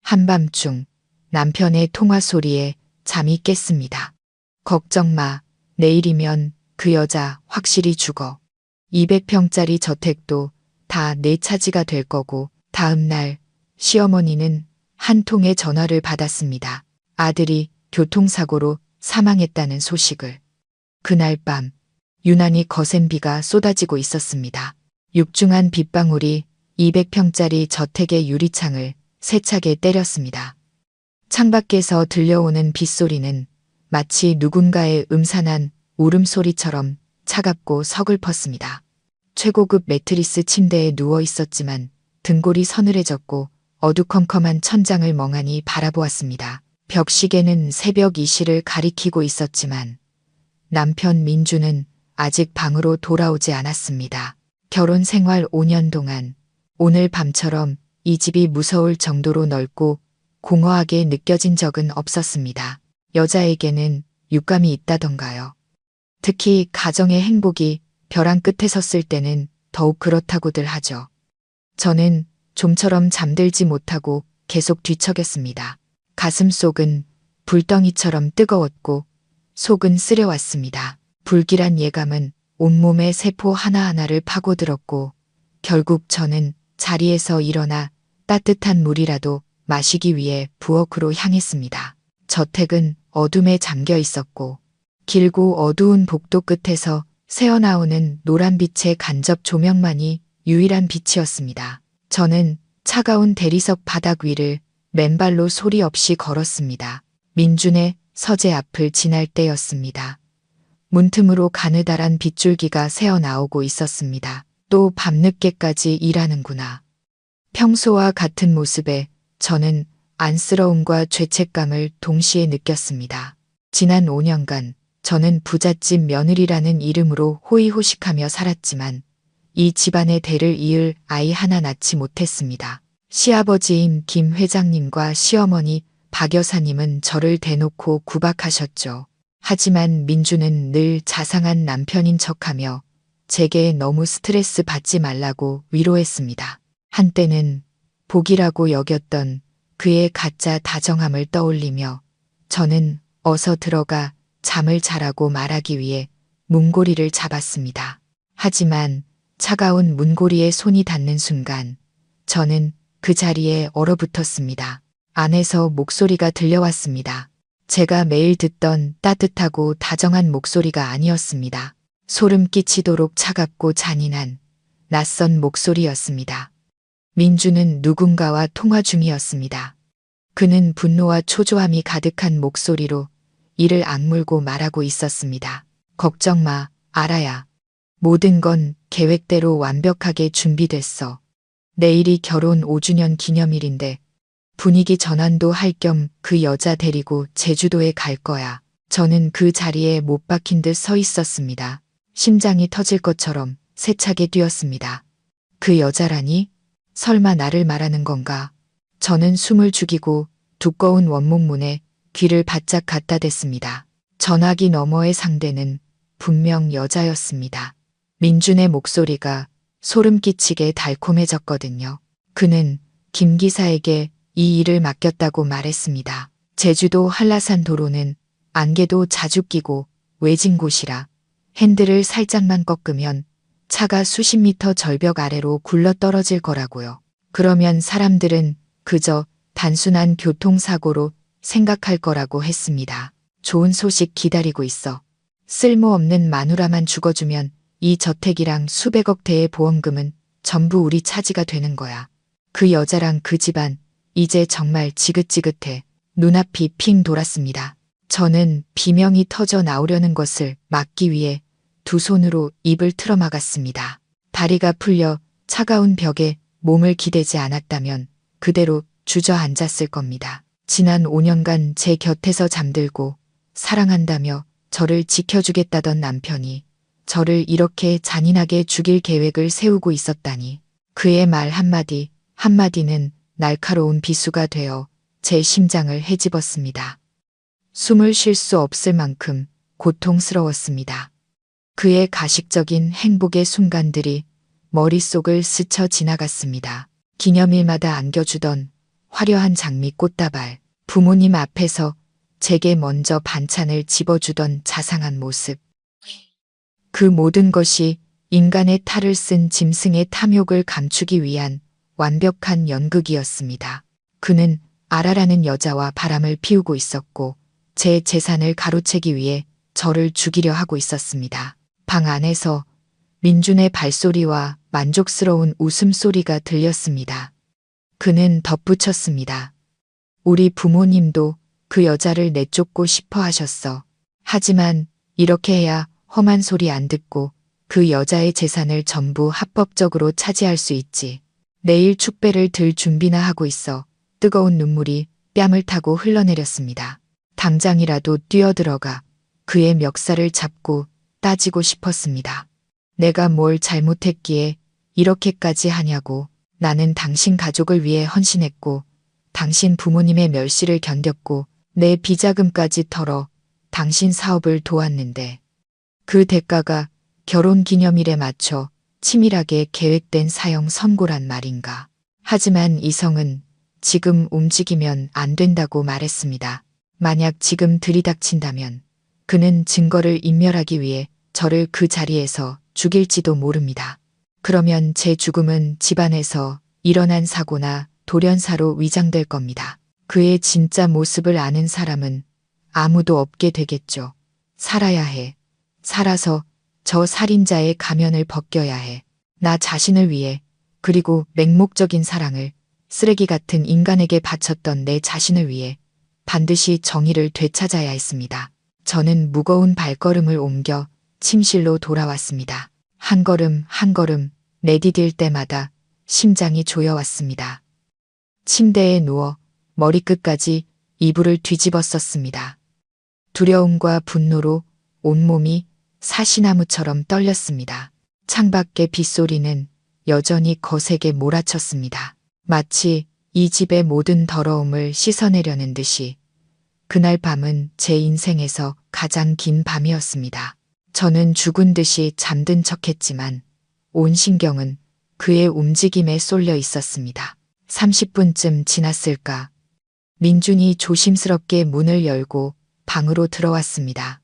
한밤중 남편의 통화 소리에 잠이 깼습니다. 걱정 마. 내일이면 그 여자 확실히 죽어. 200평짜리 저택도 다 내 차지가 될 거고. 다음 날 시어머니는 한 통의 전화를 받았습니다. 아들이 교통사고로 사망했다는 소식을. 그날 밤 유난히 거센 비가 쏟아지고 있었습니다. 육중한 빗방울이 200평짜리 저택의 유리창을 세차게 때렸습니다. 창밖에서 들려오는 빗소리는 마치 누군가의 음산한 울음소리처럼 차갑고 서글펐습니다. 최고급 매트리스 침대에 누워 있었지만 등골이 서늘해졌고 어두컴컴한 천장을 멍하니 바라보았습니다. 벽시계는 새벽 2시를 가리키고 있었지만 남편 민주는 아직 방으로 돌아오지 않았습니다. 결혼 생활 5년 동안 오늘 밤처럼 이 집이 무서울 정도로 넓고 공허하게 느껴진 적은 없었습니다. 여자에게는 육감이 있다던가요. 특히 가정의 행복이 벼랑 끝에 섰을 때는 더욱 그렇다고들 하죠. 저는 좀처럼 잠들지 못하고 계속 뒤척였습니다. 가슴속은 불덩이처럼 뜨거웠고 속은 쓰려왔습니다. 불길한 예감은 온몸의 세포 하나하나를 파고들었고 결국 저는 자리에서 일어나 따뜻한 물이라도 마시기 위해 부엌으로 향했습니다. 저택은 어둠에 잠겨 있었고 길고 어두운 복도 끝에서 새어나오는 노란빛의 간접 조명만이 유일한 빛이었습니다. 저는 차가운 대리석 바닥 위를 맨발로 소리 없이 걸었습니다. 민준의 서재 앞을 지날 때였습니다. 문틈으로 가느다란 빗줄기가 새어나오고 있었습니다. 또 밤늦게까지 일하는구나. 평소와 같은 모습에 저는 안쓰러움과 죄책감을 동시에 느꼈습니다. 지난 5년간 저는 부잣집 며느리라는 이름으로 호의호식하며 살았지만 이 집안의 대를 이을 아이 하나 낳지 못했습니다. 시아버지인 김 회장님과 시어머니 박 여사님은 저를 대놓고 구박하셨죠. 하지만 민주는 늘 자상한 남편인 척하며 제게 너무 스트레스 받지 말라고 위로했습니다. 한때는 복이라고 여겼던 그의 가짜 다정함을 떠올리며 저는 어서 들어가 잠을 자라고 말하기 위해 문고리를 잡았습니다. 하지만 차가운 문고리에 손이 닿는 순간 저는 그 자리에 얼어붙었습니다. 안에서 목소리가 들려왔습니다. 제가 매일 듣던 따뜻하고 다정한 목소리가 아니었습니다. 소름 끼치도록 차갑고 잔인한 낯선 목소리였습니다. 민주는 누군가와 통화 중이었습니다. 그는 분노와 초조함이 가득한 목소리로 이를 악물고 말하고 있었습니다. 걱정 마, 알아야. 모든 건 계획대로 완벽하게 준비됐어. 내일이 결혼 5주년 기념일인데 분위기 전환도 할 겸 그 여자 데리고 제주도에 갈 거야. 저는 그 자리에 못 박힌 듯 서 있었습니다. 심장이 터질 것처럼 세차게 뛰었습니다. 그 여자라니? 설마 나를 말하는 건가? 저는 숨을 죽이고 두꺼운 원목문에 귀를 바짝 갖다 댔습니다. 전화기 너머의 상대는 분명 여자였습니다. 민준의 목소리가 소름 끼치게 달콤해졌거든요. 그는 김 기사에게 이 일을 맡겼다고 말했습니다. 제주도 한라산 도로는 안개도 자주 끼고 외진 곳이라 핸들을 살짝만 꺾으면 차가 수십 미터 절벽 아래로 굴러 떨어질 거라고요. 그러면 사람들은 그저 단순한 교통사고로 생각할 거라고 했습니다. 좋은 소식 기다리고 있어. 쓸모없는 마누라만 죽어주면 이 저택이랑 수백억 대의 보험금은 전부 우리 차지가 되는 거야. 그 여자랑 그 집안 이제 정말 지긋지긋해. 눈앞이 핑 돌았습니다. 저는 비명이 터져 나오려는 것을 막기 위해 두 손으로 입을 틀어막았습니다. 다리가 풀려 차가운 벽에 몸을 기대지 않았다면 그대로 주저앉았을 겁니다. 지난 5년간 제 곁에서 잠들고 사랑한다며 저를 지켜주겠다던 남편이 저를 이렇게 잔인하게 죽일 계획을 세우고 있었다니. 그의 말 한마디 한마디는 날카로운 비수가 되어 제 심장을 헤집었습니다. 숨을 쉴 수 없을 만큼 고통스러웠습니다. 그의 가식적인 행복의 순간들이 머릿속을 스쳐 지나갔습니다. 기념일마다 안겨주던 화려한 장미 꽃다발, 부모님 앞에서 제게 먼저 반찬을 집어주던 자상한 모습. 그 모든 것이 인간의 탈을 쓴 짐승의 탐욕을 감추기 위한 완벽한 연극이었습니다. 그는 아라라는 여자와 바람을 피우고 있었고 제 재산을 가로채기 위해 저를 죽이려 하고 있었습니다. 방 안에서 민준의 발소리와 만족스러운 웃음소리가 들렸습니다. 그는 덧붙였습니다. 우리 부모님도 그 여자를 내쫓고 싶어 하셨어. 하지만 이렇게 해야 험한 소리 안 듣고 그 여자의 재산을 전부 합법적으로 차지할 수 있지. 내일 축배를 들 준비나 하고 있어. 뜨거운 눈물이 뺨을 타고 흘러내렸습니다. 당장이라도 뛰어들어가 그의 멱살을 잡고 따지고 싶었습니다. 내가 뭘 잘못했기에 이렇게까지 하냐고. 나는 당신 가족을 위해 헌신했고 당신 부모님의 멸시를 견뎠고 내 비자금까지 털어 당신 사업을 도왔는데 그 대가가 결혼기념일에 맞춰 치밀하게 계획된 사형 선고란 말인가. 하지만 이성은 지금 움직이면 안 된다고 말했습니다. 만약 지금 들이닥친다면 그는 증거를 인멸하기 위해 저를 그 자리에서 죽일지도 모릅니다. 그러면 제 죽음은 집안에서 일어난 사고나 돌연사로 위장될 겁니다. 그의 진짜 모습을 아는 사람은 아무도 없게 되겠죠. 살아야 해. 살아서 저 살인자의 가면을 벗겨야 해. 나 자신을 위해, 그리고 맹목적인 사랑을 쓰레기 같은 인간에게 바쳤던 내 자신을 위해 반드시 정의를 되찾아야 했습니다. 저는 무거운 발걸음을 옮겨 침실로 돌아왔습니다. 한 걸음 한 걸음 내디딜 때마다 심장이 조여왔습니다. 침대에 누워 머리끝까지 이불을 뒤집었었습니다. 두려움과 분노로 온몸이 사시나무처럼 떨렸습니다. 창밖의 빗소리는 여전히 거세게 몰아쳤습니다. 마치 이 집의 모든 더러움을 씻어내려는 듯이 그날 밤은 제 인생에서 가장 긴 밤이었습니다. 저는 죽은 듯이 잠든 척했지만 온 신경은 그의 움직임에 쏠려 있었습니다. 30분쯤 지났을까. 민준이 조심스럽게 문을 열고 방으로 들어왔습니다.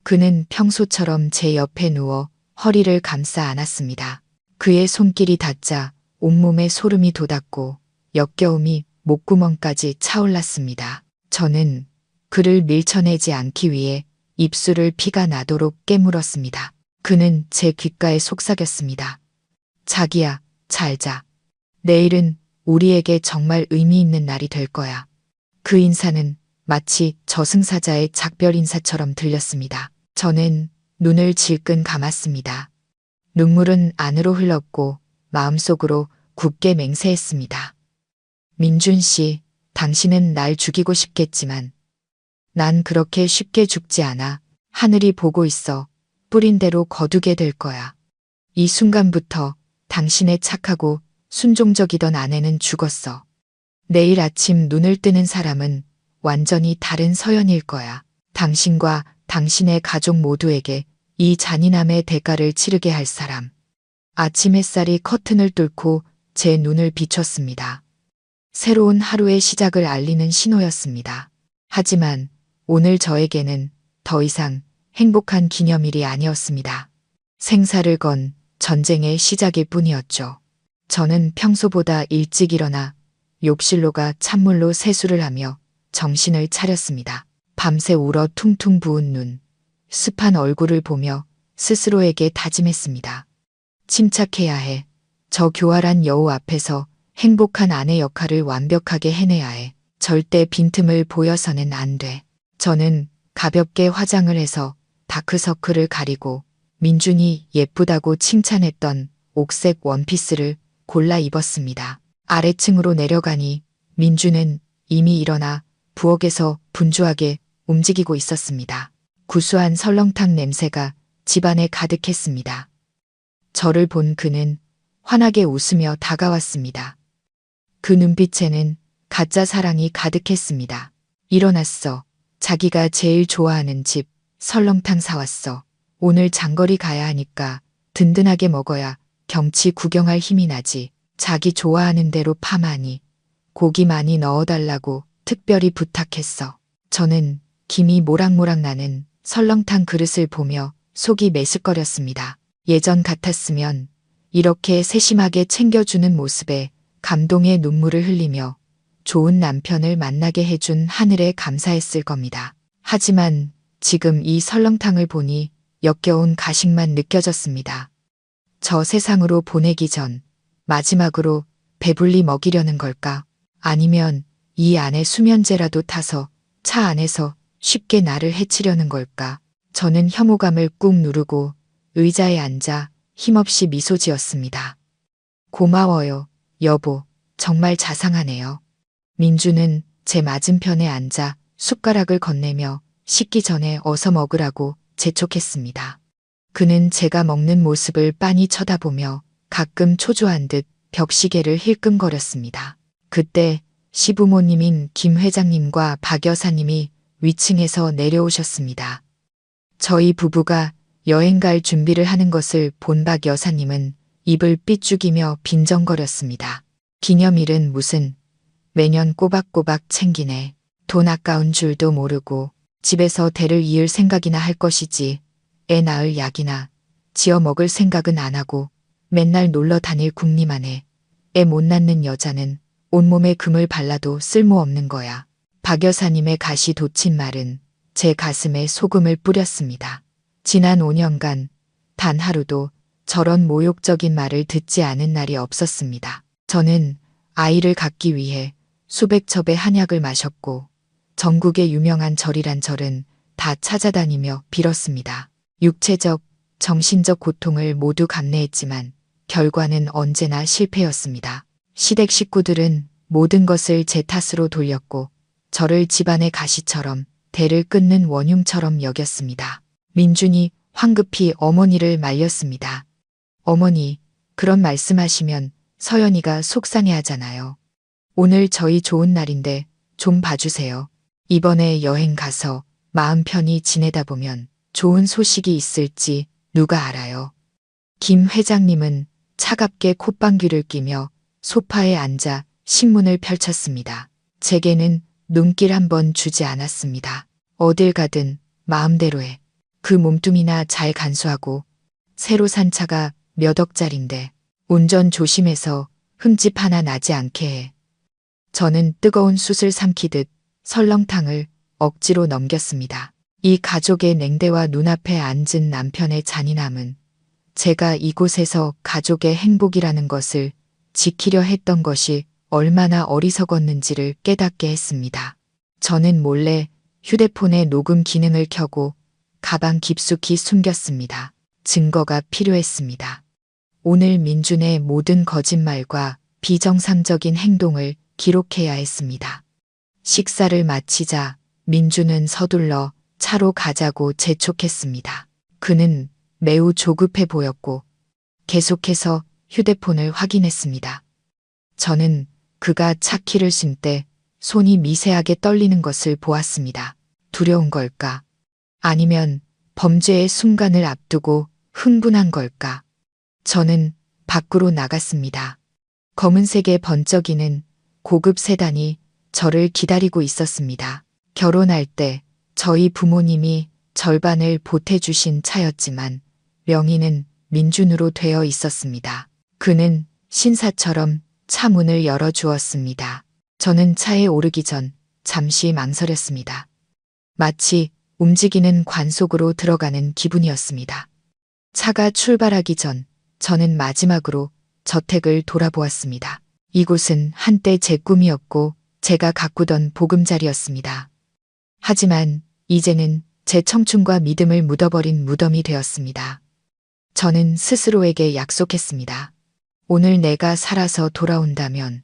그는 평소처럼 제 옆에 누워 허리를 감싸 안았습니다. 그의 손길이 닿자 온몸에 소름이 돋았고 역겨움이 목구멍까지 차올랐습니다. 저는 그를 밀쳐내지 않기 위해 입술을 피가 나도록 깨물었습니다. 그는 제 귓가에 속삭였습니다. 자기야, 잘 자. 내일은 우리에게 정말 의미 있는 날이 될 거야. 그 인사는 마치 저승사자의 작별 인사처럼 들렸습니다. 저는 눈을 질끈 감았습니다. 눈물은 안으로 흘렀고 마음속으로 굳게 맹세했습니다. 민준 씨, 당신은 날 죽이고 싶겠지만 난 그렇게 쉽게 죽지 않아. 하늘이 보고 있어. 뿌린 대로 거두게 될 거야. 이 순간부터 당신의 착하고 순종적이던 아내는 죽었어. 내일 아침 눈을 뜨는 사람은 완전히 다른 서연일 거야. 당신과 당신의 가족 모두에게 이 잔인함의 대가를 치르게 할 사람. 아침 햇살이 커튼을 뚫고 제 눈을 비췄습니다. 새로운 하루의 시작을 알리는 신호였습니다. 하지만 오늘 저에게는 더 이상 행복한 기념일이 아니었습니다. 생사를 건 전쟁의 시작일 뿐이었죠. 저는 평소보다 일찍 일어나 욕실로 가 찬물로 세수를 하며 정신을 차렸습니다. 밤새 울어 퉁퉁 부은 눈, 습한 얼굴을 보며 스스로에게 다짐했습니다. 침착해야 해. 저 교활한 여우 앞에서 행복한 아내 역할을 완벽하게 해내야 해. 절대 빈틈을 보여서는 안 돼. 저는 가볍게 화장을 해서 다크서클을 가리고 민준이 예쁘다고 칭찬했던 옥색 원피스를 골라 입었습니다. 아래층으로 내려가니 민준은 이미 일어나 부엌에서 분주하게 움직이고 있었습니다. 구수한 설렁탕 냄새가 집안에 가득했습니다. 저를 본 그는 환하게 웃으며 다가왔습니다. 그 눈빛에는 가짜 사랑이 가득했습니다. 일어났어. 자기가 제일 좋아하는 집 설렁탕 사왔어. 오늘 장거리 가야 하니까 든든하게 먹어야 경치 구경할 힘이 나지. 자기 좋아하는 대로 파마니 고기 많이 넣어달라고 특별히 부탁했어. 저는 김이 모락모락 나는 설렁탕 그릇을 보며 속이 메스꺼렸습니다. 예전 같았으면 이렇게 세심하게 챙겨주는 모습에 감동의 눈물을 흘리며 좋은 남편을 만나게 해준 하늘에 감사했을 겁니다. 하지만 지금 이 설렁탕을 보니 역겨운 가식만 느껴졌습니다. 저 세상으로 보내기 전 마지막으로 배불리 먹이려는 걸까? 아니면 이 안에 수면제라도 타서 차 안에서 쉽게 나를 해치려는 걸까? 저는 혐오감을 꾹 누르고 의자에 앉아 힘없이 미소 지었습니다. 고마워요, 여보. 정말 자상하네요. 민주는 제 맞은편에 앉아 숟가락을 건네며 식기 전에 어서 먹으라고 재촉했습니다. 그는 제가 먹는 모습을 빤히 쳐다보며 가끔 초조한 듯 벽시계를 힐끔거렸습니다. 그때 시부모님인 김 회장님과 박 여사님이 위층에서 내려오셨습니다. 저희 부부가 여행 갈 준비를 하는 것을 본 박 여사님은 입을 삐죽이며 빈정거렸습니다. 기념일은 무슨, 매년 꼬박꼬박 챙기네. 돈 아까운 줄도 모르고 집에서 대를 이을 생각이나 할 것이지 애 낳을 약이나 지어 먹을 생각은 안 하고 맨날 놀러 다닐 궁리만 해. 애 못 낳는 여자는 온몸에 금을 발라도 쓸모없는 거야. 박 여사님의 가시 돋친 말은 제 가슴에 소금을 뿌렸습니다. 지난 5년간 단 하루도 저런 모욕적인 말을 듣지 않은 날이 없었습니다. 저는 아이를 갖기 위해 수백 첩의 한약을 마셨고 전국의 유명한 절이란 절은 다 찾아다니며 빌었습니다. 육체적, 정신적 고통을 모두 감내했지만 결과는 언제나 실패였습니다. 시댁 식구들은 모든 것을 제 탓으로 돌렸고 저를 집안의 가시처럼 대를 끊는 원흉처럼 여겼습니다. 민준이 황급히 어머니를 말렸습니다. 어머니, 그런 말씀하시면 서연이가 속상해하잖아요. 오늘 저희 좋은 날인데 좀 봐주세요. 이번에 여행 가서 마음 편히 지내다 보면 좋은 소식이 있을지 누가 알아요. 김 회장님은 차갑게 콧방귀를 뀌며 소파에 앉아 신문을 펼쳤습니다. 제게는 눈길 한번 주지 않았습니다. 어딜 가든 마음대로 해. 그 몸뚱이나 잘 간수하고 새로 산 차가 몇 억짜린데 운전 조심해서 흠집 하나 나지 않게 해. 저는 뜨거운 숯을 삼키듯 설렁탕을 억지로 넘겼습니다. 이 가족의 냉대와 눈앞에 앉은 남편의 잔인함은 제가 이곳에서 가족의 행복이라는 것을 지키려 했던 것이 얼마나 어리석었는지를 깨닫게 했습니다. 저는 몰래 휴대폰의 녹음 기능을 켜고 가방 깊숙이 숨겼습니다. 증거가 필요했습니다. 오늘 민준의 모든 거짓말과 비정상적인 행동을 기록해야 했습니다. 식사를 마치자 민준은 서둘러 차로 가자고 재촉했습니다. 그는 매우 조급해 보였고 계속해서 휴대폰을 확인했습니다. 저는 그가 차 키를 심 때 손이 미세하게 떨리는 것을 보았습니다. 두려운 걸까? 아니면 범죄의 순간을 앞두고 흥분한 걸까? 저는 밖으로 나갔습니다. 검은색의 번쩍이는 고급 세단이 저를 기다리고 있었습니다. 결혼할 때 저희 부모님이 절반을 보태주신 차였지만 명의는 민준으로 되어 있었습니다. 그는 신사처럼 차 문을 열어주었습니다. 저는 차에 오르기 전 잠시 망설였습니다. 마치 움직이는 관 속으로 들어가는 기분이었습니다. 차가 출발하기 전 저는 마지막으로 저택을 돌아보았습니다. 이곳은 한때 제 꿈이었고 제가 가꾸던 보금자리였습니다. 하지만 이제는 제 청춘과 믿음을 묻어버린 무덤이 되었습니다. 저는 스스로에게 약속했습니다. 오늘 내가 살아서 돌아온다면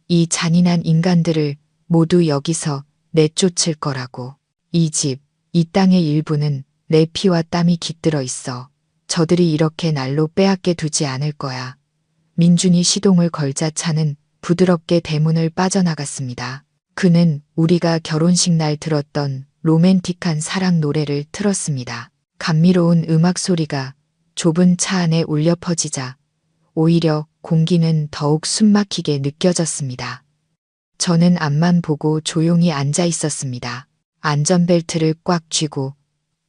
이 잔인한 인간들을 모두 여기서 내쫓을 거라고. 이 집, 이 땅의 일부는 내 피와 땀이 깃들어 있어. 저들이 이렇게 날로 빼앗게 두지 않을 거야. 민준이 시동을 걸자 차는 부드럽게 대문을 빠져나갔습니다. 그는 우리가 결혼식 날 들었던 로맨틱한 사랑 노래를 틀었습니다. 감미로운 음악 소리가 좁은 차 안에 울려 퍼지자 오히려 공기는 더욱 숨막히게 느껴졌습니다. 저는 앞만 보고 조용히 앉아 있었습니다. 안전벨트를 꽉 쥐고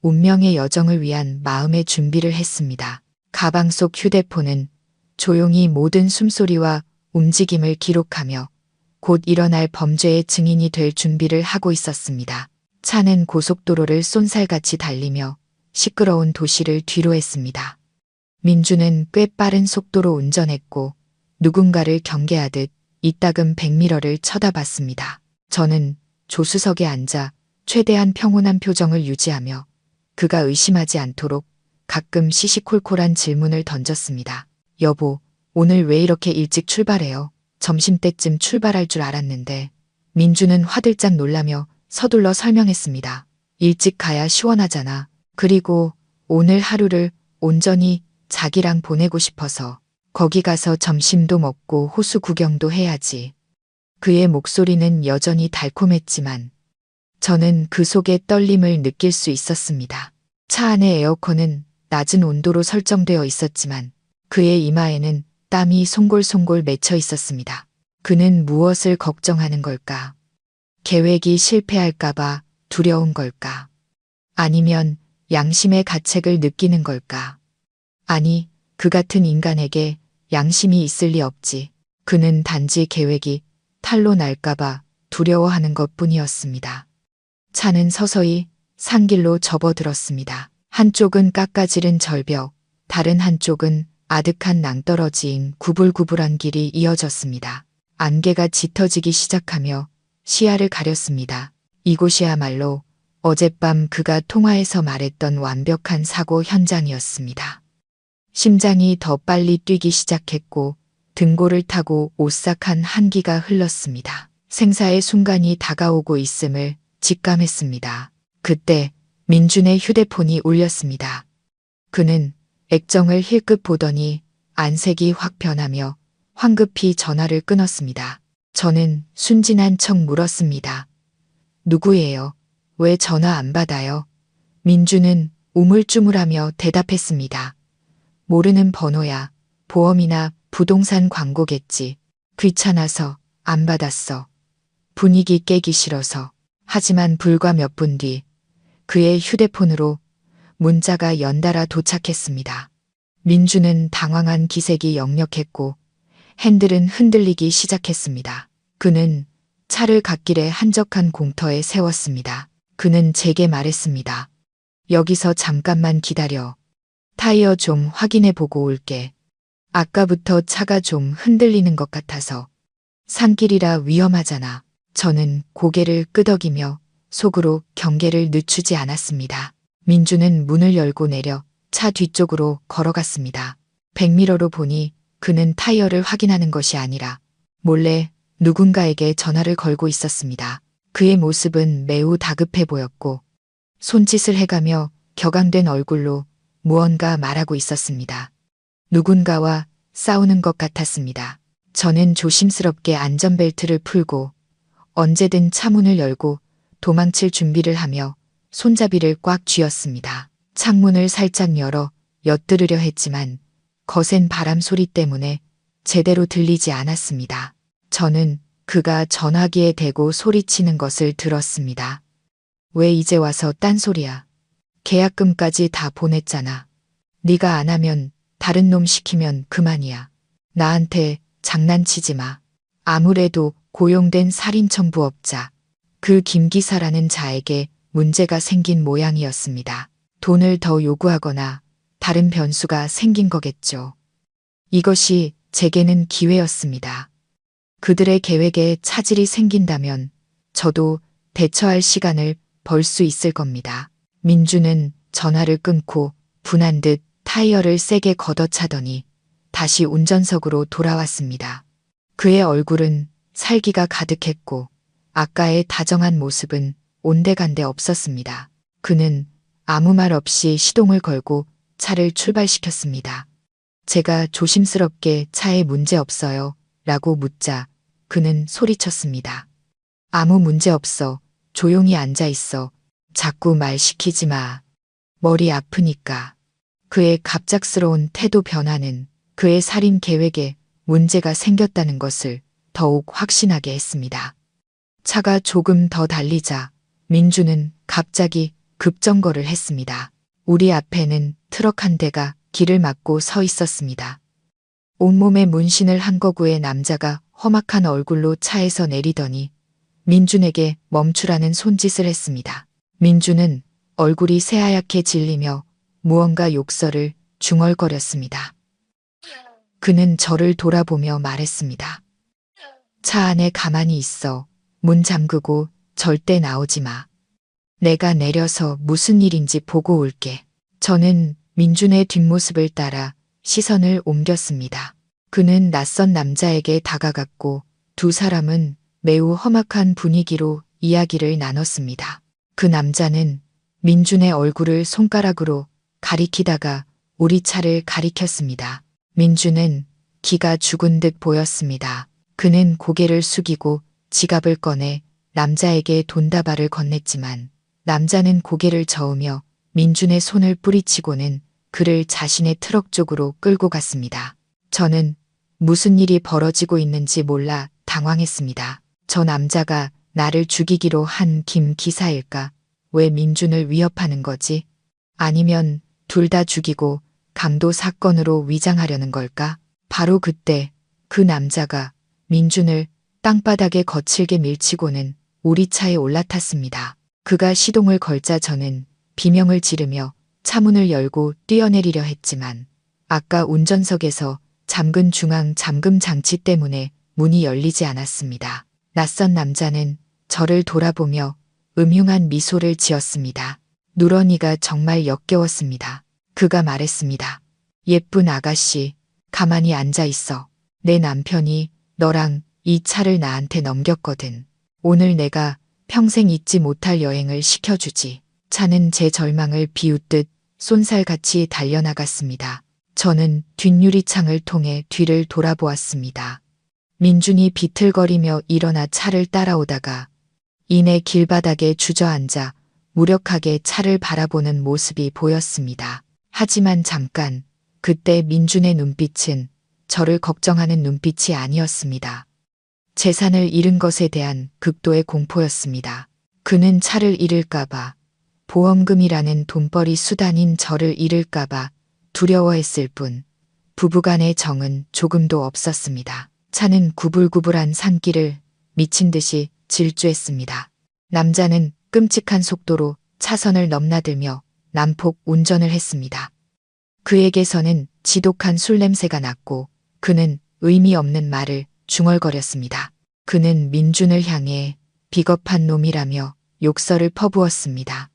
운명의 여정을 위한 마음의 준비를 했습니다. 가방 속 휴대폰은 조용히 모든 숨소리와 움직임을 기록하며 곧 일어날 범죄의 증인이 될 준비를 하고 있었습니다. 차는 고속도로를 쏜살같이 달리며 시끄러운 도시를 뒤로 했습니다. 민주는 꽤 빠른 속도로 운전했고 누군가를 경계하듯 이따금 백미러를 쳐다봤습니다. 저는 조수석에 앉아 최대한 평온한 표정을 유지하며 그가 의심하지 않도록 가끔 시시콜콜한 질문을 던졌습니다. 여보, 오늘 왜 이렇게 일찍 출발해요? 점심때쯤 출발할 줄 알았는데. 민주는 화들짝 놀라며 서둘러 설명했습니다. 일찍 가야 시원하잖아. 그리고 오늘 하루를 온전히 자기랑 보내고 싶어서. 거기 가서 점심도 먹고 호수 구경도 해야지. 그의 목소리는 여전히 달콤했지만 저는 그 속에 떨림을 느낄 수 있었습니다. 차 안의 에어컨은 낮은 온도로 설정되어 있었지만 그의 이마에는 땀이 송골송골 맺혀 있었습니다. 그는 무엇을 걱정하는 걸까? 계획이 실패할까봐 두려운 걸까? 아니면 양심의 가책을 느끼는 걸까? 아니, 그 같은 인간에게 양심이 있을 리 없지. 그는 단지 계획이 탈로 날까봐 두려워하는 것뿐이었습니다. 차는 서서히 산길로 접어들었습니다. 한쪽은 깎아지른 절벽, 다른 한쪽은 아득한 낭떠러지인 구불구불한 길이 이어졌습니다. 안개가 짙어지기 시작하며 시야를 가렸습니다. 이곳이야말로 어젯밤 그가 통화에서 말했던 완벽한 사고 현장이었습니다. 심장이 더 빨리 뛰기 시작했고 등골을 타고 오싹한 한기가 흘렀습니다. 생사의 순간이 다가오고 있음을 직감했습니다. 그때 민준의 휴대폰이 울렸습니다. 그는 액정을 힐끗 보더니 안색이 확 변하며 황급히 전화를 끊었습니다. 저는 순진한 척 물었습니다. 누구예요? 왜 전화 안 받아요? 민주는 우물쭈물하며 대답했습니다. 모르는 번호야. 보험이나 부동산 광고겠지. 귀찮아서 안 받았어. 분위기 깨기 싫어서. 하지만 불과 몇 분 뒤 그의 휴대폰으로 문자가 연달아 도착했습니다. 민주는 당황한 기색이 역력했고 핸들은 흔들리기 시작했습니다. 그는 차를 갓길에 한적한 공터에 세웠습니다. 그는 제게 말했습니다. 여기서 잠깐만 기다려. 타이어 좀 확인해 보고 올게. 아까부터 차가 좀 흔들리는 것 같아서. 산길이라 위험하잖아. 저는 고개를 끄덕이며 속으로 경계를 늦추지 않았습니다. 민주는 문을 열고 내려 차 뒤쪽으로 걸어갔습니다. 백미러로 보니 그는 타이어를 확인하는 것이 아니라 몰래 누군가에게 전화를 걸고 있었습니다. 그의 모습은 매우 다급해 보였고 손짓을 해가며 격앙된 얼굴로 무언가 말하고 있었습니다. 누군가와 싸우는 것 같았습니다. 저는 조심스럽게 안전벨트를 풀고 언제든 차 문을 열고 도망칠 준비를 하며 손잡이를 꽉 쥐었습니다. 창문을 살짝 열어 엿들으려 했지만 거센 바람 소리 때문에 제대로 들리지 않았습니다. 저는 그가 전화기에 대고 소리치는 것을 들었습니다. 왜 이제 와서 딴소리야. 계약금까지 다 보냈잖아. 네가 안 하면 다른 놈 시키면 그만이야. 나한테 장난치지 마. 아무래도 고용된 살인청부업자 그 김기사라는 자에게 문제가 생긴 모양이었습니다. 돈을 더 요구하거나 다른 변수가 생긴 거겠죠. 이것이 제게는 기회였습니다. 그들의 계획에 차질이 생긴다면 저도 대처할 시간을 벌 수 있을 겁니다. 민주는 전화를 끊고 분한 듯 타이어를 세게 걷어차더니 다시 운전석으로 돌아왔습니다. 그의 얼굴은 살기가 가득했고 아까의 다정한 모습은 온데간데 없었습니다. 그는 아무 말 없이 시동을 걸고 차를 출발시켰습니다. 제가 조심스럽게 차에 문제 없어요? 라고 묻자 그는 소리쳤습니다. 아무 문제 없어. 조용히 앉아 있어. 자꾸 말 시키지 마. 머리 아프니까. 그의 갑작스러운 태도 변화는 그의 살인 계획에 문제가 생겼다는 것을 더욱 확신하게 했습니다. 차가 조금 더 달리자 민주는 갑자기 급정거를 했습니다. 우리 앞에는 트럭 한 대가 길을 막고 서 있었습니다. 온몸에 문신을 한 거구의 남자가 험악한 얼굴로 차에서 내리더니 민준에게 멈추라는 손짓을 했습니다. 민준은 얼굴이 새하얗게 질리며 무언가 욕설을 중얼거렸습니다. 그는 저를 돌아보며 말했습니다. 차 안에 가만히 있어. 문 잠그고 절대 나오지 마. 내가 내려서 무슨 일인지 보고 올게. 저는 민준의 뒷모습을 따라 시선을 옮겼습니다. 그는 낯선 남자에게 다가갔고 두 사람은 매우 험악한 분위기로 이야기를 나눴습니다. 그 남자는 민준의 얼굴을 손가락으로 가리키다가 우리 차를 가리켰습니다. 민준은 기가 죽은 듯 보였습니다. 그는 고개를 숙이고 지갑을 꺼내 남자에게 돈다발을 건넸지만 남자는 고개를 저으며 민준의 손을 뿌리치고는 그를 자신의 트럭 쪽으로 끌고 갔습니다. 저는 무슨 일이 벌어지고 있는지 몰라 당황했습니다. 저 남자가 나를 죽이기로 한 김 기사일까? 왜 민준을 위협하는 거지? 아니면 둘 다 죽이고 강도 사건으로 위장하려는 걸까? 바로 그때 그 남자가 민준을 땅바닥에 거칠게 밀치고는 우리 차에 올라탔습니다. 그가 시동을 걸자 저는 비명을 지르며 차문을 열고 뛰어내리려 했지만 아까 운전석에서 잠근 중앙 잠금 장치 때문에 문이 열리지 않았습니다. 낯선 남자는 저를 돌아보며 음흉한 미소를 지었습니다. 누런이가 정말 역겨웠습니다. 그가 말했습니다. 예쁜 아가씨, 가만히 앉아 있어. 내 남편이 너랑 이 차를 나한테 넘겼거든. 오늘 내가 평생 잊지 못할 여행을 시켜주지. 차는 제 절망을 비웃듯 쏜살같이 달려나갔습니다. 저는 뒷유리창을 통해 뒤를 돌아보았습니다. 민준이 비틀거리며 일어나 차를 따라오다가 이내 길바닥에 주저앉아 무력하게 차를 바라보는 모습이 보였습니다. 하지만 잠깐, 그때 민준의 눈빛은 저를 걱정하는 눈빛이 아니었습니다. 재산을 잃은 것에 대한 극도의 공포였습니다. 그는 차를 잃을까봐, 보험금이라는 돈벌이 수단인 저를 잃을까봐 두려워했을 뿐 부부간의 정은 조금도 없었습니다. 차는 구불구불한 산길을 미친 듯이 질주했습니다. 남자는 끔찍한 속도로 차선을 넘나들며 난폭 운전을 했습니다. 그에게서는 지독한 술 냄새가 났고 그는 의미 없는 말을 중얼거렸습니다. 그는 민준을 향해 비겁한 놈이라며 욕설을 퍼부었습니다.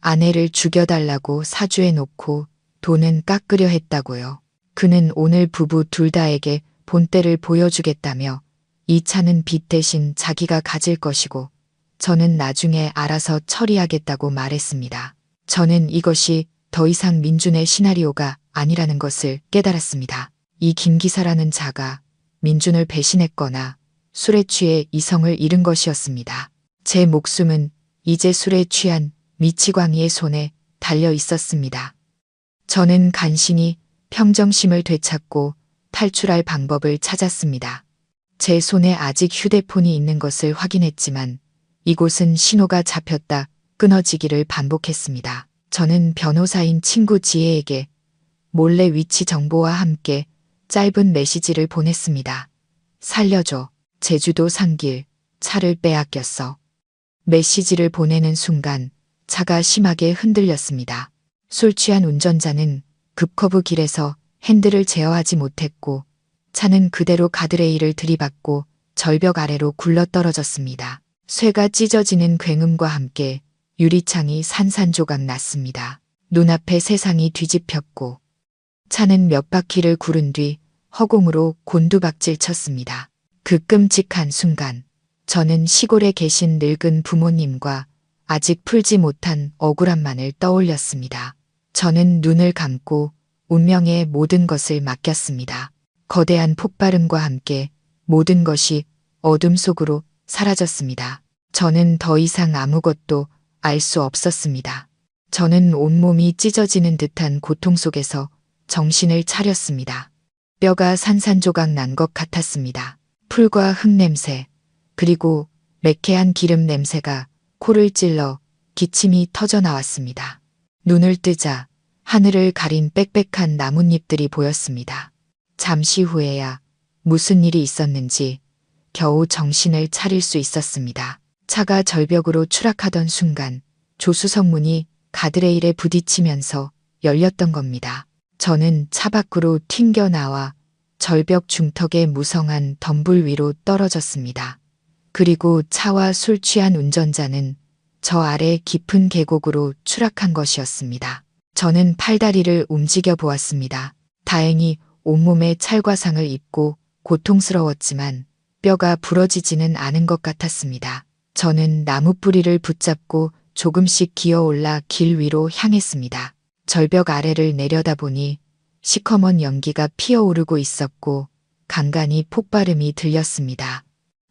아내를 죽여달라고 사주해 놓고 돈은 깎으려 했다고요. 그는 오늘 부부 둘 다에게 본때를 보여주겠다며 이 차는 빚 대신 자기가 가질 것이고 저는 나중에 알아서 처리하겠다고 말했습니다. 저는 이것이 더 이상 민준의 시나리오가 아니라는 것을 깨달았습니다. 이 김기사라는 자가 민준을 배신했거나 술에 취해 이성을 잃은 것이었습니다. 제 목숨은 이제 술에 취한 미치광이의 손에 달려 있었습니다. 저는 간신히 평정심을 되찾고 탈출할 방법을 찾았습니다. 제 손에 아직 휴대폰이 있는 것을 확인했지만 이곳은 신호가 잡혔다 끊어지기를 반복했습니다. 저는 변호사인 친구 지혜에게 몰래 위치 정보와 함께 짧은 메시지를 보냈습니다. 살려줘. 제주도 산길. 차를 빼앗겼어. 메시지를 보내는 순간 차가 심하게 흔들렸습니다. 술 취한 운전자는 급커브 길에서 핸들을 제어하지 못했고 차는 그대로 가드레일을 들이받고 절벽 아래로 굴러떨어졌습니다. 쇠가 찢어지는 굉음과 함께 유리창이 산산조각 났습니다. 눈앞에 세상이 뒤집혔고 차는 몇 바퀴를 구른 뒤 허공으로 곤두박질 쳤습니다. 그 끔찍한 순간 저는 시골에 계신 늙은 부모님과 아직 풀지 못한 억울함만을 떠올렸습니다. 저는 눈을 감고 운명의 모든 것을 맡겼습니다. 거대한 폭발음과 함께 모든 것이 어둠 속으로 사라졌습니다. 저는 더 이상 아무것도 알 수 없었습니다. 저는 온몸이 찢어지는 듯한 고통 속에서 정신을 차렸습니다. 뼈가 산산조각 난 것 같았습니다. 풀과 흙냄새, 그리고 매캐한 기름 냄새가 코를 찔러 기침이 터져 나왔습니다. 눈을 뜨자 하늘을 가린 빽빽한 나뭇잎들이 보였습니다. 잠시 후에야 무슨 일이 있었는지 겨우 정신을 차릴 수 있었습니다. 차가 절벽으로 추락하던 순간 조수석 문이 가드레일에 부딪히면서 열렸던 겁니다. 저는 차 밖으로 튕겨 나와 절벽 중턱의 무성한 덤불 위로 떨어졌습니다. 그리고 차와 술 취한 운전자는 저 아래 깊은 계곡으로 추락한 것이었습니다. 저는 팔다리를 움직여 보았습니다. 다행히 온몸에 찰과상을 입고 고통스러웠지만 뼈가 부러지지는 않은 것 같았습니다. 저는 나무 뿌리를 붙잡고 조금씩 기어올라 길 위로 향했습니다. 절벽 아래를 내려다보니 시커먼 연기가 피어오르고 있었고 간간히 폭발음이 들렸습니다.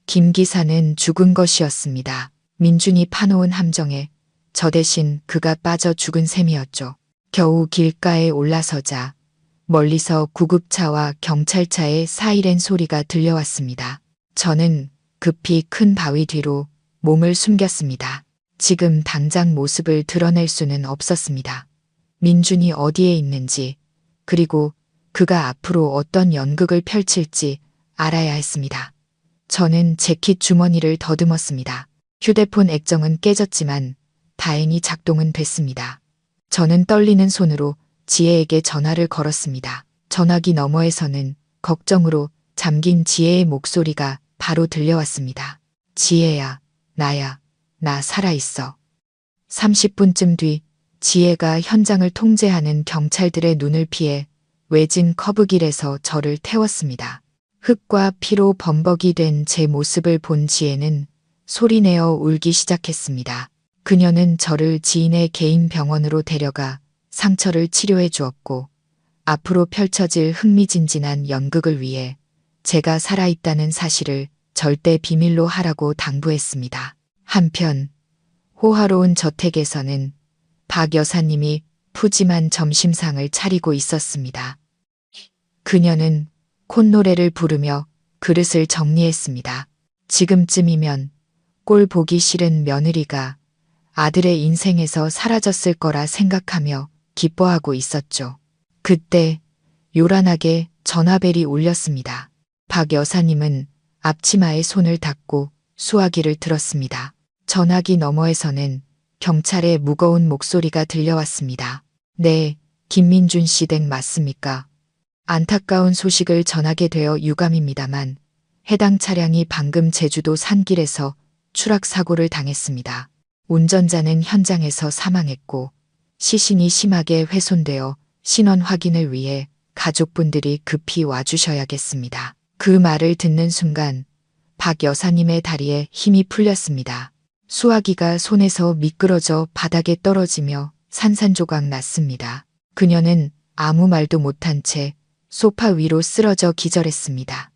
김 기사는 죽은 것이었습니다. 민준이 파놓은 함정에 저 대신 그가 빠져 죽은 셈이었죠. 겨우 길가에 올라서자 멀리서 구급차와 경찰차의 사이렌 소리가 들려왔습니다. 저는 급히 큰 바위 뒤로 몸을 숨겼습니다. 지금 당장 모습을 드러낼 수는 없었습니다. 민준이 어디에 있는지 그리고 그가 앞으로 어떤 연극을 펼칠지 알아야 했습니다. 저는 재킷 주머니를 더듬었습니다. 휴대폰 액정은 깨졌지만 다행히 작동은 됐습니다. 저는 떨리는 손으로 지혜에게 전화를 걸었습니다. 전화기 너머에서는 걱정으로 잠긴 지혜의 목소리가 바로 들려왔습니다. 지혜야, 나야, 나 살아있어. 30분쯤 뒤 지혜가 현장을 통제하는 경찰들의 눈을 피해 외진 커브길에서 저를 태웠습니다. 흙과 피로 범벅이 된 제 모습을 본 지혜는 소리내어 울기 시작했습니다. 그녀는 저를 지인의 개인 병원으로 데려가 상처를 치료해 주었고 앞으로 펼쳐질 흥미진진한 연극을 위해 제가 살아있다는 사실을 절대 비밀로 하라고 당부했습니다. 한편 호화로운 저택에서는 박 여사님이 푸짐한 점심상을 차리고 있었습니다. 그녀는 콧노래를 부르며 그릇을 정리했습니다. 지금쯤이면 꼴 보기 싫은 며느리가 아들의 인생에서 사라졌을 거라 생각하며 기뻐하고 있었죠. 그때 요란하게 전화벨이 울렸습니다. 박 여사님은 앞치마에 손을 닦고 수화기를 들었습니다. 전화기 너머에서는 경찰의 무거운 목소리가 들려왔습니다. 네, 김민준 씨 댁 맞습니까? 안타까운 소식을 전하게 되어 유감입니다만 해당 차량이 방금 제주도 산길에서 추락 사고를 당했습니다. 운전자는 현장에서 사망했고 시신이 심하게 훼손되어 신원 확인을 위해 가족분들이 급히 와주셔야겠습니다. 그 말을 듣는 순간 박 여사님의 다리에 힘이 풀렸습니다. 수화기가 손에서 미끄러져 바닥에 떨어지며 산산조각 났습니다. 그녀는 아무 말도 못한 채 소파 위로 쓰러져 기절했습니다.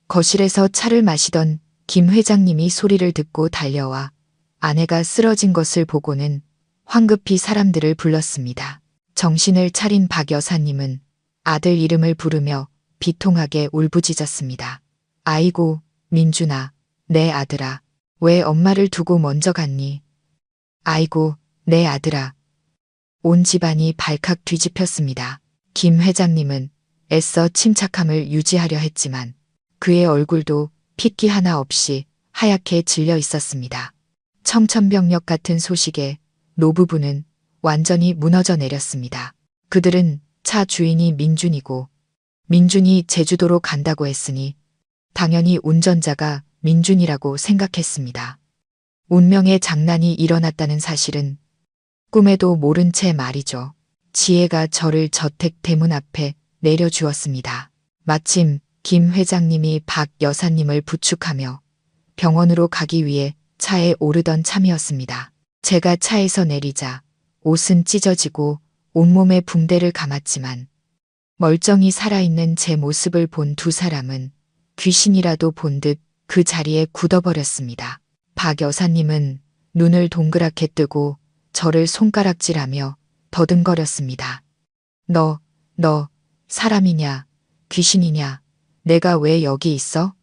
거실에서 차를 마시던 김 회장님이 소리를 듣고 달려와 아내가 쓰러진 것을 보고는 황급히 사람들을 불렀습니다. 정신을 차린 박 여사님은 아들 이름을 부르며 비통하게 울부짖었습니다. 아이고, 민준아, 내 아들아, 왜 엄마를 두고 먼저 갔니? 아이고, 내 아들아. 온 집안이 발칵 뒤집혔습니다. 김 회장님은 애써 침착함을 유지하려 했지만 그의 얼굴도 핏기 하나 없이 하얗게 질려 있었습니다. 청천벽력 같은 소식에 노부부는 완전히 무너져 내렸습니다. 그들은 차 주인이 민준이고 민준이 제주도로 간다고 했으니 당연히 운전자가 민준이라고 생각했습니다. 운명의 장난이 일어났다는 사실은 꿈에도 모른 채 말이죠. 지혜가 저를 저택 대문 앞에 내려주었습니다. 마침 김 회장님이 박 여사님을 부축하며 병원으로 가기 위해 차에 오르던 참이었습니다. 제가 차에서 내리자 옷은 찢어지고 온몸에 붕대를 감았지만 멀쩡히 살아있는 제 모습을 본 두 사람은 귀신이라도 본 듯 그 자리에 굳어버렸습니다. 박 여사님은 눈을 동그랗게 뜨고 저를 손가락질하며 더듬거렸습니다. 너 사람이냐, 귀신이냐, 내가 왜 여기 있어?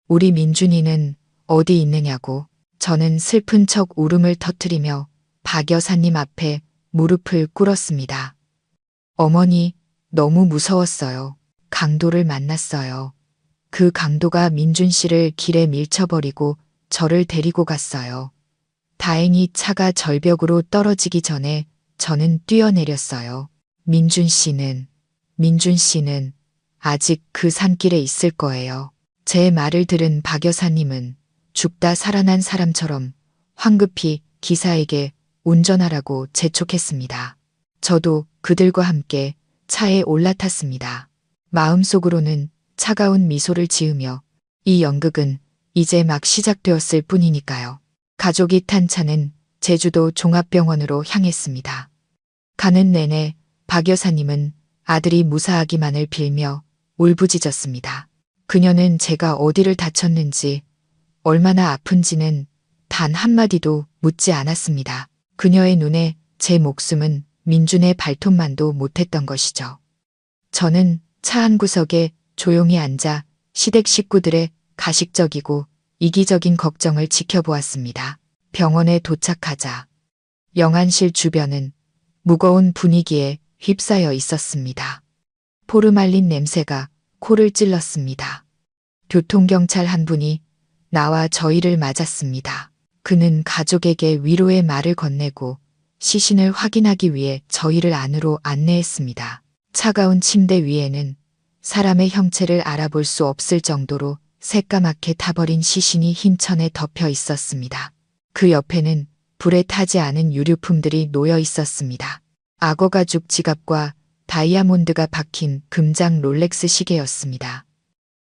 우리 민준이는 어디 있느냐고. 저는 슬픈 척 울음을 터뜨리며 박 여사님 앞에 무릎을 꿇었습니다. 어머니, 너무 무서웠어요. 강도를 만났어요. 그 강도가 민준 씨를 길에 밀쳐버리고 저를 데리고 갔어요. 다행히 차가 절벽으로 떨어지기 전에 저는 뛰어내렸어요. 민준 씨는 아직 그 산길에 있을 거예요. 제 말을 들은 박 여사님은 죽다 살아난 사람처럼 황급히 기사에게 운전하라고 재촉했습니다. 저도 그들과 함께 차에 올라탔습니다. 마음속으로는 차가운 미소를 지으며 이 연극은 이제 막 시작되었을 뿐이니까요. 가족이 탄 차는 제주도 종합병원으로 향했습니다. 가는 내내 박 여사님은 아들이 무사하기만을 빌며 울부짖었습니다. 그녀는 제가 어디를 다쳤는지, 얼마나 아픈지는 단 한마디도 묻지 않았습니다. 그녀의 눈에 제 목숨은 민준의 발톱만도 못했던 것이죠. 저는 차 한 구석에 조용히 앉아 시댁 식구들의 가식적이고 이기적인 걱정을 지켜보았습니다. 병원에 도착하자 영안실 주변은 무거운 분위기에 휩싸여 있었습니다. 포르말린 냄새가 코를 찔렀습니다. 교통경찰 한 분이 나와 저희를 맞았습니다. 그는 가족에게 위로의 말을 건네고 시신을 확인하기 위해 저희를 안으로 안내했습니다. 차가운 침대 위에는 사람의 형체를 알아볼 수 없을 정도로 새까맣게 타버린 시신이 흰 천에 덮여 있었습니다. 그 옆에는 불에 타지 않은 유류품들이 놓여 있었습니다. 악어 가죽 지갑과 다이아몬드가 박힌 금장 롤렉스 시계였습니다.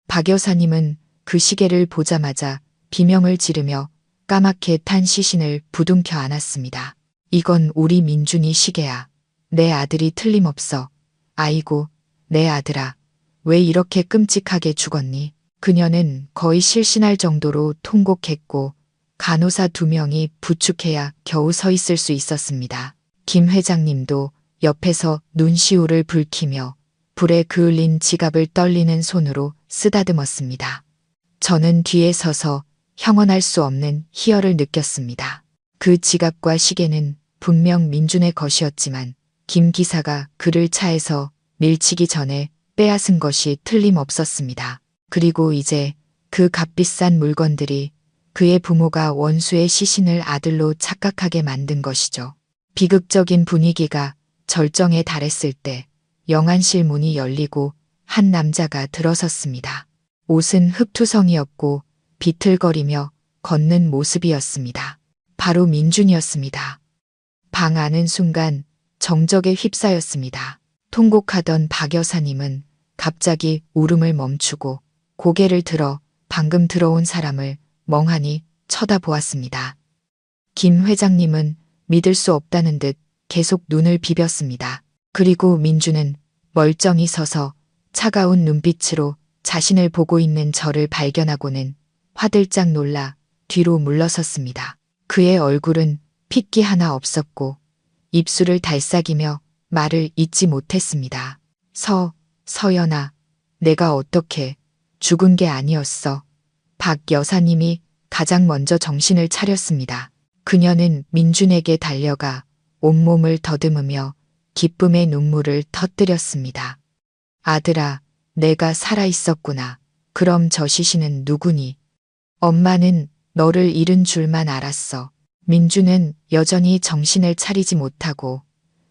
박 여사님은 그 시계를 보자마자 비명을 지르며 까맣게 탄 시신을 부둥켜 안았습니다. 이건 우리 민준이 시계야. 내 아들이 틀림없어. 아이고, 내 아들아. 왜 이렇게 끔찍하게 죽었니? 그녀는 거의 실신할 정도로 통곡했고 간호사 2명이 부축해야 겨우 서 있을 수 있었습니다. 김 회장님도 옆에서 눈시울을 붉히며 불에 그을린 지갑을 떨리는 손으로 쓰다듬었습니다. 저는 뒤에 서서 형언할 수 없는 희열을 느꼈습니다. 그 지갑과 시계는 분명 민준의 것이었지만 김 기사가 그를 차에서 밀치기 전에 빼앗은 것이 틀림없었습니다. 그리고 이제 그 값비싼 물건들이 그의 부모가 원수의 시신을 아들로 착각하게 만든 것이죠. 비극적인 분위기가 절정에 달했을 때 영안실 문이 열리고 한 남자가 들어섰습니다. 옷은 흙투성이었고 비틀거리며 걷는 모습이었습니다. 바로 민준이었습니다. 방 안은 순간 정적에 휩싸였습니다. 통곡하던 박 여사님은 갑자기 울음을 멈추고 고개를 들어 방금 들어온 사람을 멍하니 쳐다보았습니다. 김 회장님은 믿을 수 없다는 듯 계속 눈을 비볐습니다. 그리고 민준은 멀쩡히 서서 차가운 눈빛으로 자신을 보고 있는 저를 발견하고는 화들짝 놀라 뒤로 물러섰습니다. 그의 얼굴은 핏기 하나 없었고 입술을 달싹이며 말을 잇지 못했습니다. 서연아, 내가 어떻게 죽은 게 아니었어. 박 여사님이 가장 먼저 정신을 차렸습니다. 그녀는 민준에게 달려가 온몸을 더듬으며 기쁨의 눈물을 터뜨렸습니다. 아들아, 내가 살아있었구나. 그럼 저 시신은 누구니? 엄마는 너를 잃은 줄만 알았어. 민준은 여전히 정신을 차리지 못하고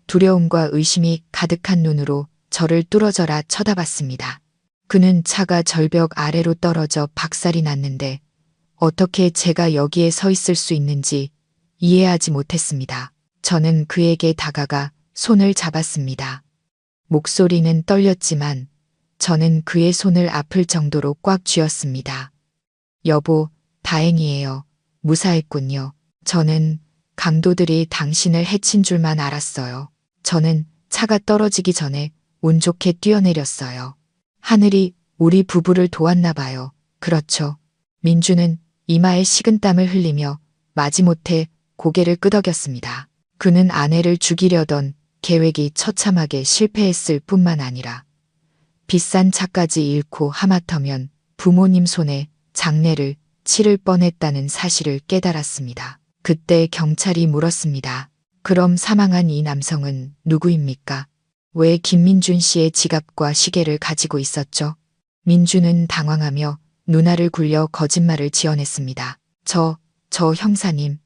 두려움과 의심이 가득한 눈으로 저를 뚫어져라 쳐다봤습니다. 그는 차가 절벽 아래로 떨어져 박살이 났는데 어떻게 제가 여기에 서 있을 수 있는지 이해하지 못했습니다. 저는 그에게 다가가 손을 잡았습니다. 목소리는 떨렸지만 저는 그의 손을 아플 정도로 꽉 쥐었습니다. 여보, 다행이에요. 무사했군요. 저는 강도들이 당신을 해친 줄만 알았어요. 저는 차가 떨어지기 전에 운 좋게 뛰어내렸어요. 하늘이 우리 부부를 도왔나 봐요. 그렇죠. 민주는 이마에 식은땀을 흘리며 마지못해 고개를 끄덕였습니다. 그는 아내를 죽이려던 계획이 처참하게 실패했을 뿐만 아니라 비싼 차까지 잃고 하마터면 부모님 손에 장례를 치를 뻔했다는 사실을 깨달았습니다. 그때 경찰이 물었습니다. 그럼 사망한 이 남성은 누구입니까? 왜 김민준 씨의 지갑과 시계를 가지고 있었죠? 민준은 당황하며 눈알을 굴려 거짓말을 지어냈습니다. 저 형사님,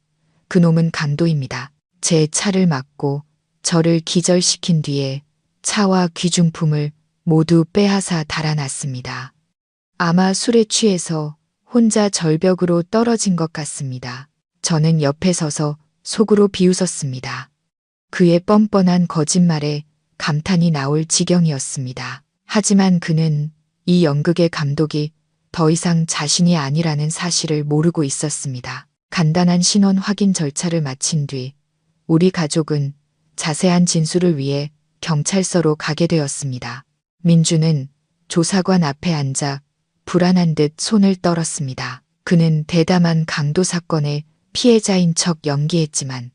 그놈은 강도입니다. 제 차를 막고 저를 기절시킨 뒤에 차와 귀중품을 모두 빼앗아 달아났습니다. 아마 술에 취해서 혼자 절벽으로 떨어진 것 같습니다. 저는 옆에 서서 속으로 비웃었습니다. 그의 뻔뻔한 거짓말에 감탄이 나올 지경이었습니다. 하지만 그는 이 연극의 감독이 더 이상 자신이 아니라는 사실을 모르고 있었습니다. 간단한 신원 확인 절차를 마친 뒤 우리 가족은 자세한 진술을 위해 경찰서로 가게 되었습니다. 민주는 조사관 앞에 앉아 불안한 듯 손을 떨었습니다. 그는 대담한 강도 사건의 피해자인 척 연기했지만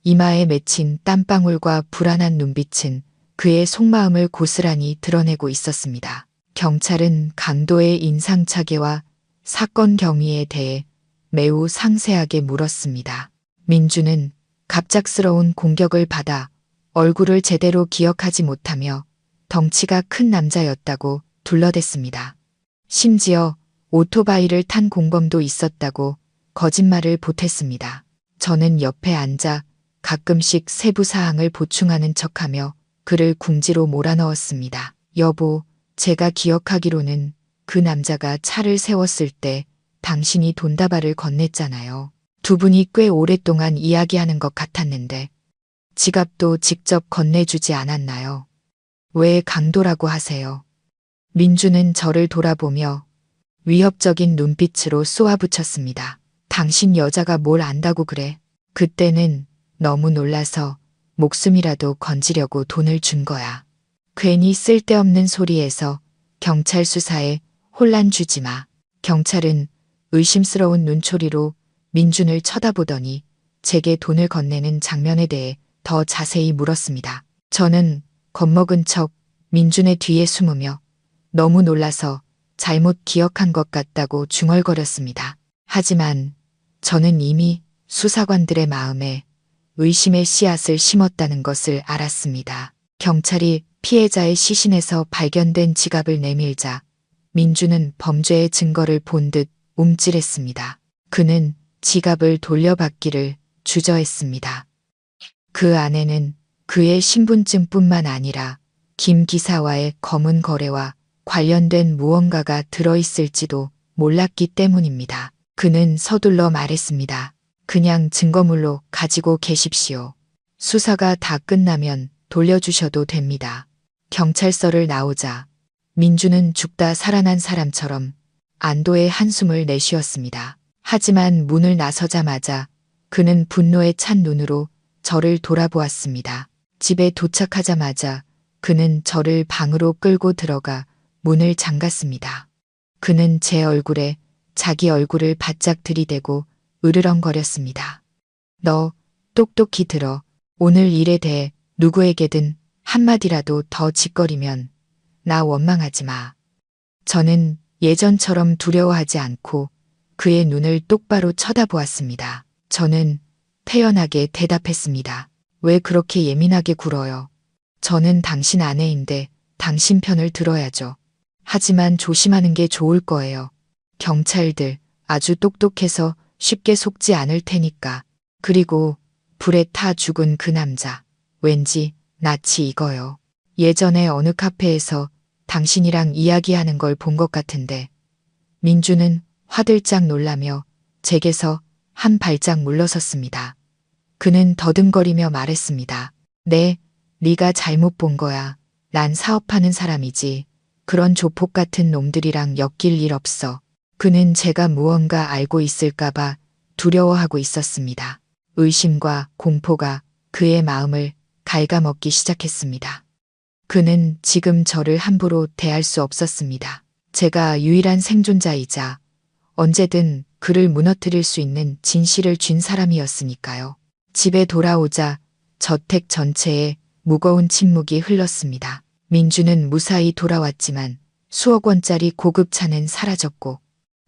이마에 맺힌 땀방울과 불안한 눈빛은 그의 속마음을 고스란히 드러내고 있었습니다. 경찰은 강도의 인상착의와 사건 경위에 대해 매우 상세하게 물었습니다. 민주는 갑작스러운 공격을 받아 얼굴을 제대로 기억하지 못하며 덩치가 큰 남자였다고 둘러댔습니다. 심지어 오토바이를 탄 공범도 있었다고 거짓말을 보탰습니다. 저는 옆에 앉아 가끔씩 세부 사항을 보충하는 척하며 그를 궁지로 몰아넣었습니다. 여보, 제가 기억하기로는 그 남자가 차를 세웠을 때 당신이 돈다발을 건넸잖아요. 두 분이 꽤 오랫동안 이야기하는 것 같았는데 지갑도 직접 건네주지 않았나요? 왜 강도라고 하세요? 민주는 저를 돌아보며 위협적인 눈빛으로 쏘아붙였습니다. 당신 여자가 뭘 안다고 그래? 그때는 너무 놀라서 목숨이라도 건지려고 돈을 준 거야. 괜히 쓸데없는 소리에서 경찰 수사에 혼란 주지 마. 경찰은 의심스러운 눈초리로 민준을 쳐다보더니 제게 돈을 건네는 장면에 대해 더 자세히 물었습니다. 저는 겁먹은 척 민준의 뒤에 숨으며 너무 놀라서 잘못 기억한 것 같다고 중얼거렸습니다. 하지만 저는 이미 수사관들의 마음에 의심의 씨앗을 심었다는 것을 알았습니다. 경찰이 피해자의 시신에서 발견된 지갑을 내밀자 민주는 범죄의 증거를 본 듯 움찔했습니다. 그는 지갑을 돌려받기를 주저했습니다. 그 안에는 그의 신분증뿐만 아니라 김 기사와의 검은 거래와 관련된 무언가가 들어있을지도 몰랐기 때문입니다. 그는 서둘러 말했습니다. 그냥 증거물로 가지고 계십시오. 수사가 다 끝나면 돌려주셔도 됩니다. 경찰서를 나오자 민주는 죽다 살아난 사람처럼 안도의 한숨을 내쉬었습니다. 하지만 문을 나서자마자 그는 분노에 찬 눈으로 저를 돌아보았습니다. 집에 도착하자마자 그는 저를 방으로 끌고 들어가 문을 잠갔습니다. 그는 제 얼굴에 자기 얼굴을 바짝 들이대고 으르렁거렸습니다. 너 똑똑히 들어. 오늘 일에 대해 누구에게든 한마디라도 더 짓거리면 나 원망하지 마. 저는 예전처럼 두려워하지 않고 그의 눈을 똑바로 쳐다보았습니다. 저는 태연하게 대답했습니다. 왜 그렇게 예민하게 굴어요? 저는 당신 아내인데 당신 편을 들어야죠. 하지만 조심하는 게 좋을 거예요. 경찰들 아주 똑똑해서 쉽게 속지 않을 테니까. 그리고 불에 타 죽은 그 남자. 왠지 낯이 익어요. 예전에 어느 카페에서 당신이랑 이야기하는 걸 본 것 같은데. 민주는 화들짝 놀라며 제게서 한 발짝 물러섰습니다. 그는 더듬거리며 말했습니다. 네, 네가 잘못 본 거야. 난 사업하는 사람이지. 그런 조폭 같은 놈들이랑 엮일 일 없어. 그는 제가 무언가 알고 있을까봐 두려워하고 있었습니다. 의심과 공포가 그의 마음을 갉아먹기 시작했습니다. 그는 지금 저를 함부로 대할 수 없었습니다. 제가 유일한 생존자이자 언제든 그를 무너뜨릴 수 있는 진실을 쥔 사람이었으니까요. 집에 돌아오자 저택 전체에 무거운 침묵이 흘렀습니다. 민주는 무사히 돌아왔지만 수억 원짜리 고급 차는 사라졌고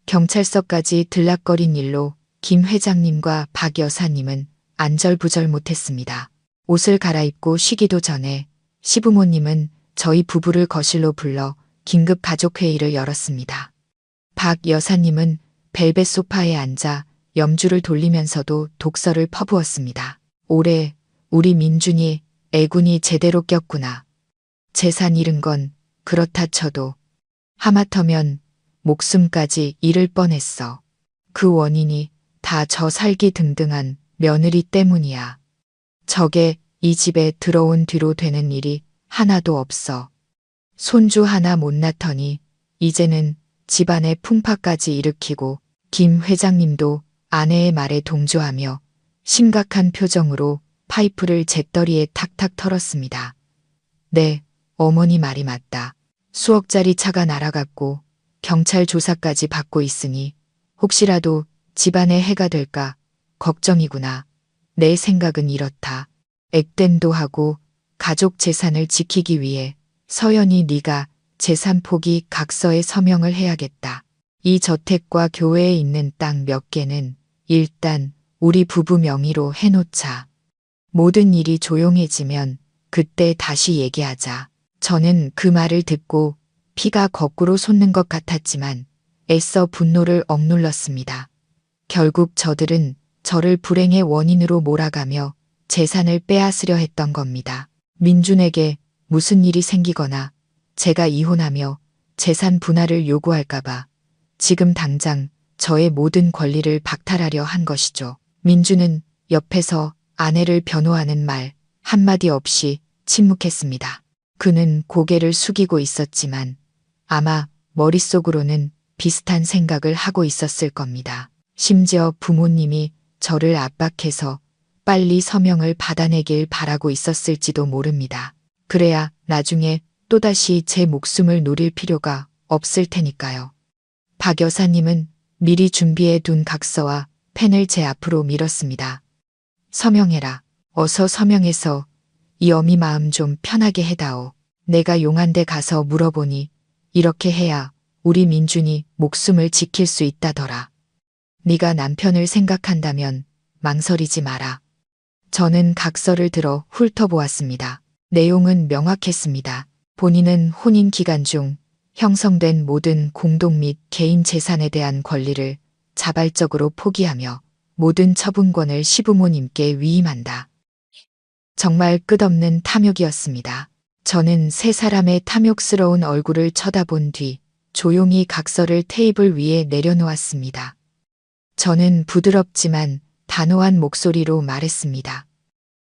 경찰서까지 들락거린 일로 김 회장님과 박 여사님은 안절부절 못했습니다. 옷을 갈아입고 쉬기도 전에 시부모님은 저희 부부를 거실로 불러 긴급 가족회의를 열었습니다. 박 여사님은 벨벳 소파에 앉아 염주를 돌리면서도 독서를 퍼부었습니다. 올해 우리 민준이 애군이 제대로 꼈구나. 재산 잃은 건 그렇다 쳐도 하마터면 목숨까지 잃을 뻔했어. 그 원인이 다 저 살기 등등한 며느리 때문이야. 저게 이 집에 들어온 뒤로 되는 일이 하나도 없어. 손주 하나 못 낳더니 이제는 집안의 풍파까지 일으키고 김 회장님도 아내의 말에 동조하며 심각한 표정으로 파이프를 잿더리에 탁탁 털었습니다. 네, 어머니 말이 맞다. 수억짜리 차가 날아갔고 경찰 조사까지 받고 있으니 혹시라도 집안에 해가 될까 걱정이구나. 내 생각은 이렇다. 액땜도 하고 가족 재산을 지키기 위해 서연이 네가 재산 포기 각서에 서명을 해야겠다. 이 저택과 교회에 있는 땅 몇 개는 일단 우리 부부 명의로 해놓자. 모든 일이 조용해지면 그때 다시 얘기하자. 저는 그 말을 듣고 피가 거꾸로 솟는 것 같았지만 애써 분노를 억눌렀습니다. 결국 저들은 저를 불행의 원인으로 몰아가며 재산을 빼앗으려 했던 겁니다. 민준에게 무슨 일이 생기거나 제가 이혼하며 재산 분할을 요구할까봐 지금 당장 저의 모든 권리를 박탈하려 한 것이죠. 민준은 옆에서 아내를 변호하는 말 한마디 없이 침묵했습니다. 그는 고개를 숙이고 있었지만 아마 머릿속으로는 비슷한 생각을 하고 있었을 겁니다. 심지어 부모님이 저를 압박해서 빨리 서명을 받아내길 바라고 있었을지도 모릅니다. 그래야 나중에 또다시 제 목숨을 노릴 필요가 없을 테니까요. 박 여사님은 미리 준비해 둔 각서와 펜을 제 앞으로 밀었습니다. 서명해라. 어서 서명해서 이 어미 마음 좀 편하게 해다오. 내가 용한데 가서 물어보니 이렇게 해야 우리 민준이 목숨을 지킬 수 있다더라. 네가 남편을 생각한다면 망설이지 마라. 저는 각서를 들어 훑어보았습니다. 내용은 명확했습니다. 본인은 혼인 기간 중 형성된 모든 공동 및 개인 재산에 대한 권리를 자발적으로 포기하며 모든 처분권을 시부모님께 위임한다. 정말 끝없는 탐욕이었습니다. 저는 세 사람의 탐욕스러운 얼굴을 쳐다본 뒤 조용히 각서를 테이블 위에 내려놓았습니다. 저는 부드럽지만 단호한 목소리로 말했습니다.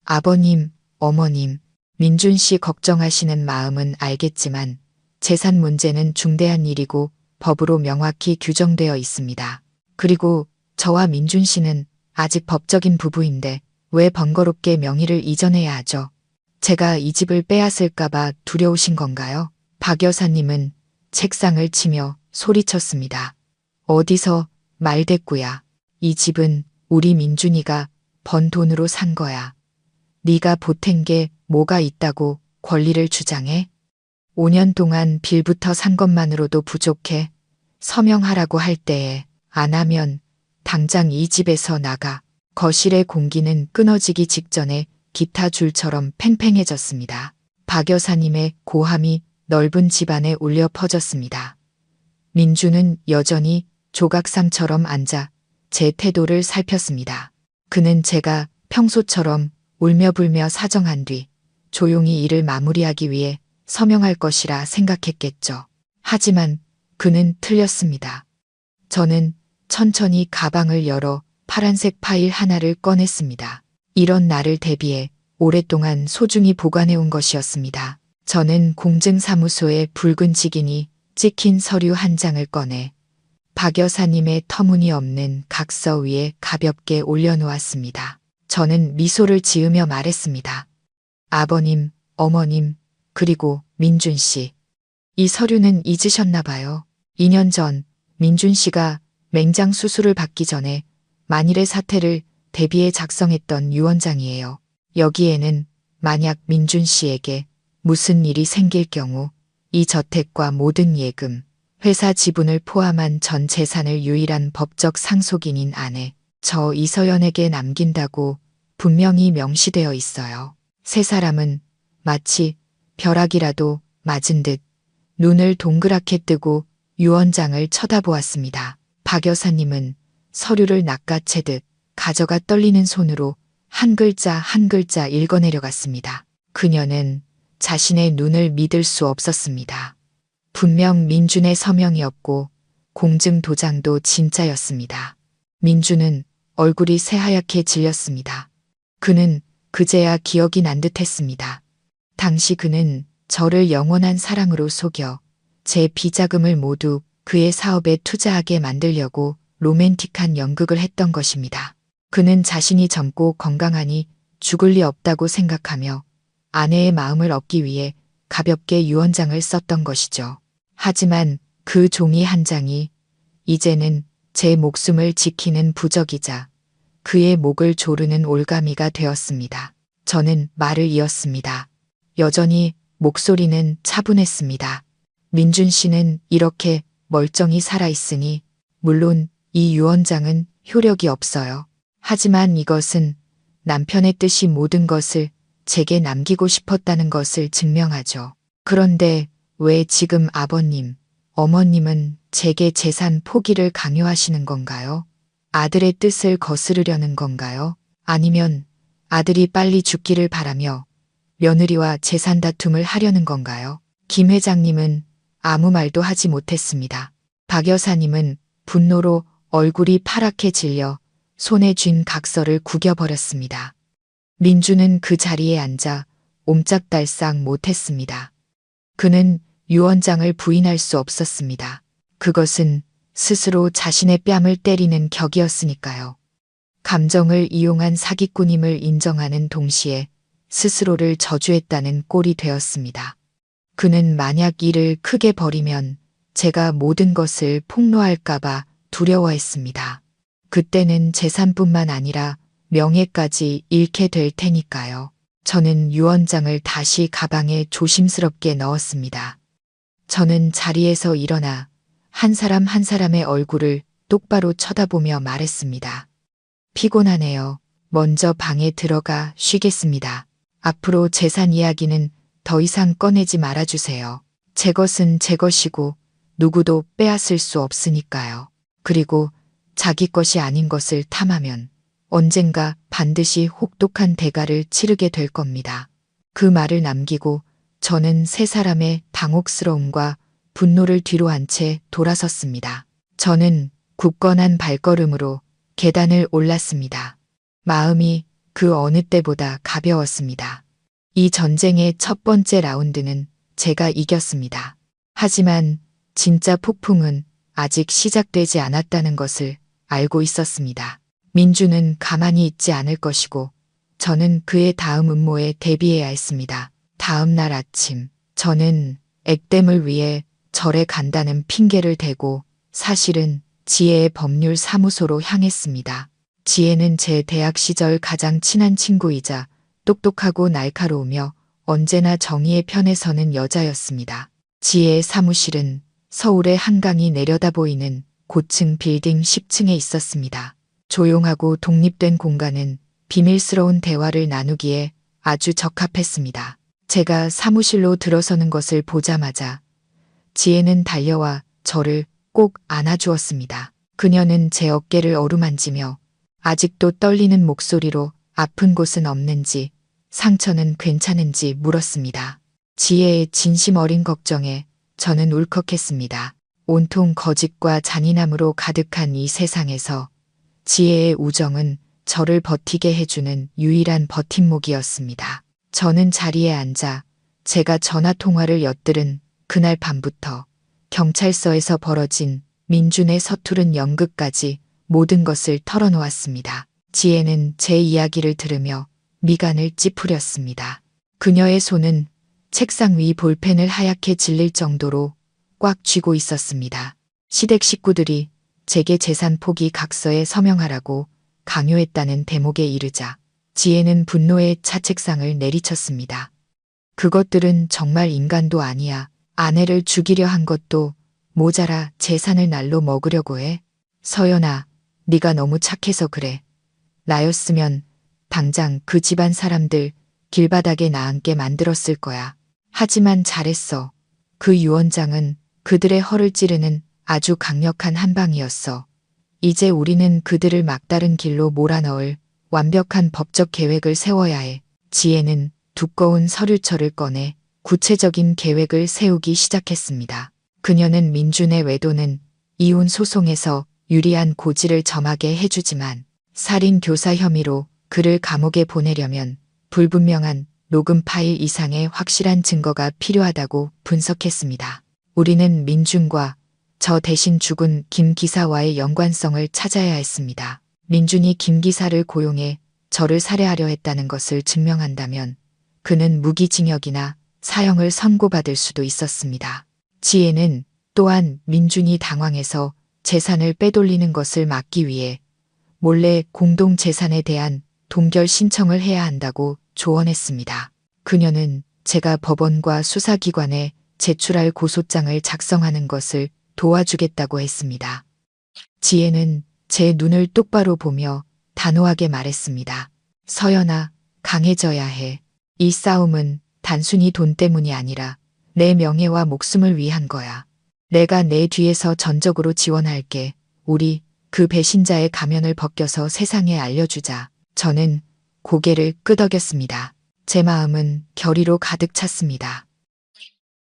아버님, 어머님, 민준 씨 걱정하시는 마음은 알겠지만 재산 문제는 중대한 일이고 법으로 명확히 규정되어 있습니다. 그리고 저와 민준 씨는 아직 법적인 부부인데 왜 번거롭게 명의를 이전해야 하죠? 제가 이 집을 빼앗을까봐 두려우신 건가요? 박 여사님은 책상을 치며 소리쳤습니다. 어디서 말대꾸야. 이 집은 우리 민준이가 번 돈으로 산 거야. 네가 보탠 게 뭐가 있다고 권리를 주장해? 5년 동안 빌부터 산 것만으로도 부족해. 서명하라고 할 때에 안 하면 당장 이 집에서 나가. 거실의 공기는 끊어지기 직전에 기타 줄처럼 팽팽해졌습니다. 박 여사님의 고함이 넓은 집안에 울려 퍼졌습니다. 민준은 여전히 조각상처럼 앉아 제 태도를 살폈습니다. 그는 제가 평소처럼 울며불며 사정한 뒤 조용히 일을 마무리하기 위해 서명할 것이라 생각했겠죠. 하지만 그는 틀렸습니다. 저는 천천히 가방을 열어 파란색 파일 하나를 꺼냈습니다. 이런 날을 대비해 오랫동안 소중히 보관해온 것이었습니다. 저는 공증사무소의 붉은 직인이 찍힌 서류 한 장을 꺼내 박 여사님의 터무니없는 각서 위에 가볍게 올려놓았습니다. 저는 미소를 지으며 말했습니다. 아버님, 어머님, 그리고 민준 씨. 이 서류는 잊으셨나 봐요. 2년 전 민준 씨가 맹장 수술을 받기 전에 만일의 사태를 대비해 작성했던 유언장이에요. 여기에는 만약 민준 씨에게 무슨 일이 생길 경우 이 저택과 모든 예금, 회사 지분을 포함한 전 재산을 유일한 법적 상속인인 아내, 저 이서연에게 남긴다고 분명히 명시되어 있어요. 세 사람은 마치 벼락이라도 맞은 듯 눈을 동그랗게 뜨고 유언장을 쳐다보았습니다. 박 여사님은 서류를 낚아채듯 가져가 떨리는 손으로 한 글자 한 글자 읽어내려갔습니다. 그녀는 자신의 눈을 믿을 수 없었습니다. 분명 민준의 서명이었고 공증 도장도 진짜였습니다. 민준은 얼굴이 새하얗게 질렸습니다. 그는 그제야 기억이 난 듯했습니다. 당시 그는 저를 영원한 사랑으로 속여 제 비자금을 모두 그의 사업에 투자하게 만들려고 로맨틱한 연극을 했던 것입니다. 그는 자신이 젊고 건강하니 죽을 리 없다고 생각하며 아내의 마음을 얻기 위해 가볍게 유언장을 썼던 것이죠. 하지만 그 종이 한 장이 이제는 제 목숨을 지키는 부적이자 그의 목을 조르는 올가미가 되었습니다. 저는 말을 이었습니다. 여전히 목소리는 차분했습니다. 민준 씨는 이렇게 멀쩡히 살아있으니 물론 이 유언장은 효력이 없어요. 하지만 이것은 남편의 뜻이 모든 것을 제게 남기고 싶었다는 것을 증명하죠. 그런데 왜 지금 아버님, 어머님은 제게 재산 포기를 강요하시는 건가요? 아들의 뜻을 거스르려는 건가요? 아니면 아들이 빨리 죽기를 바라며 며느리와 재산 다툼을 하려는 건가요? 김 회장님은 아무 말도 하지 못했습니다. 박 여사님은 분노로 얼굴이 파랗게 질려 손에 쥔 각서를 구겨버렸습니다. 민주는 그 자리에 앉아 옴짝달싹 못했습니다. 그는 유언장을 부인할 수 없었습니다. 그것은 스스로 자신의 뺨을 때리는 격이었으니까요. 감정을 이용한 사기꾼임을 인정하는 동시에 스스로를 저주했다는 꼴이 되었습니다. 그는 만약 이를 크게 벌이면 제가 모든 것을 폭로할까봐 두려워했습니다. 그때는 재산뿐만 아니라 명예까지 잃게 될 테니까요. 저는 유언장을 다시 가방에 조심스럽게 넣었습니다. 저는 자리에서 일어나 한 사람 한 사람의 얼굴을 똑바로 쳐다보며 말했습니다. 피곤하네요. 먼저 방에 들어가 쉬겠습니다. 앞으로 재산 이야기는 더 이상 꺼내지 말아주세요. 제 것은 제 것이고 누구도 빼앗을 수 없으니까요. 그리고 자기 것이 아닌 것을 탐하면 언젠가 반드시 혹독한 대가를 치르게 될 겁니다. 그 말을 남기고 저는 세 사람의 당혹스러움과 분노를 뒤로 한 채 돌아섰습니다. 저는 굳건한 발걸음으로 계단을 올랐습니다. 마음이 그 어느 때보다 가벼웠습니다. 이 전쟁의 첫 번째 라운드는 제가 이겼습니다. 하지만 진짜 폭풍은 아직 시작되지 않았다는 것을 알고 있었습니다. 민주는 가만히 있지 않을 것이고 저는 그의 다음 음모에 대비해야 했습니다. 다음 날 아침 저는 액땜을 위해 절에 간다는 핑계를 대고 사실은 지혜의 법률 사무소로 향했습니다. 지혜는 제 대학 시절 가장 친한 친구이자 똑똑하고 날카로우며 언제나 정의의 편에 서는 여자였습니다. 지혜의 사무실은 서울의 한강이 내려다 보이는 고층 빌딩 10층에 있었습니다. 조용하고 독립된 공간은 비밀스러운 대화를 나누기에 아주 적합했습니다. 제가 사무실로 들어서는 것을 보자마자 지혜는 달려와 저를 꼭 안아주었습니다. 그녀는 제 어깨를 어루만지며 아직도 떨리는 목소리로 아픈 곳은 없는지, 상처는 괜찮은지 물었습니다. 지혜의 진심 어린 걱정에 저는 울컥했습니다. 온통 거짓과 잔인함으로 가득한 이 세상에서 지혜의 우정은 저를 버티게 해주는 유일한 버팀목이었습니다. 저는 자리에 앉아 제가 전화통화를 엿들은 그날 밤부터 경찰서에서 벌어진 민준의 서투른 연극까지 모든 것을 털어놓았습니다. 지혜는 제 이야기를 들으며 미간을 찌푸렸습니다. 그녀의 손은 책상 위 볼펜을 하얗게 질릴 정도로 꽉 쥐고 있었습니다. 시댁 식구들이 제게 재산 포기 각서에 서명하라고 강요했다는 대목에 이르자 지혜는 분노의 차책상을 내리쳤습니다. 그것들은 정말 인간도 아니야. 아내를 죽이려 한 것도 모자라 재산을 날로 먹으려고 해. 서연아, 네가 너무 착해서 그래. 나였으면 당장 그 집안 사람들 길바닥에 나앉게 만들었을 거야. 하지만 잘했어. 그 유언장은 그들의 허를 찌르는 아주 강력한 한방이었어. 이제 우리는 그들을 막다른 길로 몰아넣을 완벽한 법적 계획을 세워야 해. 지혜는 두꺼운 서류철을 꺼내 구체적인 계획을 세우기 시작했습니다. 그녀는 민준의 외도는 이혼 소송에서 유리한 고지를 점하게 해주지만 살인 교사 혐의로 그를 감옥에 보내려면 불분명한 녹음 파일 이상의 확실한 증거가 필요하다고 분석했습니다. 우리는 민준과 저 대신 죽은 김 기사와의 연관성을 찾아야 했습니다. 민준이 김 기사를 고용해 저를 살해하려 했다는 것을 증명한다면 그는 무기징역이나 사형을 선고받을 수도 있었습니다. 지혜는 또한 민준이 당황해서 재산을 빼돌리는 것을 막기 위해 몰래 공동 재산에 대한 동결 신청을 해야 한다고 조언했습니다. 그녀는 제가 법원과 수사기관에 제출할 고소장을 작성하는 것을 도와주겠다고 했습니다. 지혜는 제 눈을 똑바로 보며 단호하게 말했습니다. 서연아, 강해져야 해. 이 싸움은 단순히 돈 때문이 아니라 내 명예와 목숨을 위한 거야. 내가 내 뒤에서 전적으로 지원할게. 우리 그 배신자의 가면을 벗겨서 세상에 알려주자. 저는 고개를 끄덕였습니다. 제 마음은 결의로 가득 찼습니다.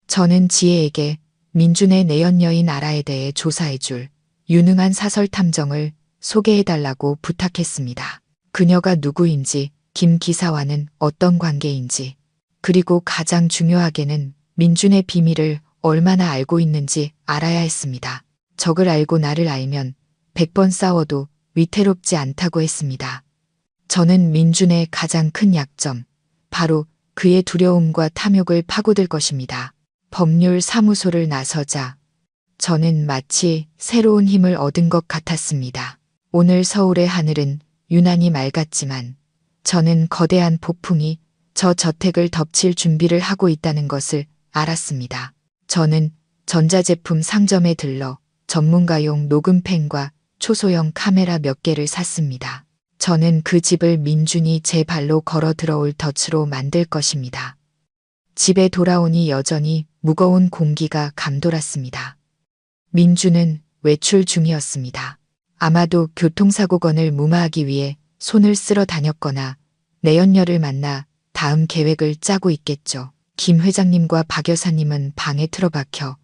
저는 지혜에게 민준의 내연 여인 아라에 대해 조사해줄 유능한 사설 탐정을 소개해달라고 부탁했습니다. 그녀가 누구인지, 김 기사와는 어떤 관계인지, 그리고 가장 중요하게는 민준의 비밀을 얼마나 알고 있는지 알아야 했습니다. 적을 알고 나를 알면 100번 싸워도 위태롭지 않다고 했습니다. 저는 민준의 가장 큰 약점, 바로 그의 두려움과 탐욕을 파고들 것입니다. 법률 사무소를 나서자 저는 마치 새로운 힘을 얻은 것 같았습니다. 오늘 서울의 하늘은 유난히 맑았지만 저는 거대한 폭풍이 저 저택을 덮칠 준비를 하고 있다는 것을 알았습니다. 저는 전자제품 상점에 들러 전문가용 녹음펜과 초소형 카메라 몇 개를 샀습니다. 저는 그 집을 민준이 제 발로 걸어 들어올 덫으로 만들 것입니다. 집에 돌아오니 여전히 무거운 공기가 감돌았습니다. 민준은 외출 중이었습니다. 아마도 교통사고건을 무마하기 위해 손을 쓸어 다녔거나 내연녀를 만나 다음 계획을 짜고 있겠죠. 김 회장님과 박 여사님은 방에 틀어박혀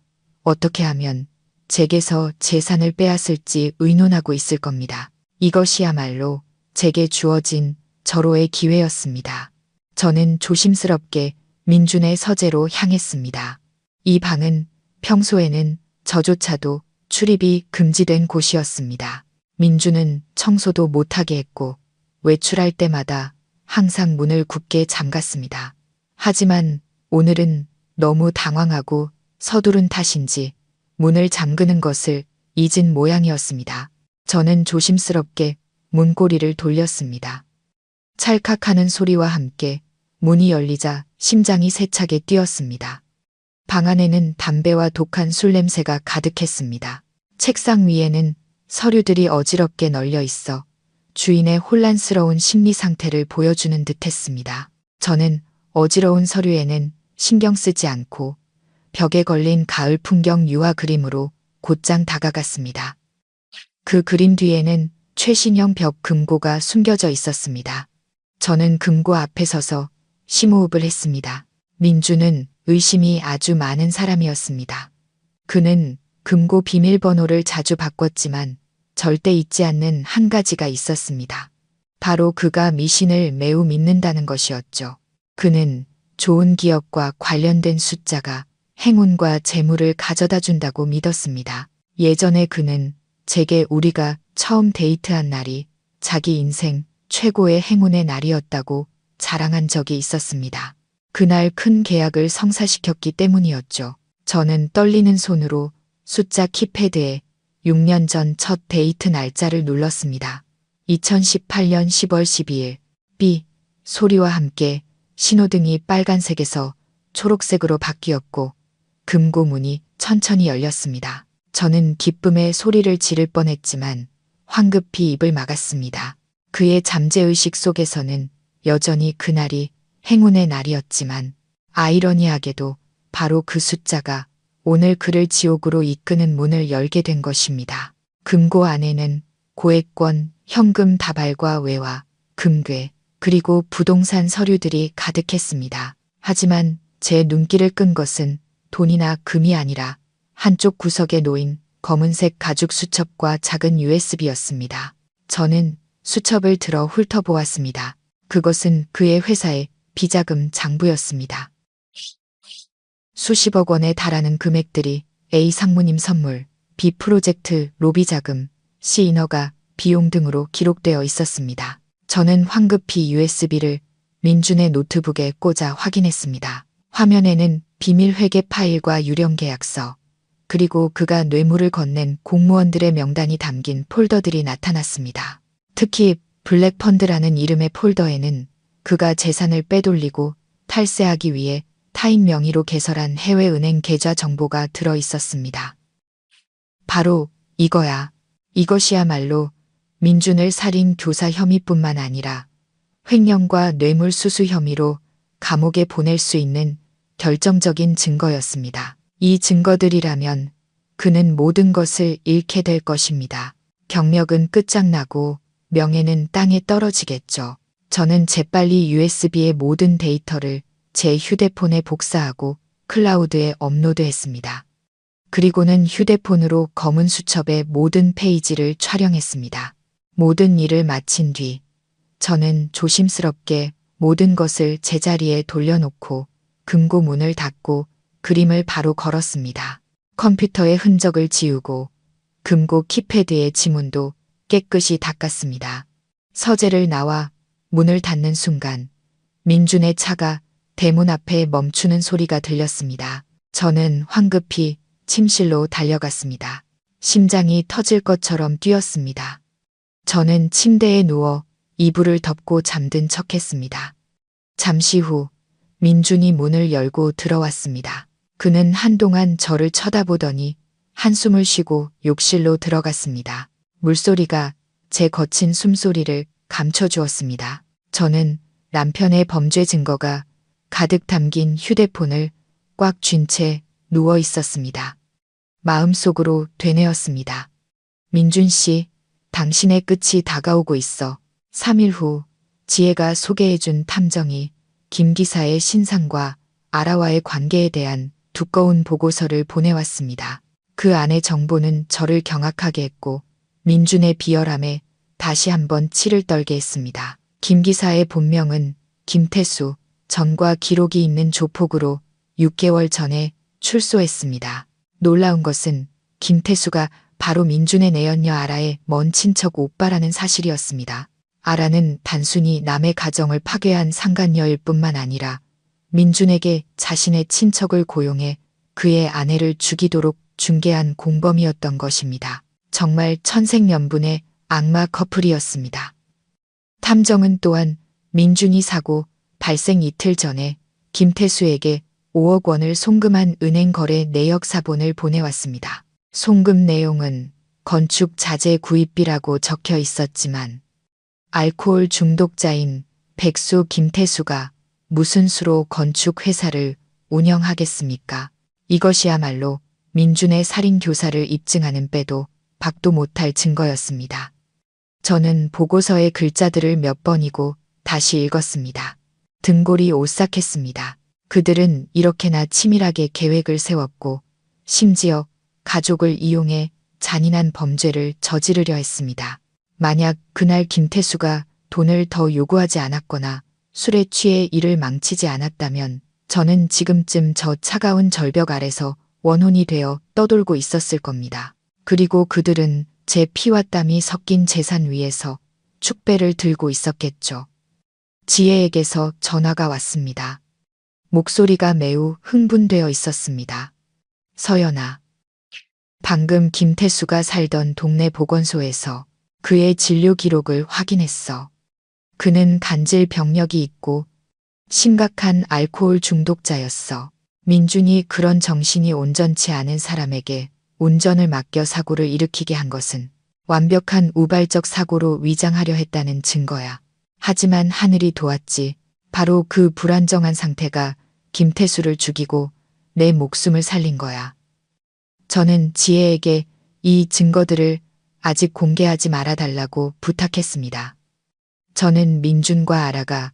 어떻게 하면 제게서 재산을 빼앗을지 의논하고 있을 겁니다. 이것이야말로 제게 주어진 절호의 기회였습니다. 저는 조심스럽게 민준의 서재로 향했습니다. 이 방은 평소에는 저조차도 출입이 금지된 곳이었습니다. 민준은 청소도 못하게 했고 외출할 때마다 항상 문을 굳게 잠갔습니다. 하지만 오늘은 너무 당황하고 서두른 탓인지 문을 잠그는 것을 잊은 모양이었습니다. 저는 조심스럽게 문고리를 돌렸습니다. 찰칵하는 소리와 함께 문이 열리자 심장이 세차게 뛰었습니다. 방 안에는 담배와 독한 술 냄새가 가득했습니다. 책상 위에는 서류들이 어지럽게 널려 있어 주인의 혼란스러운 심리 상태를 보여주는 듯했습니다. 저는 어지러운 서류에는 신경 쓰지 않고 벽에 걸린 가을 풍경 유화 그림으로 곧장 다가갔습니다. 그 그림 뒤에는 최신형 벽 금고가 숨겨져 있었습니다. 저는 금고 앞에 서서 심호흡을 했습니다. 민준은 의심이 아주 많은 사람이었습니다. 그는 금고 비밀번호를 자주 바꿨지만 절대 잊지 않는 한 가지가 있었습니다. 바로 그가 미신을 매우 믿는다는 것이었죠. 그는 좋은 기업과 관련된 숫자가 행운과 재물을 가져다 준다고 믿었습니다. 예전에 그는 제게 우리가 처음 데이트한 날이 자기 인생 최고의 행운의 날이었다고 자랑한 적이 있었습니다. 그날 큰 계약을 성사시켰기 때문이었죠. 저는 떨리는 손으로 숫자 키패드에 6년 전 첫 데이트 날짜를 눌렀습니다. 2018년 10월 12일 삐 소리와 함께 신호등이 빨간색에서 초록색으로 바뀌었고 금고 문이 천천히 열렸습니다. 저는 기쁨의 소리를 지를 뻔했지만 황급히 입을 막았습니다. 그의 잠재의식 속에서는 여전히 그날이 행운의 날이었지만 아이러니하게도 바로 그 숫자가 오늘 그를 지옥으로 이끄는 문을 열게 된 것입니다. 금고 안에는 고액권, 현금 다발과 외화, 금괴, 그리고 부동산 서류들이 가득했습니다. 하지만 제 눈길을 끈 것은 돈이나 금이 아니라 한쪽 구석에 놓인 검은색 가죽 수첩과 작은 USB였습니다. 저는 수첩을 들어 훑어보았습니다. 그것은 그의 회사의 비자금 장부였습니다. 수십억 원에 달하는 금액들이 A 상무님 선물, B 프로젝트 로비 자금, C 인허가 비용 등으로 기록되어 있었습니다. 저는 황급히 USB를 민준의 노트북에 꽂아 확인했습니다. 화면에는 비밀 회계 파일과 유령 계약서, 그리고 그가 뇌물을 건넨 공무원들의 명단이 담긴 폴더들이 나타났습니다. 특히 블랙펀드라는 이름의 폴더에는 그가 재산을 빼돌리고 탈세하기 위해 타인 명의로 개설한 해외은행 계좌 정보가 들어 있었습니다. 바로 이거야. 이것이야말로 민준을 살인 교사 혐의뿐만 아니라 횡령과 뇌물수수 혐의로 감옥에 보낼 수 있는 결정적인 증거였습니다. 이 증거들이라면 그는 모든 것을 잃게 될 것입니다. 경력은 끝장나고 명예는 땅에 떨어지겠죠. 저는 재빨리 USB의 모든 데이터를 제 휴대폰에 복사하고 클라우드에 업로드했습니다. 그리고는 휴대폰으로 검은 수첩의 모든 페이지를 촬영했습니다. 모든 일을 마친 뒤 저는 조심스럽게 모든 것을 제자리에 돌려놓고 금고 문을 닫고 그림을 바로 걸었습니다. 컴퓨터의 흔적을 지우고 금고 키패드의 지문도 깨끗이 닦았습니다. 서재를 나와 문을 닫는 순간 민준의 차가 대문 앞에 멈추는 소리가 들렸습니다. 저는 황급히 침실로 달려갔습니다. 심장이 터질 것처럼 뛰었습니다. 저는 침대에 누워 이불을 덮고 잠든 척했습니다. 잠시 후 민준이 문을 열고 들어왔습니다. 그는 한동안 저를 쳐다보더니 한숨을 쉬고 욕실로 들어갔습니다. 물소리가 제 거친 숨소리를 감춰주었습니다. 저는 남편의 범죄 증거가 가득 담긴 휴대폰을 꽉 쥔 채 누워 있었습니다. 마음속으로 되뇌었습니다. 민준 씨, 당신의 끝이 다가오고 있어. 3일 후 지혜가 소개해준 탐정이 김 기사의 신상과 아라와의 관계에 대한 두꺼운 보고서를 보내왔습니다. 그 안의 정보는 저를 경악하게 했고 민준의 비열함에 다시 한번 치를 떨게 했습니다. 김 기사의 본명은 김태수, 전과 기록이 있는 조폭으로 6개월 전에 출소했습니다. 놀라운 것은 김태수가 바로 민준의 내연녀 아라의 먼 친척 오빠라는 사실이었습니다. 아라는 단순히 남의 가정을 파괴한 상간녀일 뿐만 아니라 민준에게 자신의 친척을 고용해 그의 아내를 죽이도록 중개한 공범이었던 것입니다. 정말 천생연분의 악마 커플이었습니다. 탐정은 또한 민준이 사고 발생 이틀 전에 김태수에게 5억 원을 송금한 은행 거래 내역 사본을 보내왔습니다. 송금 내용은 건축 자재 구입비라고 적혀 있었지만 알코올 중독자인 백수 김태수가 무슨 수로 건축 회사를 운영하겠습니까? 이것이야말로 민준의 살인 교사를 입증하는 빼도 박도 못할 증거였습니다. 저는 보고서의 글자들을 몇 번이고 다시 읽었습니다. 등골이 오싹했습니다. 그들은 이렇게나 치밀하게 계획을 세웠고 심지어 가족을 이용해 잔인한 범죄를 저지르려 했습니다. 만약 그날 김태수가 돈을 더 요구하지 않았거나 술에 취해 일을 망치지 않았다면 저는 지금쯤 저 차가운 절벽 아래서 원혼이 되어 떠돌고 있었을 겁니다. 그리고 그들은 제 피와 땀이 섞인 재산 위에서 축배를 들고 있었겠죠. 지혜에게서 전화가 왔습니다. 목소리가 매우 흥분되어 있었습니다. 서연아. 방금 김태수가 살던 동네 보건소에서 그의 진료 기록을 확인했어. 그는 간질 병력이 있고 심각한 알코올 중독자였어. 민준이 그런 정신이 온전치 않은 사람에게 운전을 맡겨 사고를 일으키게 한 것은 완벽한 우발적 사고로 위장하려 했다는 증거야. 하지만 하늘이 도왔지. 바로 그 불안정한 상태가 김태수를 죽이고 내 목숨을 살린 거야. 저는 지혜에게 이 증거들을 아직 공개하지 말아달라고 부탁했습니다. 저는 민준과 아라가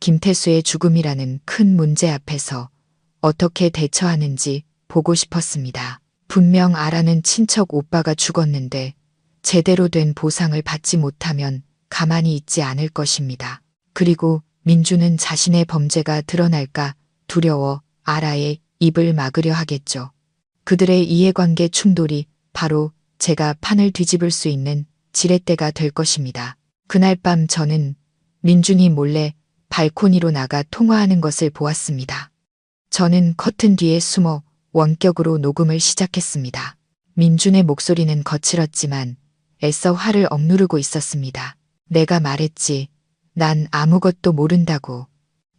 김태수의 죽음이라는 큰 문제 앞에서 어떻게 대처하는지 보고 싶었습니다. 분명 아라는 친척 오빠가 죽었는데 제대로 된 보상을 받지 못하면 가만히 있지 않을 것입니다. 그리고 민준은 자신의 범죄가 드러날까 두려워 아라의 입을 막으려 하겠죠. 그들의 이해관계 충돌이 바로 제가 판을 뒤집을 수 있는 지렛대가 될 것입니다. 그날 밤 저는 민준이 몰래 발코니로 나가 통화하는 것을 보았습니다. 저는 커튼 뒤에 숨어 원격으로 녹음을 시작했습니다. 민준의 목소리는 거칠었지만 애써 화를 억누르고 있었습니다. 내가 말했지. 난 아무것도 모른다고.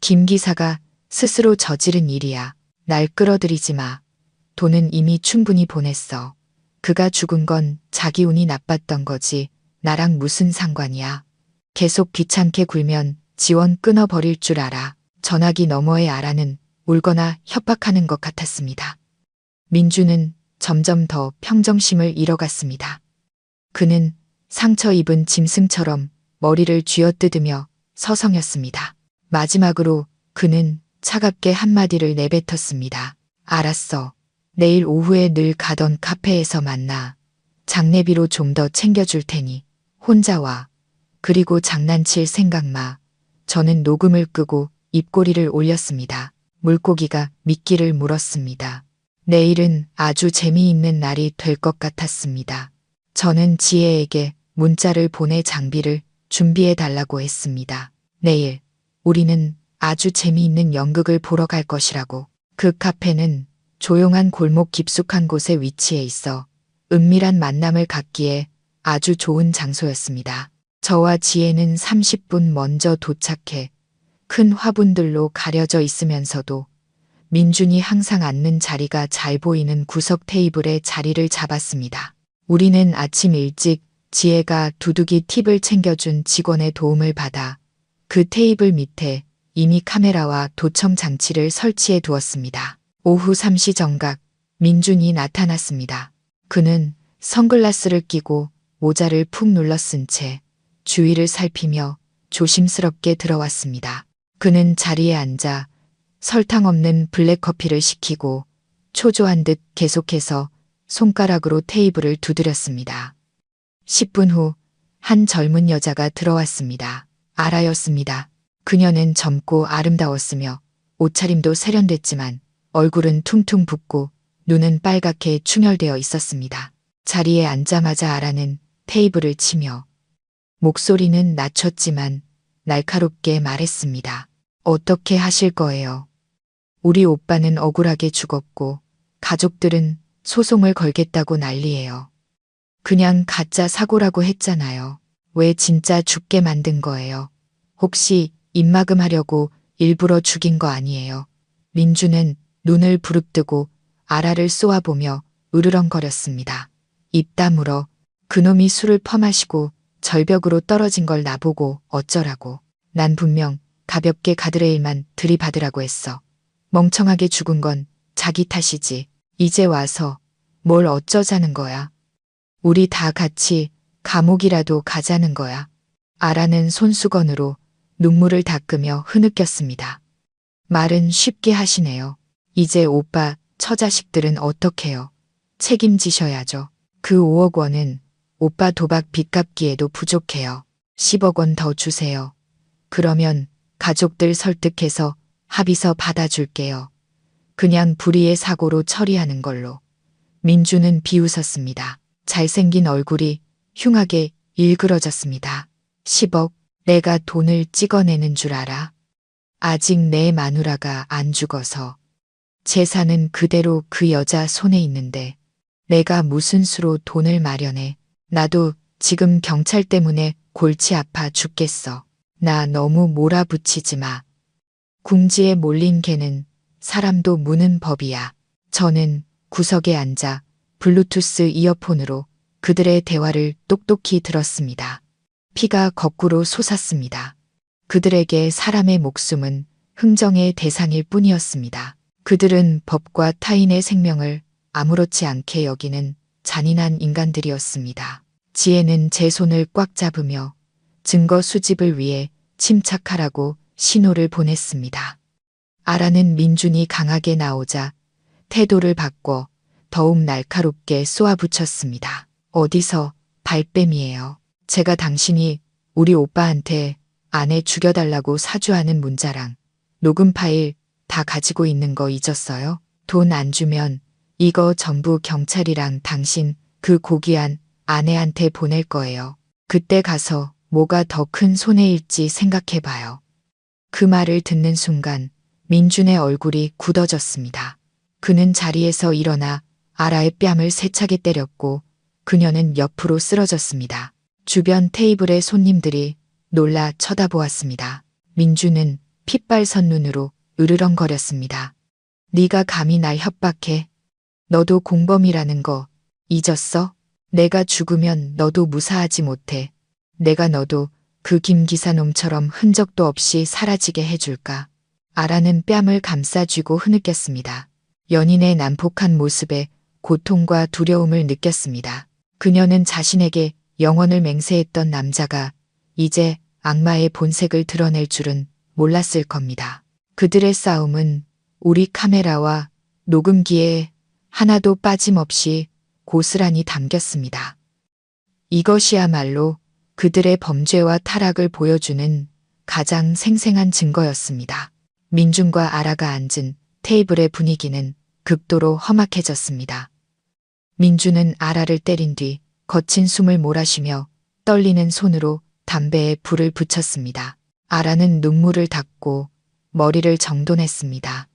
김 기사가 스스로 저지른 일이야. 날 끌어들이지 마. 돈은 이미 충분히 보냈어. 그가 죽은 건 자기 운이 나빴던 거지. 나랑 무슨 상관이야. 계속 귀찮게 굴면 지원 끊어버릴 줄 알아. 전화기 너머의 아라는 울거나 협박하는 것 같았습니다. 민주는 점점 더 평정심을 잃어갔습니다. 그는 상처 입은 짐승처럼 머리를 쥐어뜯으며 서성였습니다. 마지막으로 그는 차갑게 한마디를 내뱉었습니다. 알았어. 내일 오후에 늘 가던 카페에서 만나. 장례비로 좀 더 챙겨줄 테니 혼자 와. 그리고 장난칠 생각 마. 저는 녹음을 끄고 입꼬리를 올렸습니다. 물고기가 미끼를 물었습니다. 내일은 아주 재미있는 날이 될 것 같았습니다. 저는 지혜에게 문자를 보내 장비를 준비해 달라고 했습니다. 내일 우리는 아주 재미있는 연극을 보러 갈 것이라고. 그 카페는 조용한 골목 깊숙한 곳에 위치해 있어 은밀한 만남을 갖기에 아주 좋은 장소였습니다. 저와 지혜는 30분 먼저 도착해 큰 화분들로 가려져 있으면서도 민준이 항상 앉는 자리가 잘 보이는 구석 테이블에 자리를 잡았습니다. 우리는 아침 일찍 지혜가 두둑이 팁을 챙겨준 직원의 도움을 받아 그 테이블 밑에 이미 카메라와 도청 장치를 설치해 두었습니다. 오후 3시 정각 민준이 나타났습니다. 그는 선글라스를 끼고 모자를 푹 눌러 쓴 채 주위를 살피며 조심스럽게 들어왔습니다. 그는 자리에 앉아 설탕 없는 블랙커피를 시키고 초조한 듯 계속해서 손가락으로 테이블을 두드렸습니다. 10분 후 한 젊은 여자가 들어왔습니다. 아라였습니다. 그녀는 젊고 아름다웠으며 옷차림도 세련됐지만 얼굴은 퉁퉁 붓고 눈은 빨갛게 충혈되어 있었습니다. 자리에 앉자마자 아라는 테이블을 치며 목소리는 낮췄지만 날카롭게 말했습니다. 어떻게 하실 거예요? 우리 오빠는 억울하게 죽었고 가족들은 소송을 걸겠다고 난리예요. 그냥 가짜 사고라고 했잖아요. 왜 진짜 죽게 만든 거예요? 혹시 입막음하려고 일부러 죽인 거 아니에요? 민주는 눈을 부릅뜨고 아라를 쏘아보며 으르렁거렸습니다. 입 다물어. 그놈이 술을 퍼마시고 절벽으로 떨어진 걸 나보고 어쩌라고. 난 분명 가볍게 가드레일만 들이받으라고 했어. 멍청하게 죽은 건 자기 탓이지. 이제 와서 뭘 어쩌자는 거야. 우리 다 같이 감옥이라도 가자는 거야. 아라는 손수건으로 눈물을 닦으며 흐느꼈습니다. 말은 쉽게 하시네요. 이제 오빠 처자식들은 어떡해요? 책임지셔야죠. 그 5억 원은 오빠 도박 빚 갚기에도 부족해요. 10억 원 더 주세요. 그러면 가족들 설득해서 합의서 받아줄게요. 그냥 불의의 사고로 처리하는 걸로. 민주는 비웃었습니다. 잘생긴 얼굴이 흉하게 일그러졌습니다. 10억, 내가 돈을 찍어내는 줄 알아? 아직 내 마누라가 안 죽어서. 재산은 그대로 그 여자 손에 있는데 내가 무슨 수로 돈을 마련해. 나도 지금 경찰 때문에 골치 아파 죽겠어. 나 너무 몰아붙이지 마. 궁지에 몰린 개는 사람도 무는 법이야. 저는 구석에 앉아 블루투스 이어폰으로 그들의 대화를 똑똑히 들었습니다. 피가 거꾸로 솟았습니다. 그들에게 사람의 목숨은 흥정의 대상일 뿐이었습니다. 그들은 법과 타인의 생명을 아무렇지 않게 여기는 잔인한 인간들이었습니다. 지혜는 제 손을 꽉 잡으며 증거 수집을 위해 침착하라고 신호를 보냈습니다. 아라는 민준이 강하게 나오자 태도를 바꿔 더욱 날카롭게 쏘아붙였습니다. 어디서 발뺌이에요. 제가 당신이 우리 오빠한테 아내 죽여달라고 사주하는 문자랑 녹음 파일 다 가지고 있는 거 잊었어요? 돈 안 주면 이거 전부 경찰이랑 당신 그 고귀한 아내한테 보낼 거예요. 그때 가서 뭐가 더 큰 손해일지 생각해봐요. 그 말을 듣는 순간 민준의 얼굴이 굳어졌습니다. 그는 자리에서 일어나 아라의 뺨을 세차게 때렸고 그녀는 옆으로 쓰러졌습니다. 주변 테이블의 손님들이 놀라 쳐다보았습니다. 민준은 핏발선 눈으로 으르렁거렸습니다. 네가 감히 날 협박해? 너도 공범이라는 거 잊었어? 내가 죽으면 너도 무사하지 못해. 내가 너도 그 김기사놈처럼 흔적도 없이 사라지게 해줄까? 아라는 뺨을 감싸쥐고 흐느꼈습니다. 연인의 난폭한 모습에 고통과 두려움을 느꼈습니다. 그녀는 자신에게 영원을 맹세했던 남자가 이제 악마의 본색을 드러낼 줄은 몰랐을 겁니다. 그들의 싸움은 우리 카메라와 녹음기에 하나도 빠짐없이 고스란히 담겼습니다. 이것이야말로 그들의 범죄와 타락을 보여주는 가장 생생한 증거였습니다. 민준과 아라가 앉은 테이블의 분위기는 극도로 험악해졌습니다. 민준은 아라를 때린 뒤 거친 숨을 몰아쉬며 떨리는 손으로 담배에 불을 붙였습니다. 아라는 눈물을 닦고 머리를 정돈했습니다.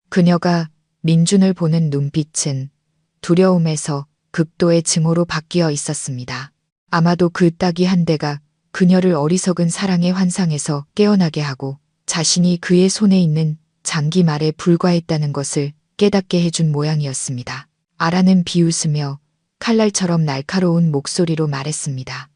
그녀가 민준을 보는 눈빛은 두려움에서 극도의 증오로 바뀌어 있었습니다. 아마도 그 따귀 한 대가 그녀를 어리석은 사랑의 환상에서 깨어나게 하고 자신이 그의 손에 있는 장기말에 불과했다는 것을 깨닫게 해준 모양이었습니다. 아라는 비웃으며 칼날처럼 날카로운 목소리로 말했습니다.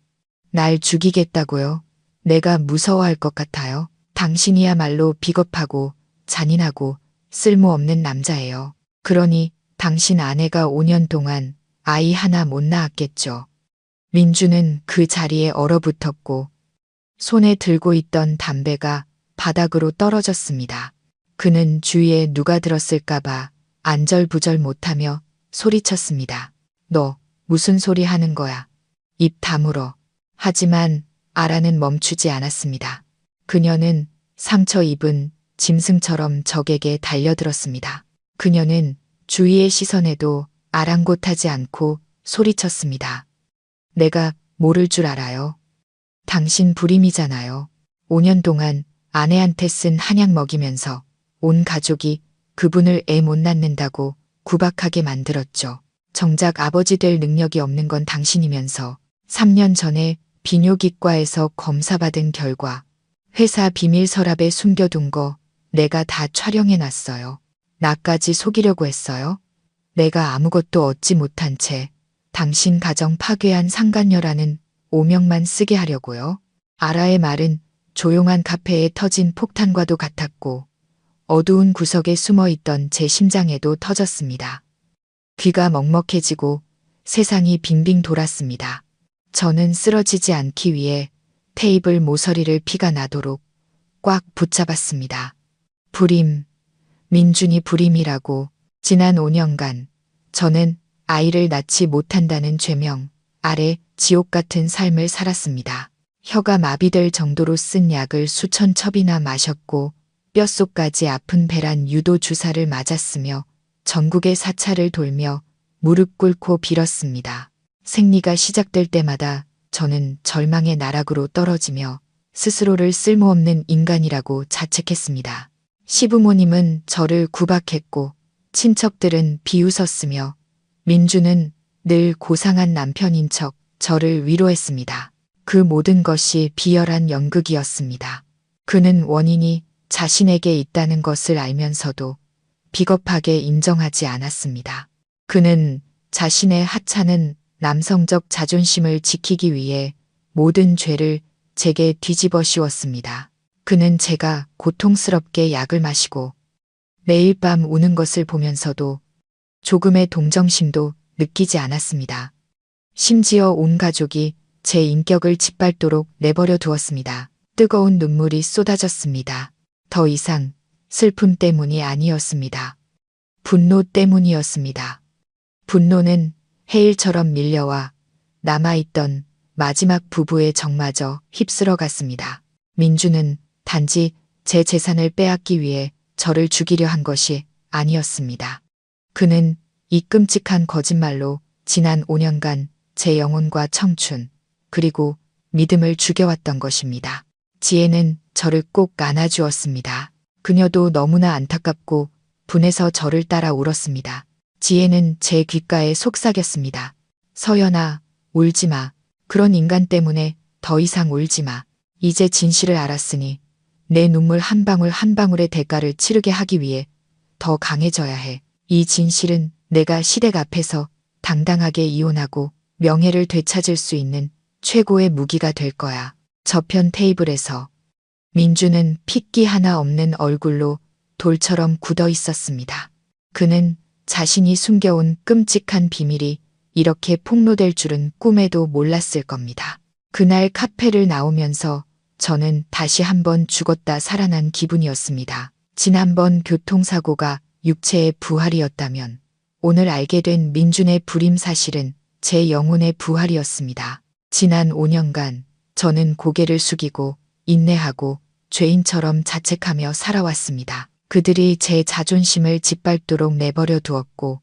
날 죽이겠다고요? 내가 무서워할 것 같아요. 당신이야말로 비겁하고 잔인하고 쓸모없는 남자예요. 그러니 당신 아내가 5년 동안 아이 하나 못 낳았겠죠. 민주는 그 자리에 얼어붙었고 손에 들고 있던 담배가 바닥으로 떨어졌습니다. 그는 주위에 누가 들었을까봐 안절부절 못하며 소리쳤습니다. 너 무슨 소리 하는 거야? 입 다물어. 하지만 아라는 멈추지 않았습니다. 그녀는 상처 입은 짐승처럼 적에게 달려들었습니다. 그녀는 주위의 시선에도 아랑곳하지 않고 소리쳤습니다. 내가 모를 줄 알아요. 당신 불임이잖아요. 5년 동안 아내한테 쓴 한약 먹이면서 온 가족이 그분을 애 못 낳는다고 구박하게 만들었죠. 정작 아버지 될 능력이 없는 건 당신이면서 3년 전에 비뇨기과에서 검사받은 결과 회사 비밀 서랍에 숨겨둔 거 내가 다 촬영해놨어요. 나까지 속이려고 했어요? 내가 아무것도 얻지 못한 채 당신 가정 파괴한 상간녀라는 오명만 쓰게 하려고요. 아라의 말은 조용한 카페에 터진 폭탄과도 같았고 어두운 구석에 숨어있던 제 심장에도 터졌습니다. 귀가 먹먹해지고 세상이 빙빙 돌았습니다. 저는 쓰러지지 않기 위해 테이블 모서리를 피가 나도록 꽉 붙잡았습니다. 불임, 민준이 불임이라고. 지난 5년간 저는 아이를 낳지 못한다는 죄명 아래 지옥 같은 삶을 살았습니다. 혀가 마비될 정도로 쓴 약을 수천 첩이나 마셨고 뼛속까지 아픈 배란 유도 주사를 맞았으며 전국의 사찰을 돌며 무릎 꿇고 빌었습니다. 생리가 시작될 때마다 저는 절망의 나락으로 떨어지며 스스로를 쓸모없는 인간이라고 자책했습니다. 시부모님은 저를 구박했고 친척들은 비웃었으며 민주는 늘 고상한 남편인 척 저를 위로했습니다. 그 모든 것이 비열한 연극이었습니다. 그는 원인이 자신에게 있다는 것을 알면서도 비겁하게 인정하지 않았습니다. 그는 자신의 하찮은 남성적 자존심을 지키기 위해 모든 죄를 제게 뒤집어 씌웠습니다. 그는 제가 고통스럽게 약을 마시고 매일 밤 우는 것을 보면서도 조금의 동정심도 느끼지 않았습니다. 심지어 온 가족이 제 인격을 짓밟도록 내버려 두었습니다. 뜨거운 눈물이 쏟아졌습니다. 더 이상 슬픔 때문이 아니었습니다. 분노 때문이었습니다. 분노는 해일처럼 밀려와 남아있던 마지막 부부의 정마저 휩쓸어 갔습니다. 민주는 단지 제 재산을 빼앗기 위해 저를 죽이려 한 것이 아니었습니다. 그는 이 끔찍한 거짓말로 지난 5년간 제 영혼과 청춘, 그리고 믿음을 죽여왔던 것입니다. 지혜는 저를 꼭 안아주었습니다. 그녀도 너무나 안타깝고 분해서 저를 따라 울었습니다. 지혜는 제 귓가에 속삭였습니다. 서연아, 울지 마. 그런 인간 때문에 더 이상 울지 마. 이제 진실을 알았으니 내 눈물 한 방울 한 방울의 대가를 치르게 하기 위해 더 강해져야 해. 이 진실은 내가 시댁 앞에서 당당하게 이혼하고 명예를 되찾을 수 있는 최고의 무기가 될 거야. 저편 테이블에서 민주는 핏기 하나 없는 얼굴로 돌처럼 굳어 있었습니다. 그는 자신이 숨겨온 끔찍한 비밀이 이렇게 폭로될 줄은 꿈에도 몰랐을 겁니다. 그날 카페를 나오면서 저는 다시 한번 죽었다 살아난 기분이었습니다. 지난번 교통사고가 육체의 부활이었다면 오늘 알게 된 민준의 불임 사실은 제 영혼의 부활이었습니다. 지난 5년간 저는 고개를 숙이고 인내하고 죄인처럼 자책하며 살아왔습니다. 그들이 제 자존심을 짓밟도록 내버려 두었고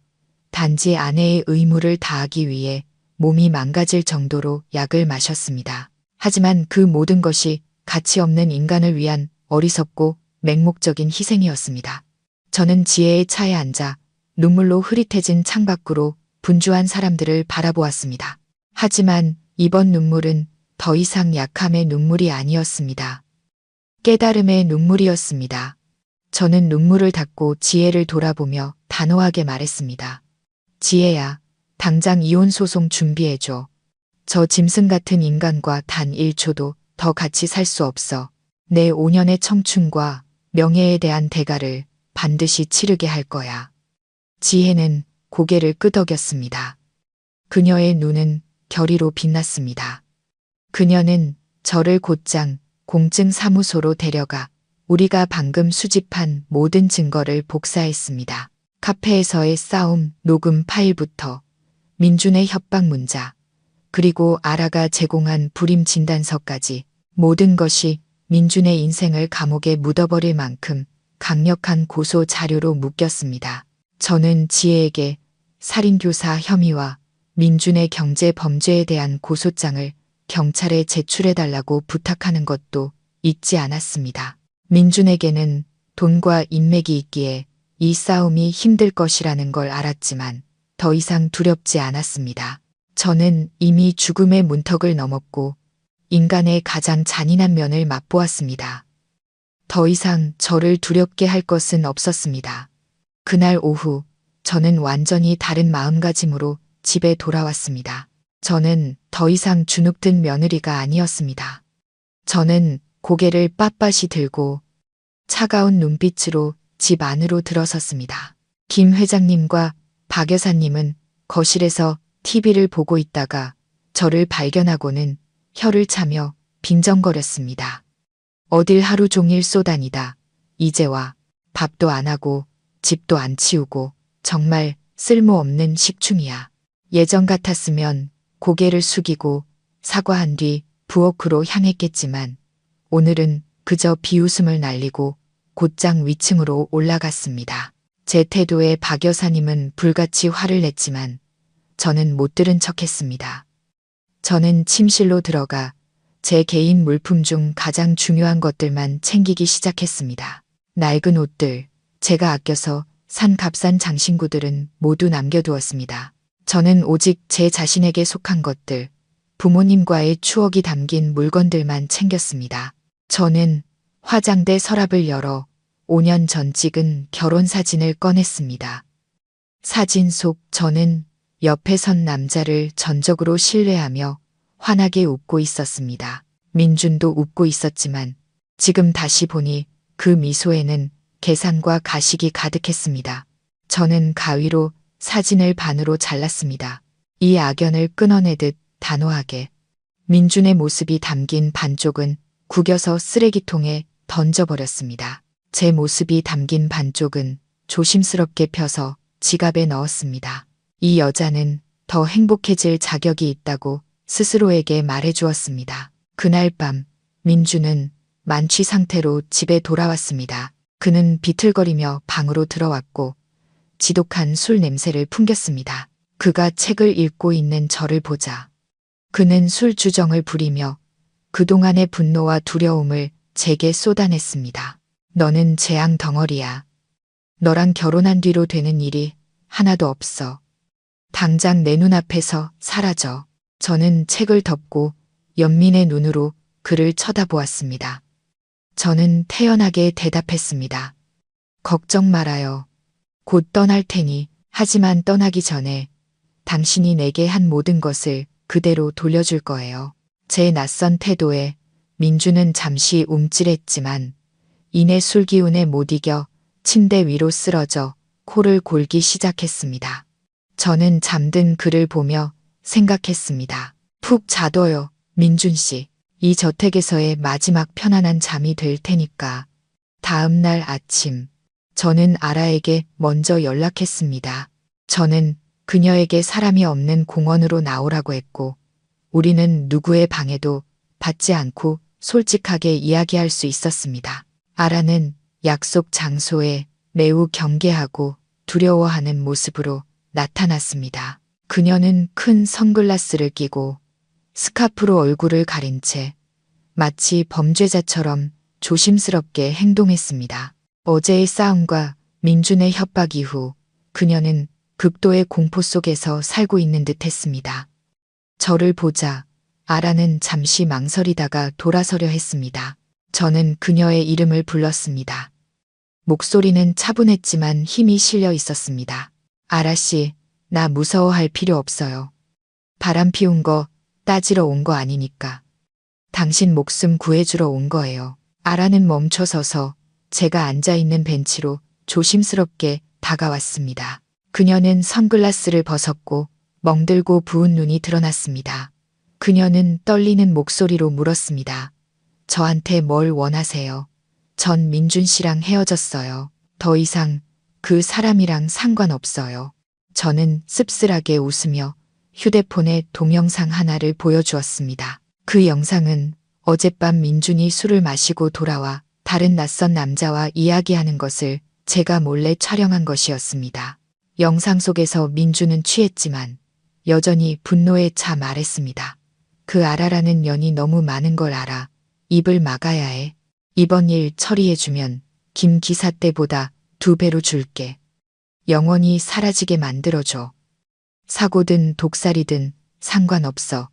단지 아내의 의무를 다하기 위해 몸이 망가질 정도로 약을 마셨습니다. 하지만 그 모든 것이 가치 없는 인간을 위한 어리석고 맹목적인 희생이었습니다. 저는 지혜의 차에 앉아 눈물로 흐릿해진 창밖으로 분주한 사람들을 바라보았습니다. 하지만 이번 눈물은 더 이상 약함의 눈물이 아니었습니다. 깨달음의 눈물이었습니다. 저는 눈물을 닦고 지혜를 돌아보며 단호하게 말했습니다. 지혜야, 당장 이혼 소송 준비해줘. 저 짐승 같은 인간과 단 1초도 더 같이 살 수 없어. 내 5년의 청춘과 명예에 대한 대가를 반드시 치르게 할 거야. 지혜는 고개를 끄덕였습니다. 그녀의 눈은 결의로 빛났습니다. 그녀는 저를 곧장 공증사무소로 데려가 우리가 방금 수집한 모든 증거를 복사했습니다. 카페에서의 싸움 녹음 파일부터 민준의 협박 문자, 그리고 아라가 제공한 불임 진단서까지 모든 것이 민준의 인생을 감옥에 묻어버릴 만큼 강력한 고소 자료로 묶였습니다. 저는 지혜에게 살인교사 혐의와 민준의 경제 범죄에 대한 고소장을 경찰에 제출해달라고 부탁하는 것도 잊지 않았습니다. 민준에게는 돈과 인맥이 있기에 이 싸움이 힘들 것이라는 걸 알았지만 더 이상 두렵지 않았습니다. 저는 이미 죽음의 문턱을 넘었고 인간의 가장 잔인한 면을 맛보았습니다. 더 이상 저를 두렵게 할 것은 없었습니다. 그날 오후 저는 완전히 다른 마음가짐으로 집에 돌아왔습니다. 저는 더 이상 주눅든 며느리가 아니었습니다. 저는 고개를 빳빳이 들고 차가운 눈빛으로 집 안으로 들어섰습니다. 김 회장님과 박 여사님은 거실에서 TV를 보고 있다가 저를 발견하고는 혀를 차며 빈정거렸습니다. 어딜 하루 종일 쏘다니다. 이제 와. 밥도 안 하고 집도 안 치우고 정말 쓸모없는 식충이야. 예전 같았으면 고개를 숙이고 사과한 뒤 부엌으로 향했겠지만 오늘은 그저 비웃음을 날리고 곧장 위층으로 올라갔습니다. 제 태도에 박 여사님은 불같이 화를 냈지만 저는 못 들은 척했습니다. 저는 침실로 들어가 제 개인 물품 중 가장 중요한 것들만 챙기기 시작했습니다. 낡은 옷들, 제가 아껴서 산 값싼 장신구들은 모두 남겨두었습니다. 저는 오직 제 자신에게 속한 것들, 부모님과의 추억이 담긴 물건들만 챙겼습니다. 저는 화장대 서랍을 열어 5년 전 찍은 결혼 사진을 꺼냈습니다. 사진 속 저는 옆에 선 남자를 전적으로 신뢰하며 환하게 웃고 있었습니다. 민준도 웃고 있었지만 지금 다시 보니 그 미소에는 계산과 가식이 가득했습니다. 저는 가위로 사진을 반으로 잘랐습니다. 이 악연을 끊어내듯 단호하게. 민준의 모습이 담긴 반쪽은 구겨서 쓰레기통에 던져버렸습니다. 제 모습이 담긴 반쪽은 조심스럽게 펴서 지갑에 넣었습니다. 이 여자는 더 행복해질 자격이 있다고 스스로에게 말해주었습니다. 그날 밤 민준은 만취 상태로 집에 돌아왔습니다. 그는 비틀거리며 방으로 들어왔고 지독한 술 냄새를 풍겼습니다. 그가 책을 읽고 있는 저를 보자 그는 술주정을 부리며 그동안의 분노와 두려움을 제게 쏟아냈습니다. 너는 재앙 덩어리야. 너랑 결혼한 뒤로 되는 일이 하나도 없어. 당장 내 눈앞에서 사라져. 저는 책을 덮고 연민의 눈으로 그를 쳐다보았습니다. 저는 태연하게 대답했습니다. 걱정 말아요. 곧 떠날 테니. 하지만 떠나기 전에 당신이 내게 한 모든 것을 그대로 돌려줄 거예요. 제 낯선 태도에 민주는 잠시 움찔했지만 이내 술기운에 못 이겨 침대 위로 쓰러져 코를 골기 시작했습니다. 저는 잠든 그를 보며 생각했습니다. 푹 자둬요, 민준 씨. 이 저택에서의 마지막 편안한 잠이 될 테니까. 다음 날 아침, 저는 아라에게 먼저 연락했습니다. 저는 그녀에게 사람이 없는 공원으로 나오라고 했고, 우리는 누구의 방해도 받지 않고 솔직하게 이야기할 수 있었습니다. 아라는 약속 장소에 매우 경계하고 두려워하는 모습으로 나타났습니다. 그녀는 큰 선글라스를 끼고 스카프로 얼굴을 가린 채 마치 범죄자처럼 조심스럽게 행동했습니다. 어제의 싸움과 민준의 협박 이후 그녀는 극도의 공포 속에서 살고 있는 듯 했습니다. 저를 보자 아라는 잠시 망설이다가 돌아서려 했습니다. 저는 그녀의 이름을 불렀습니다. 목소리는 차분했지만 힘이 실려 있었습니다. 아라 씨, 나 무서워할 필요 없어요. 바람 피운 거 따지러 온 거 아니니까. 당신 목숨 구해주러 온 거예요. 아라는 멈춰서서 제가 앉아있는 벤치로 조심스럽게 다가왔습니다. 그녀는 선글라스를 벗었고 멍들고 부은 눈이 드러났습니다. 그녀는 떨리는 목소리로 물었습니다. 저한테 뭘 원하세요? 전 민준 씨랑 헤어졌어요. 더 이상 그 사람이랑 상관없어요. 저는 씁쓸하게 웃으며 휴대폰에 동영상 하나를 보여주었습니다. 그 영상은 어젯밤 민준이 술을 마시고 돌아와 다른 낯선 남자와 이야기하는 것을 제가 몰래 촬영한 것이었습니다. 영상 속에서 민준은 취했지만 여전히 분노에 차 말했습니다. 그 아라라는 년이 너무 많은 걸 알아. 입을 막아야 해. 이번 일 처리해주면 김 기사 때보다 2배로 줄게. 영원히 사라지게 만들어줘. 사고든 독살이든 상관없어.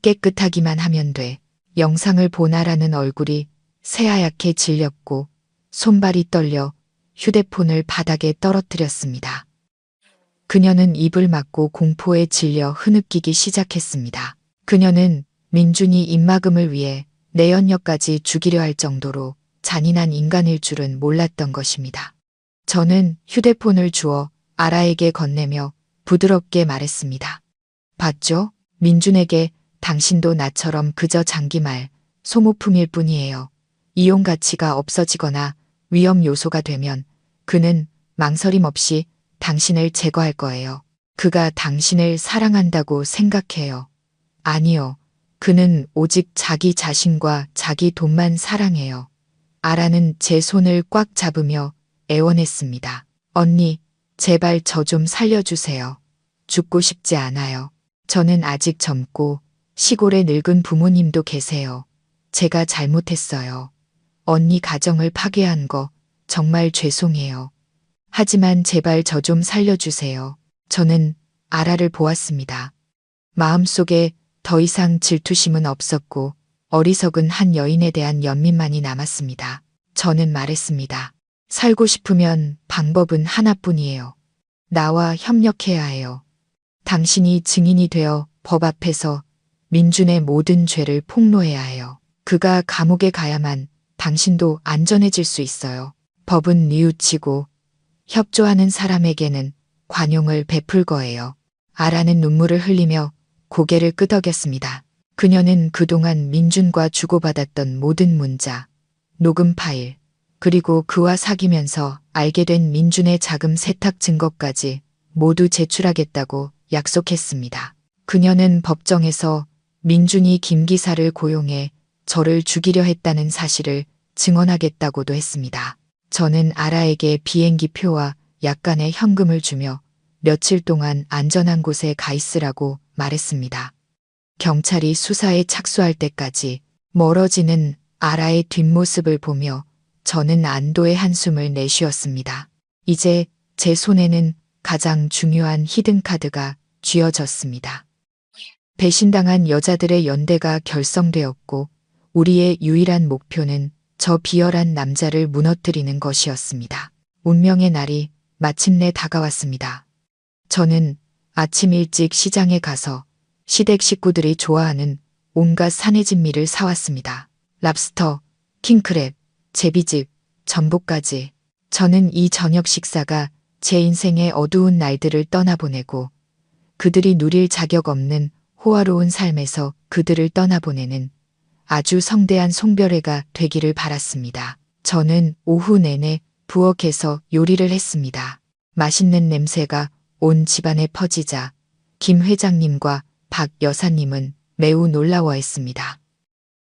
깨끗하기만 하면 돼. 영상을 본 아라는 얼굴이 새하얗게 질렸고 손발이 떨려 휴대폰을 바닥에 떨어뜨렸습니다. 그녀는 입을 막고 공포에 질려 흐느끼기 시작했습니다. 그녀는 민준이 입막음을 위해 내연녀까지 죽이려 할 정도로 잔인한 인간일 줄은 몰랐던 것입니다. 저는 휴대폰을 주어 아라에게 건네며 부드럽게 말했습니다. 봤죠? 민준에게 당신도 나처럼 그저 장기말, 소모품일 뿐이에요. 이용 가치가 없어지거나 위험 요소가 되면 그는 망설임 없이 당신을 제거할 거예요. 그가 당신을 사랑한다고 생각해요. 아니요. 그는 오직 자기 자신과 자기 돈만 사랑해요. 아라는 제 손을 꽉 잡으며 애원했습니다. 언니, 제발 저 좀 살려주세요. 죽고 싶지 않아요. 저는 아직 젊고 시골에 늙은 부모님도 계세요. 제가 잘못했어요. 언니 가정을 파괴한 거 정말 죄송해요. 하지만 제발 저 좀 살려주세요. 저는 아라를 보았습니다. 마음속에 더 이상 질투심은 없었고 어리석은 한 여인에 대한 연민만이 남았습니다. 저는 말했습니다. 살고 싶으면 방법은 하나뿐이에요. 나와 협력해야 해요. 당신이 증인이 되어 법 앞에서 민준의 모든 죄를 폭로해야 해요. 그가 감옥에 가야만 당신도 안전해질 수 있어요. 법은 뉘우치고 협조하는 사람에게는 관용을 베풀 거예요. 아라는 눈물을 흘리며 고개를 끄덕였습니다. 그녀는 그동안 민준과 주고받았던 모든 문자, 녹음 파일, 그리고 그와 사귀면서 알게 된 민준의 자금 세탁 증거까지 모두 제출하겠다고 약속했습니다. 그녀는 법정에서 민준이 김 기사를 고용해 저를 죽이려 했다는 사실을 증언하겠다고도 했습니다. 저는 아라에게 비행기 표와 약간의 현금을 주며 며칠 동안 안전한 곳에 가 있으라고 말했습니다. 경찰이 수사에 착수할 때까지 멀어지는 아라의 뒷모습을 보며 저는 안도의 한숨을 내쉬었습니다. 이제 제 손에는 가장 중요한 히든카드가 쥐어졌습니다. 배신당한 여자들의 연대가 결성되었고 우리의 유일한 목표는 저 비열한 남자를 무너뜨리는 것이었습니다. 운명의 날이 마침내 다가왔습니다. 저는 아침 일찍 시장에 가서 시댁 식구들이 좋아하는 온갖 산해진미를 사왔습니다. 랍스터, 킹크랩, 제비즙, 전복까지. 저는 이 저녁 식사가 제 인생의 어두운 날들을 떠나보내고 그들이 누릴 자격 없는 호화로운 삶에서 그들을 떠나보내는 아주 성대한 송별회가 되기를 바랐습니다. 저는 오후 내내 부엌에서 요리를 했습니다. 맛있는 냄새가 온 집안에 퍼지자 김 회장님과 박 여사님은 매우 놀라워했습니다.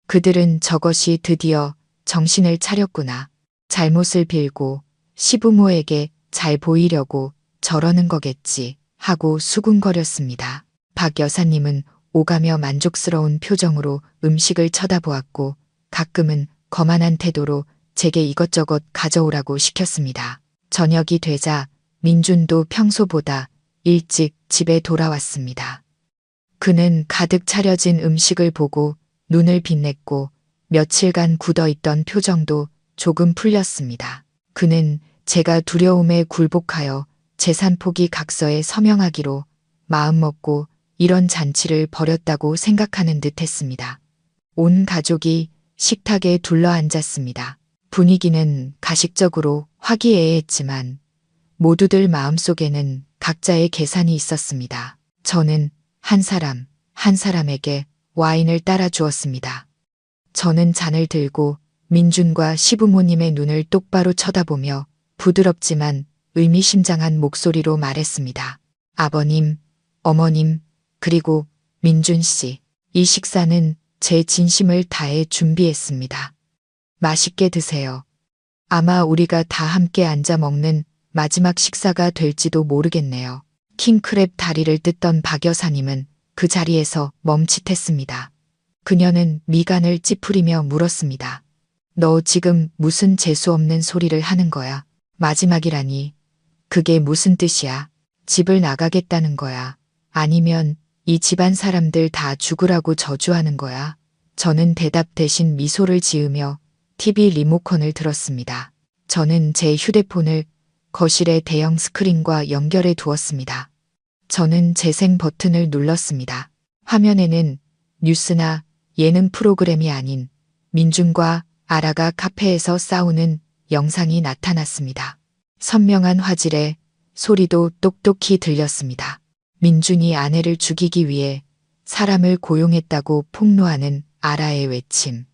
그들은 저것이 드디어 정신을 차렸구나. 잘못을 빌고 시부모에게 잘 보이려고 저러는 거겠지 하고 수군거렸습니다. 박 여사님은 오가며 만족스러운 표정으로 음식을 쳐다보았고 가끔은 거만한 태도로 제게 이것저것 가져오라고 시켰습니다. 저녁이 되자 민준도 평소보다 일찍 집에 돌아왔습니다. 그는 가득 차려진 음식을 보고 눈을 빛냈고 며칠간 굳어있던 표정도 조금 풀렸습니다. 그는 제가 두려움에 굴복하여 재산 포기 각서에 서명하기로 마음먹고 이런 잔치를 벌였다고 생각하는 듯 했습니다. 온 가족이 식탁에 둘러앉았습니다. 분위기는 가식적으로 화기애애했지만 모두들 마음속에는 각자의 계산이 있었습니다. 저는 한 사람 한 사람에게 와인을 따라 주었습니다. 저는 잔을 들고 민준과 시부모님의 눈을 똑바로 쳐다보며 부드럽지만 의미심장한 목소리로 말했습니다. 아버님, 어머님, 그리고 민준 씨. 이 식사는 제 진심을 다해 준비했습니다. 맛있게 드세요. 아마 우리가 다 함께 앉아 먹는 마지막 식사가 될지도 모르겠네요. 킹크랩 다리를 뜯던 박 여사님은 그 자리에서 멈칫했습니다. 그녀는 미간을 찌푸리며 물었습니다. 너 지금 무슨 재수없는 소리를 하는 거야? 마지막이라니. 그게 무슨 뜻이야? 집을 나가겠다는 거야? 아니면 이 집안 사람들 다 죽으라고 저주하는 거야? 저는 대답 대신 미소를 지으며 TV 리모컨을 들었습니다. 저는 제 휴대폰을 거실의 대형 스크린과 연결해 두었습니다. 저는 재생 버튼을 눌렀습니다. 화면에는 뉴스나 예능 프로그램이 아닌 민준과 아라가 카페에서 싸우는 영상이 나타났습니다. 선명한 화질에 소리도 똑똑히 들렸습니다. 민준이 아내를 죽이기 위해 사람을 고용했다고 폭로하는 아라의 외침.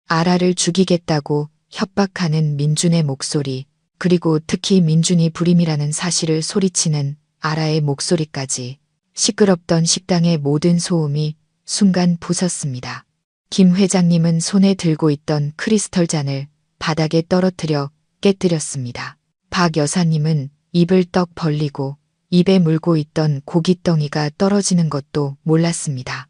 아라를 죽이겠다고 협박하는 민준의 목소리, 그리고 특히 민준이 불임이라는 사실을 소리치는 아라의 목소리까지. 시끄럽던 식당의 모든 소음이 순간 부쉈습니다. 김 회장님은 손에 들고 있던 크리스털 잔을 바닥에 떨어뜨려 깨뜨렸습니다. 박 여사님은 입을 떡 벌리고 입에 물고 있던 고깃덩이가 떨어지는 것도 몰랐습니다.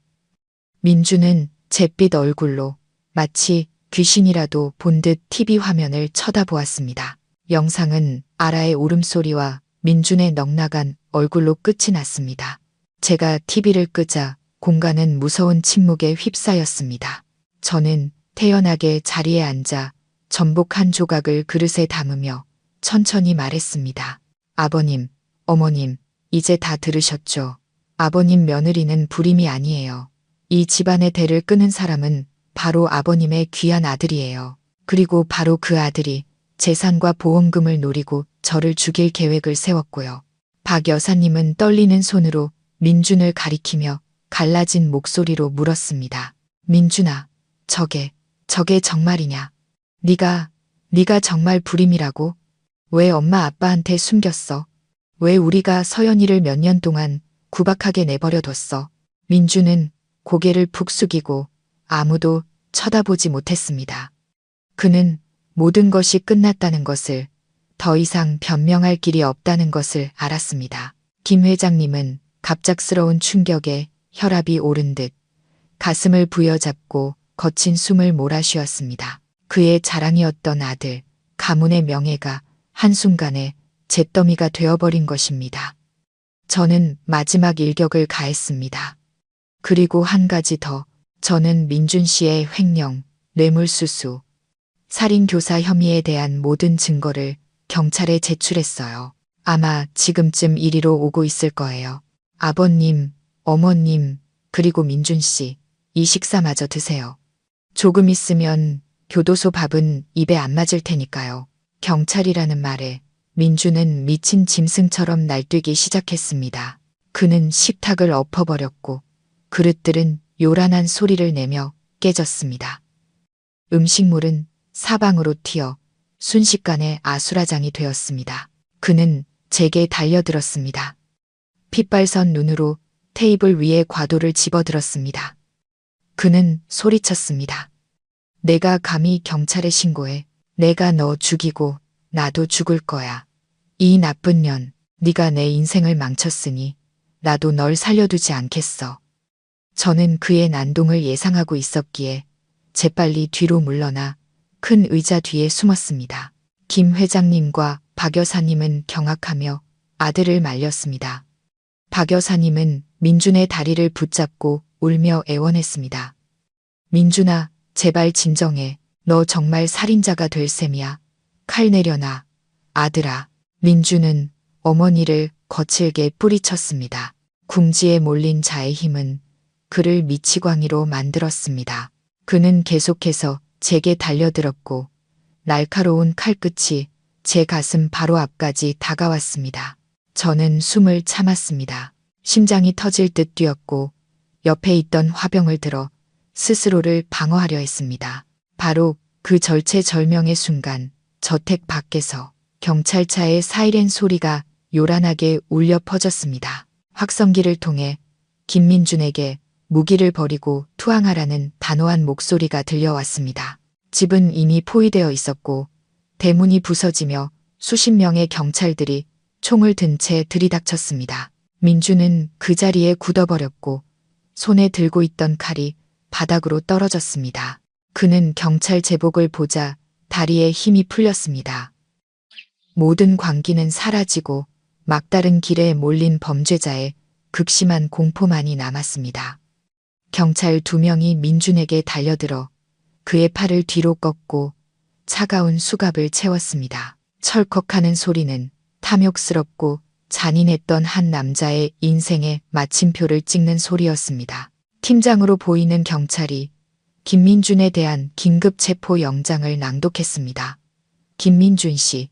민준은 잿빛 얼굴로 마치 귀신이라도 본 듯 TV 화면을 쳐다보았습니다. 영상은 아라의 울음소리와 민준의 넉나간 얼굴로 끝이 났습니다. 제가 TV를 끄자 공간은 무서운 침묵에 휩싸였습니다. 저는 태연하게 자리에 앉아 전복 한 조각을 그릇에 담으며 천천히 말했습니다. 아버님, 어머님, 이제 다 들으셨죠? 아버님 며느리는 불임이 아니에요. 이 집안의 대를 끄는 사람은 바로 아버님의 귀한 아들이에요. 그리고 바로 그 아들이 재산과 보험금을 노리고 저를 죽일 계획을 세웠고요. 박 여사님은 떨리는 손으로 민준을 가리키며 갈라진 목소리로 물었습니다. 민준아, 저게 정말이냐? 네가 정말 불임이라고? 왜 엄마 아빠한테 숨겼어? 왜 우리가 서연이를 몇 년 동안 구박하게 내버려뒀어? 민준은 고개를 푹 숙이고 아무도 쳐다보지 못했습니다. 그는 모든 것이 끝났다는 것을, 더 이상 변명할 길이 없다는 것을 알았습니다. 김 회장님은 갑작스러운 충격에 혈압이 오른 듯 가슴을 부여잡고 거친 숨을 몰아쉬었습니다. 그의 자랑이었던 아들, 가문의 명예가 한순간에 잿더미가 되어버린 것입니다. 저는 마지막 일격을 가했습니다. 그리고 한 가지 더, 저는 민준 씨의 횡령, 뇌물수수, 살인교사 혐의에 대한 모든 증거를 경찰에 제출했어요. 아마 지금쯤 이리로 오고 있을 거예요. 아버님, 어머님, 그리고 민준 씨, 이 식사마저 드세요. 조금 있으면 교도소 밥은 입에 안 맞을 테니까요. 경찰이라는 말에 민준은 미친 짐승처럼 날뛰기 시작했습니다. 그는 식탁을 엎어버렸고 그릇들은 요란한 소리를 내며 깨졌습니다. 음식물은 사방으로 튀어 순식간에 아수라장이 되었습니다. 그는 제게 달려들었습니다. 핏발선 눈으로 테이블 위에 과도를 집어들었습니다. 그는 소리쳤습니다. 내가 감히 경찰에 신고해. 내가 너 죽이고 나도 죽을 거야. 이 나쁜 년, 네가 내 인생을 망쳤으니 나도 널 살려두지 않겠어. 저는 그의 난동을 예상하고 있었기에 재빨리 뒤로 물러나 큰 의자 뒤에 숨었습니다. 김 회장님과 박 여사님은 경악하며 아들을 말렸습니다. 박 여사님은 민준의 다리를 붙잡고 울며 애원했습니다. 민준아, 제발 진정해. 너 정말 살인자가 될 셈이야. 칼 내려놔. 아들아. 민준은 어머니를 거칠게 뿌리쳤습니다. 궁지에 몰린 자의 힘은 그를 미치광이로 만들었습니다. 그는 계속해서 제게 달려들었고 날카로운 칼끝이 제 가슴 바로 앞까지 다가왔습니다. 저는 숨을 참았습니다. 심장이 터질 듯 뛰었고 옆에 있던 화병을 들어 스스로를 방어하려 했습니다. 바로 그 절체절명의 순간 저택 밖에서 경찰차의 사이렌 소리가 요란하게 울려 퍼졌습니다. 확성기를 통해 김민준에게 무기를 버리고 투항하라는 단호한 목소리가 들려왔습니다. 집은 이미 포위되어 있었고 대문이 부서지며 수십 명의 경찰들이 총을 든 채 들이닥쳤습니다. 민준은 그 자리에 굳어버렸고 손에 들고 있던 칼이 바닥으로 떨어졌습니다. 그는 경찰 제복을 보자 다리에 힘이 풀렸습니다. 모든 광기는 사라지고 막다른 길에 몰린 범죄자의 극심한 공포만이 남았습니다. 경찰 2명이 민준에게 달려들어 그의 팔을 뒤로 꺾고 차가운 수갑을 채웠습니다. 철컥하는 소리는 탐욕스럽고 잔인했던 한 남자의 인생의 마침표를 찍는 소리였습니다. 팀장으로 보이는 경찰이 김민준에 대한 긴급 체포 영장을 낭독했습니다. 김민준 씨,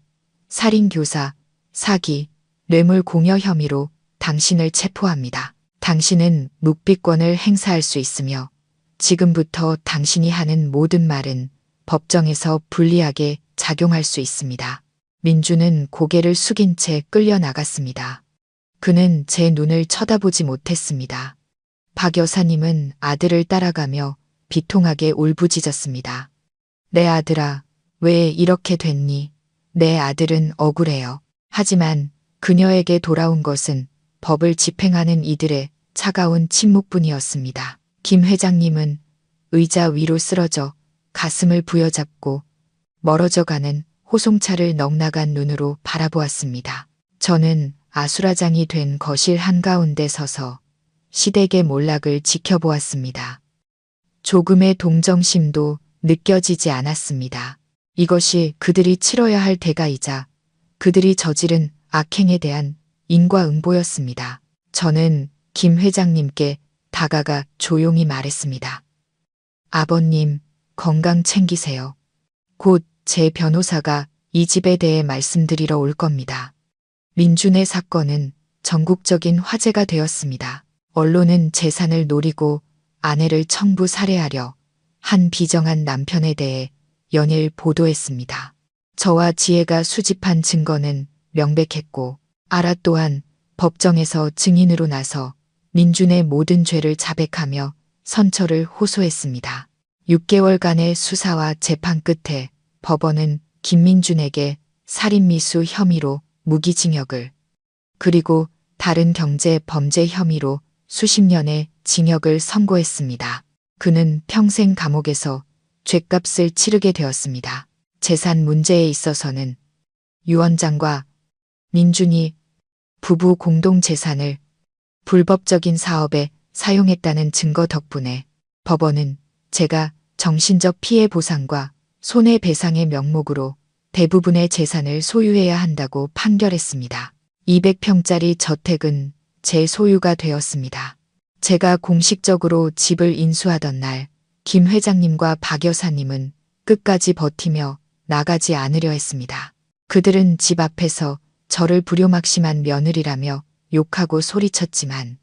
살인교사, 사기, 뇌물 공여 혐의로 당신을 체포합니다. 당신은 묵비권을 행사할 수 있으며 지금부터 당신이 하는 모든 말은 법정에서 불리하게 작용할 수 있습니다. 민준은 고개를 숙인 채 끌려 나갔습니다. 그는 제 눈을 쳐다보지 못했습니다. 박 여사님은 아들을 따라가며 비통하게 울부짖었습니다. 내 아들아, 왜 이렇게 됐니? 내 아들은 억울해요. 하지만 그녀에게 돌아온 것은 법을 집행하는 이들의 차가운 침묵뿐이었습니다. 김 회장님은 의자 위로 쓰러져 가슴을 부여잡고 멀어져가는 호송차를 넉나간 눈으로 바라보았습니다. 저는 아수라장이 된 거실 한가운데 서서 시댁의 몰락을 지켜보았습니다. 조금의 동정심도 느껴지지 않았습니다. 이것이 그들이 치러야 할 대가이자 그들이 저지른 악행에 대한 인과응보였습니다. 저는 김 회장님께 다가가 조용히 말했습니다. 아버님, 건강 챙기세요. 곧 제 변호사가 이 집에 대해 말씀드리러 올 겁니다. 민준의 사건은 전국적인 화제가 되었습니다. 언론은 재산을 노리고 아내를 청부 살해하려 한 비정한 남편에 대해 연일 보도했습니다. 저와 지혜가 수집한 증거는 명백했고 아라 또한 법정에서 증인으로 나서 민준의 모든 죄를 자백하며 선처를 호소했습니다. 6개월간의 수사와 재판 끝에 법원은 김민준에게 살인미수 혐의로 무기징역을 그리고 다른 경제 범죄 혐의로 수십 년의 징역을 선고했습니다. 그는 평생 감옥에서 죗값을 치르게 되었습니다. 재산 문제에 있어서는 유 원장과 민준이 부부 공동 재산을 불법적인 사업에 사용했다는 증거 덕분에 법원은 제가 정신적 피해 보상과 손해배상의 명목으로 대부분의 재산을 소유해야 한다고 판결했습니다. 200평짜리 저택은 제 소유가 되었습니다. 제가 공식적으로 집을 인수하던 날 김 회장님과 박 여사님은 끝까지 버티며 나가지 않으려 했습니다. 그들은 집 앞에서 저를 불효막심한 며느리라며 욕하고 소리쳤지만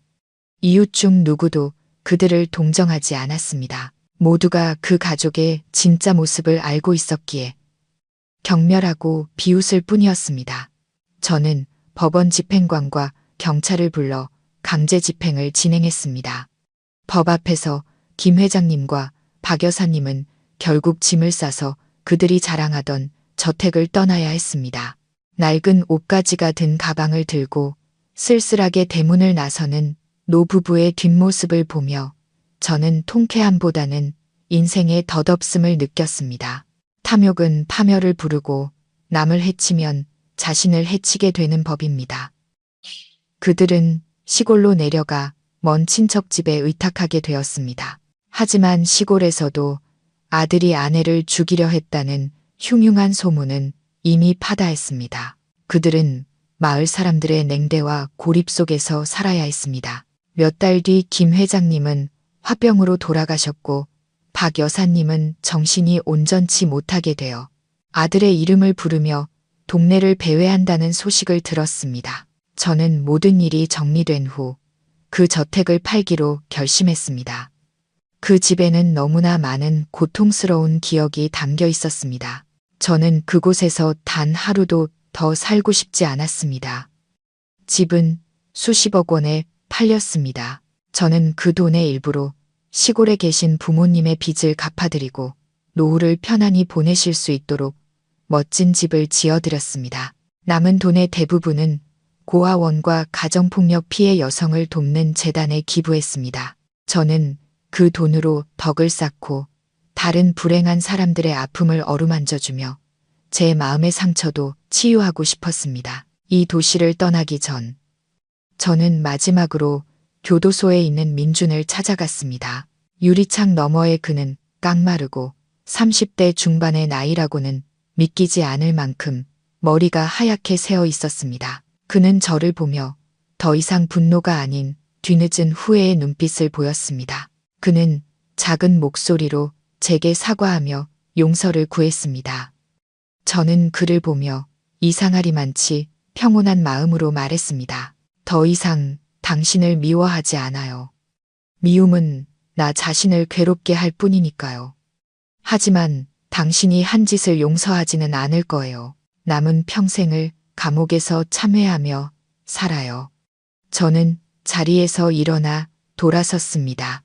이웃 중 누구도 그들을 동정하지 않았습니다. 모두가 그 가족의 진짜 모습을 알고 있었기에 경멸하고 비웃을 뿐이었습니다. 저는 법원 집행관과 경찰을 불러 강제 집행을 진행했습니다. 법 앞에서 김 회장님과 박 여사님은 결국 짐을 싸서 그들이 자랑하던 저택을 떠나야 했습니다. 낡은 옷가지가 든 가방을 들고 쓸쓸하게 대문을 나서는 노부부의 뒷모습을 보며 저는 통쾌함보다는 인생의 덧없음을 느꼈습니다. 탐욕은 파멸을 부르고 남을 해치면 자신을 해치게 되는 법입니다. 그들은 시골로 내려가 먼 친척 집에 의탁하게 되었습니다. 하지만 시골에서도 아들이 아내를 죽이려 했다는 흉흉한 소문은 이미 파다했습니다. 그들은 마을 사람들의 냉대와 고립 속에서 살아야 했습니다. 몇 달 뒤 김 회장님은 화병으로 돌아가셨고 박 여사님은 정신이 온전치 못하게 되어 아들의 이름을 부르며 동네를 배회한다는 소식을 들었습니다. 저는 모든 일이 정리된 후 그 저택을 팔기로 결심했습니다. 그 집에는 너무나 많은 고통스러운 기억이 담겨 있었습니다. 저는 그곳에서 단 하루도 더 살고 싶지 않았습니다. 집은 수십억 원에 팔렸습니다. 저는 그 돈의 일부로 시골에 계신 부모님의 빚을 갚아드리고 노후를 편안히 보내실 수 있도록 멋진 집을 지어드렸습니다. 남은 돈의 대부분은 고아원과 가정폭력 피해 여성을 돕는 재단에 기부했습니다. 저는 그 돈으로 덕을 쌓고 다른 불행한 사람들의 아픔을 어루만져주며 제 마음의 상처도 치유하고 싶었습니다. 이 도시를 떠나기 전 저는 마지막으로 교도소에 있는 민준을 찾아갔습니다. 유리창 너머의 그는 깡마르고 30대 중반의 나이라고는 믿기지 않을 만큼 머리가 하얗게 새어 있었습니다. 그는 저를 보며 더 이상 분노가 아닌 뒤늦은 후회의 눈빛을 보였습니다. 그는 작은 목소리로 제게 사과하며 용서를 구했습니다. 저는 그를 보며 이상하리만치 평온한 마음으로 말했습니다. 더 이상 당신을 미워하지 않아요. 미움은 나 자신을 괴롭게 할 뿐이니까요. 하지만 당신이 한 짓을 용서하지는 않을 거예요. 남은 평생을 감옥에서 참회하며 살아요. 저는 자리에서 일어나 돌아섰습니다.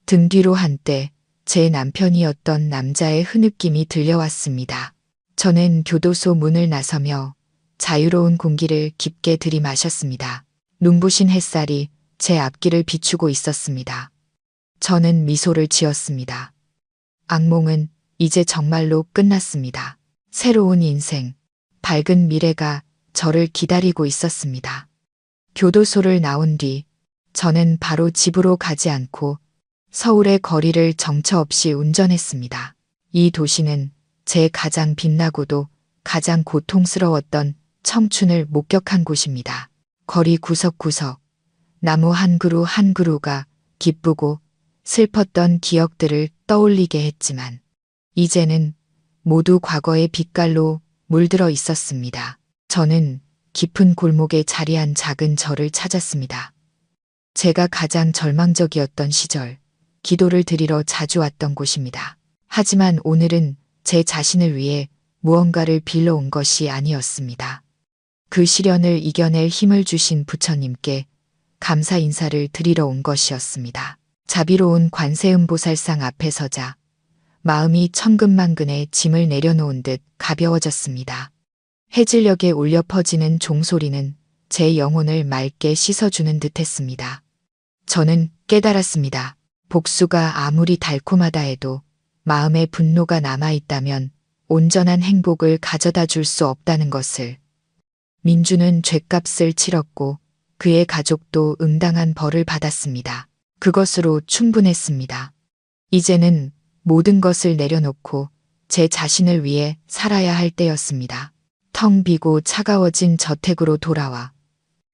등 뒤로 한때 제 남편이었던 남자의 흐느낌이 들려왔습니다. 저는 교도소 문을 나서며 자유로운 공기를 깊게 들이마셨습니다. 눈부신 햇살이 제 앞길을 비추고 있었습니다. 저는 미소를 지었습니다. 악몽은 이제 정말로 끝났습니다. 새로운 인생, 밝은 미래가 저를 기다리고 있었습니다. 교도소를 나온 뒤 저는 바로 집으로 가지 않고 서울의 거리를 정처 없이 운전했습니다. 이 도시는 제 가장 빛나고도 가장 고통스러웠던 청춘을 목격한 곳입니다. 거리 구석구석 나무 한 그루 한 그루가 기쁘고 슬펐던 기억들을 떠올리게 했지만 이제는 모두 과거의 빛깔로 물들어 있었습니다. 저는 깊은 골목에 자리한 작은 절을 찾았습니다. 제가 가장 절망적이었던 시절, 기도를 드리러 자주 왔던 곳입니다. 하지만 오늘은 제 자신을 위해 무언가를 빌려온 것이 아니었습니다. 그 시련을 이겨낼 힘을 주신 부처님께 감사 인사를 드리러 온 것이었습니다. 자비로운 관세음보살상 앞에 서자 마음이 천근만근의 짐을 내려놓은 듯 가벼워졌습니다. 해질녘에 울려 퍼지는 종소리는 제 영혼을 맑게 씻어주는 듯했습니다. 저는 깨달았습니다. 복수가 아무리 달콤하다 해도 마음에 분노가 남아있다면 온전한 행복을 가져다 줄 수 없다는 것을. 민주는 죗값을 치렀고 그의 가족도 응당한 벌을 받았습니다. 그것으로 충분했습니다. 이제는 모든 것을 내려놓고 제 자신을 위해 살아야 할 때였습니다. 텅 비고 차가워진 저택으로 돌아와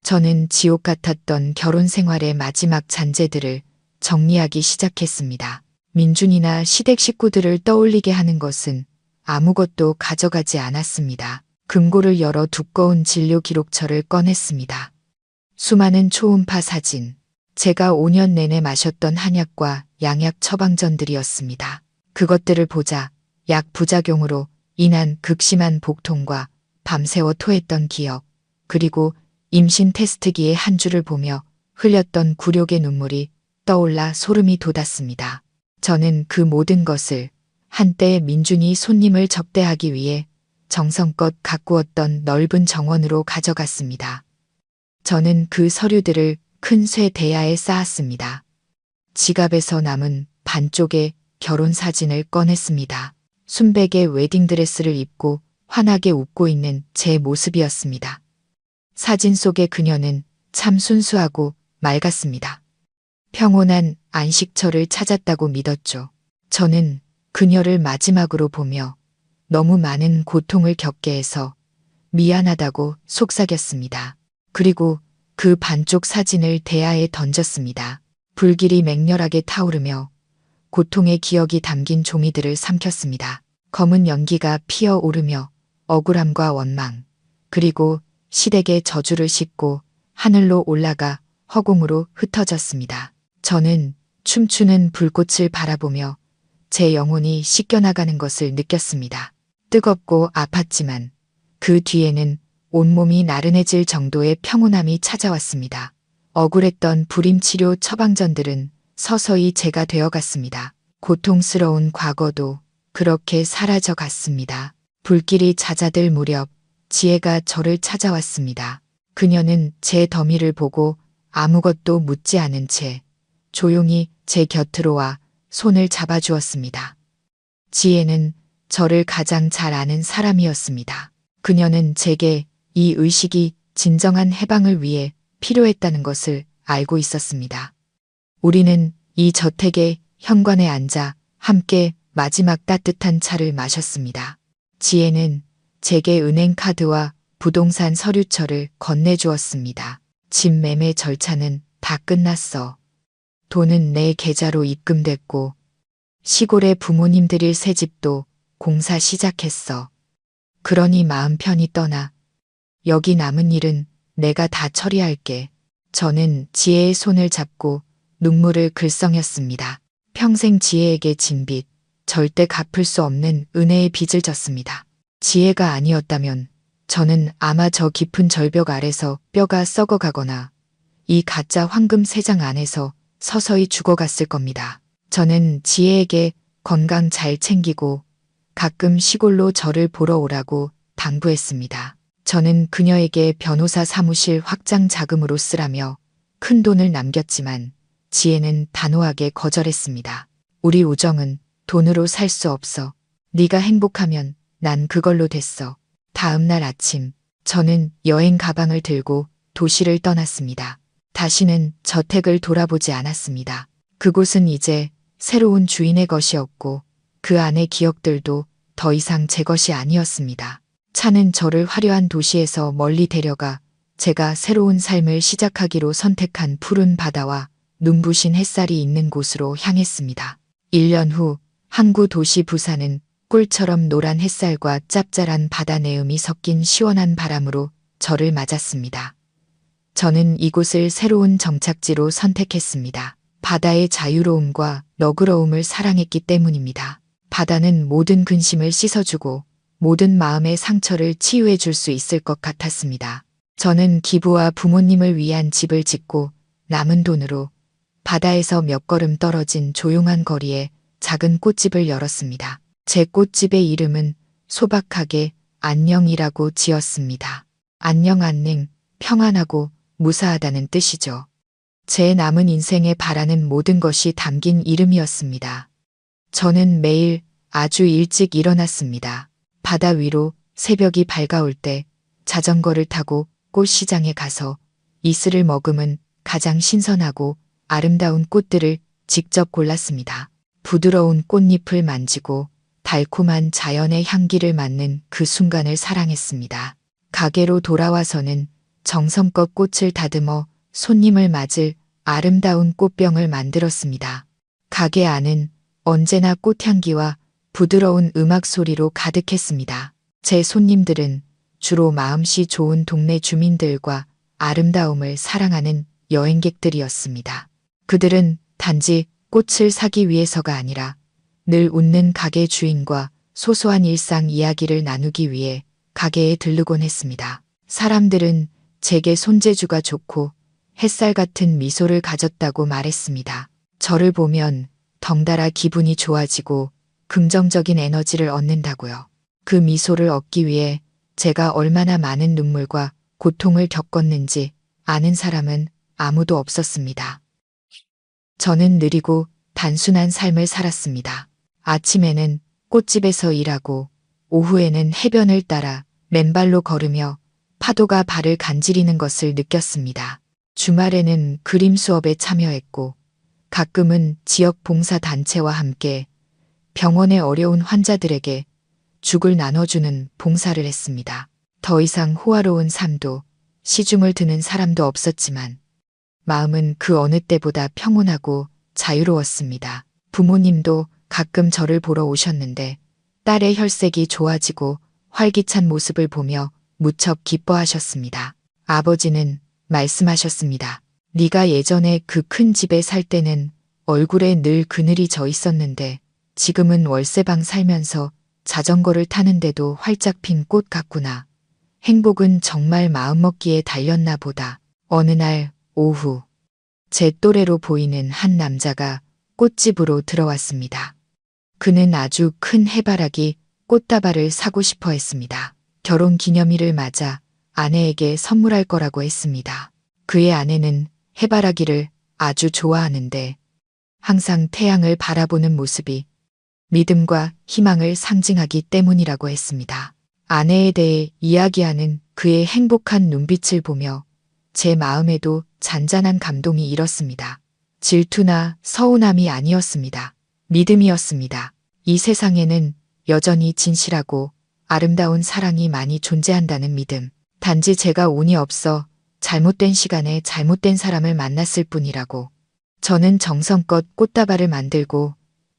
저는 지옥 같았던 결혼 생활의 마지막 잔재들을 정리하기 시작했습니다. 민준이나 시댁 식구들을 떠올리게 하는 것은 아무것도 가져가지 않았습니다. 금고를 열어 두꺼운 진료 기록처를 꺼냈습니다. 수많은 초음파 사진, 제가 5년 내내 마셨던 한약과 양약 처방전들이었습니다. 그것들을 보자 약 부작용으로 인한 극심한 복통과 밤새워 토했던 기억, 그리고 임신 테스트기의 한 줄을 보며 흘렸던 굴욕의 눈물이 떠올라 소름이 돋았습니다. 저는 그 모든 것을 한때 민준이 손님을 접대하기 위해 정성껏 가꾸었던 넓은 정원으로 가져갔습니다. 저는 그 서류들을 큰 쇠 대야에 쌓았습니다. 지갑에서 남은 반쪽의 결혼 사진을 꺼냈습니다. 순백의 웨딩드레스를 입고 환하게 웃고 있는 제 모습이었습니다. 사진 속의 그녀는 참 순수하고 맑았습니다. 평온한 안식처를 찾았다고 믿었죠. 저는 그녀를 마지막으로 보며 너무 많은 고통을 겪게 해서 미안하다고 속삭였습니다. 그리고 그 반쪽 사진을 대야에 던졌습니다. 불길이 맹렬하게 타오르며 고통의 기억이 담긴 종이들을 삼켰습니다. 검은 연기가 피어오르며 억울함과 원망, 그리고 시댁의 저주를 싣고 하늘로 올라가 허공으로 흩어졌습니다. 저는 춤추는 불꽃을 바라보며 제 영혼이 씻겨나가는 것을 느꼈습니다. 뜨겁고 아팠지만 그 뒤에는 온몸이 나른해질 정도의 평온함이 찾아왔습니다. 억울했던 불임치료 처방전들은 서서히 제가 되어갔습니다. 고통스러운 과거도 그렇게 사라져 갔습니다. 불길이 잦아들 무렵 지혜가 저를 찾아왔습니다. 그녀는 제 더미를 보고 아무것도 묻지 않은 채 조용히 제 곁으로 와 손을 잡아주었습니다. 지혜는 저를 가장 잘 아는 사람이었습니다. 그녀는 제게 이 의식이 진정한 해방을 위해 필요했다는 것을 알고 있었습니다. 우리는 이 저택의 현관에 앉아 함께 마지막 따뜻한 차를 마셨습니다. 지혜는 제게 은행 카드와 부동산 서류처를 건네주었습니다. 집 매매 절차는 다 끝났어. 돈은 내 계좌로 입금됐고 시골의 부모님 드릴 새 집도 공사 시작했어. 그러니 마음 편히 떠나. 여기 남은 일은 내가 다 처리할게. 저는 지혜의 손을 잡고 눈물을 글썽였습니다. 평생 지혜에게 진 빚, 절대 갚을 수 없는 은혜의 빚을 졌습니다. 지혜가 아니었다면 저는 아마 저 깊은 절벽 아래서 뼈가 썩어가거나 이 가짜 황금 세장 안에서 서서히 죽어갔을 겁니다. 저는 지혜에게 건강 잘 챙기고 가끔 시골로 저를 보러 오라고 당부했습니다. 저는 그녀에게 변호사 사무실 확장 자금으로 쓰라며 큰 돈을 남겼지만 지혜는 단호하게 거절했습니다. 우리 우정은 돈으로 살 수 없어. 네가 행복하면 난 그걸로 됐어. 다음 날 아침 저는 여행 가방을 들고 도시를 떠났습니다. 다시는 저택을 돌아보지 않았습니다. 그곳은 이제 새로운 주인의 것이었고 그 안의 기억들도 더 이상 제 것이 아니었습니다. 차는 저를 화려한 도시에서 멀리 데려가 제가 새로운 삶을 시작하기로 선택한 푸른 바다와 눈부신 햇살이 있는 곳으로 향했습니다. 1년 후 항구 도시 부산은 꿀처럼 노란 햇살과 짭짤한 바다 내음이 섞인 시원한 바람으로 저를 맞았습니다. 저는 이곳을 새로운 정착지로 선택했습니다. 바다의 자유로움과 너그러움을 사랑했기 때문입니다. 바다는 모든 근심을 씻어주고 모든 마음의 상처를 치유해 줄 수 있을 것 같았습니다. 저는 기부와 부모님을 위한 집을 짓고 남은 돈으로 바다에서 몇 걸음 떨어진 조용한 거리에 작은 꽃집을 열었습니다. 제 꽃집의 이름은 소박하게 안녕이라고 지었습니다. 안녕 안녕, 평안하고 무사하다는 뜻이죠. 제 남은 인생에 바라는 모든 것이 담긴 이름이었습니다. 저는 매일 아주 일찍 일어났습니다. 바다 위로 새벽이 밝아올 때 자전거를 타고 꽃시장에 가서 이슬을 머금은 가장 신선하고 아름다운 꽃들을 직접 골랐습니다. 부드러운 꽃잎을 만지고 달콤한 자연의 향기를 맡는 그 순간을 사랑했습니다. 가게로 돌아와서는 정성껏 꽃을 다듬어 손님을 맞을 아름다운 꽃병을 만들었습니다. 가게 안은 언제나 꽃향기와 부드러운 음악 소리로 가득했습니다. 제 손님들은 주로 마음씨 좋은 동네 주민들과 아름다움을 사랑하는 여행객들이었습니다. 그들은 단지 꽃을 사기 위해서가 아니라 늘 웃는 가게 주인과 소소한 일상 이야기를 나누기 위해 가게에 들르곤 했습니다. 사람들은 제게 손재주가 좋고 햇살 같은 미소를 가졌다고 말했습니다. 저를 보면 덩달아 기분이 좋아지고 긍정적인 에너지를 얻는다고요. 그 미소를 얻기 위해 제가 얼마나 많은 눈물과 고통을 겪었는지 아는 사람은 아무도 없었습니다. 저는 느리고 단순한 삶을 살았습니다. 아침에는 꽃집에서 일하고 오후에는 해변을 따라 맨발로 걸으며 파도가 발을 간지리는 것을 느꼈습니다. 주말에는 그림 수업에 참여했고 가끔은 지역 봉사 단체와 함께 병원의 어려운 환자들에게 죽을 나눠주는 봉사를 했습니다. 더 이상 호화로운 삶도 시중을 드는 사람도 없었지만 마음은 그 어느 때보다 평온하고 자유로웠습니다. 부모님도 가끔 저를 보러 오셨는데 딸의 혈색이 좋아지고 활기찬 모습을 보며 무척 기뻐하셨습니다. 아버지는 말씀하셨습니다. 네가 예전에 그 큰 집에 살 때는 얼굴에 늘 그늘이 져 있었는데 지금은 월세방 살면서 자전거를 타는데도 활짝 핀 꽃 같구나. 행복은 정말 마음먹기에 달렸나 보다. 어느 날 오후 제 또래로 보이는 한 남자가 꽃집으로 들어왔습니다. 그는 아주 큰 해바라기 꽃다발을 사고 싶어 했습니다. 결혼 기념일을 맞아 아내에게 선물할 거라고 했습니다. 그의 아내는 해바라기를 아주 좋아하는데 항상 태양을 바라보는 모습이 믿음과 희망을 상징하기 때문이라고 했습니다. 아내에 대해 이야기하는 그의 행복한 눈빛을 보며 제 마음에도 잔잔한 감동이 일었습니다. 질투나 서운함이 아니었습니다. 믿음이었습니다. 이 세상에는 여전히 진실하고 아름다운 사랑이 많이 존재한다는 믿음. 단지 제가 운이 없어 잘못된 시간에 잘못된 사람을 만났을 뿐이라고. 저는 정성껏 꽃다발을 만들고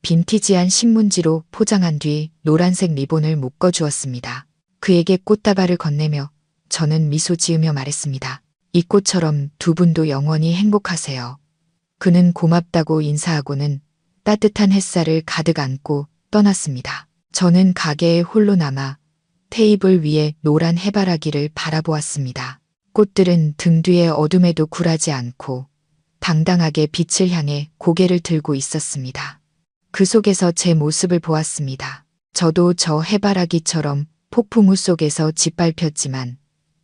빈티지한 신문지로 포장한 뒤 노란색 리본을 묶어주었습니다. 그에게 꽃다발을 건네며 저는 미소 지으며 말했습니다. 이 꽃처럼 두 분도 영원히 행복하세요. 그는 고맙다고 인사하고는 따뜻한 햇살을 가득 안고 떠났습니다. 저는 가게에 홀로 남아 테이블 위에 노란 해바라기를 바라보았습니다. 꽃들은 등 뒤의 어둠에도 굴하지 않고 당당하게 빛을 향해 고개를 들고 있었습니다. 그 속에서 제 모습을 보았습니다. 저도 저 해바라기처럼 폭풍우 속에서 짓밟혔지만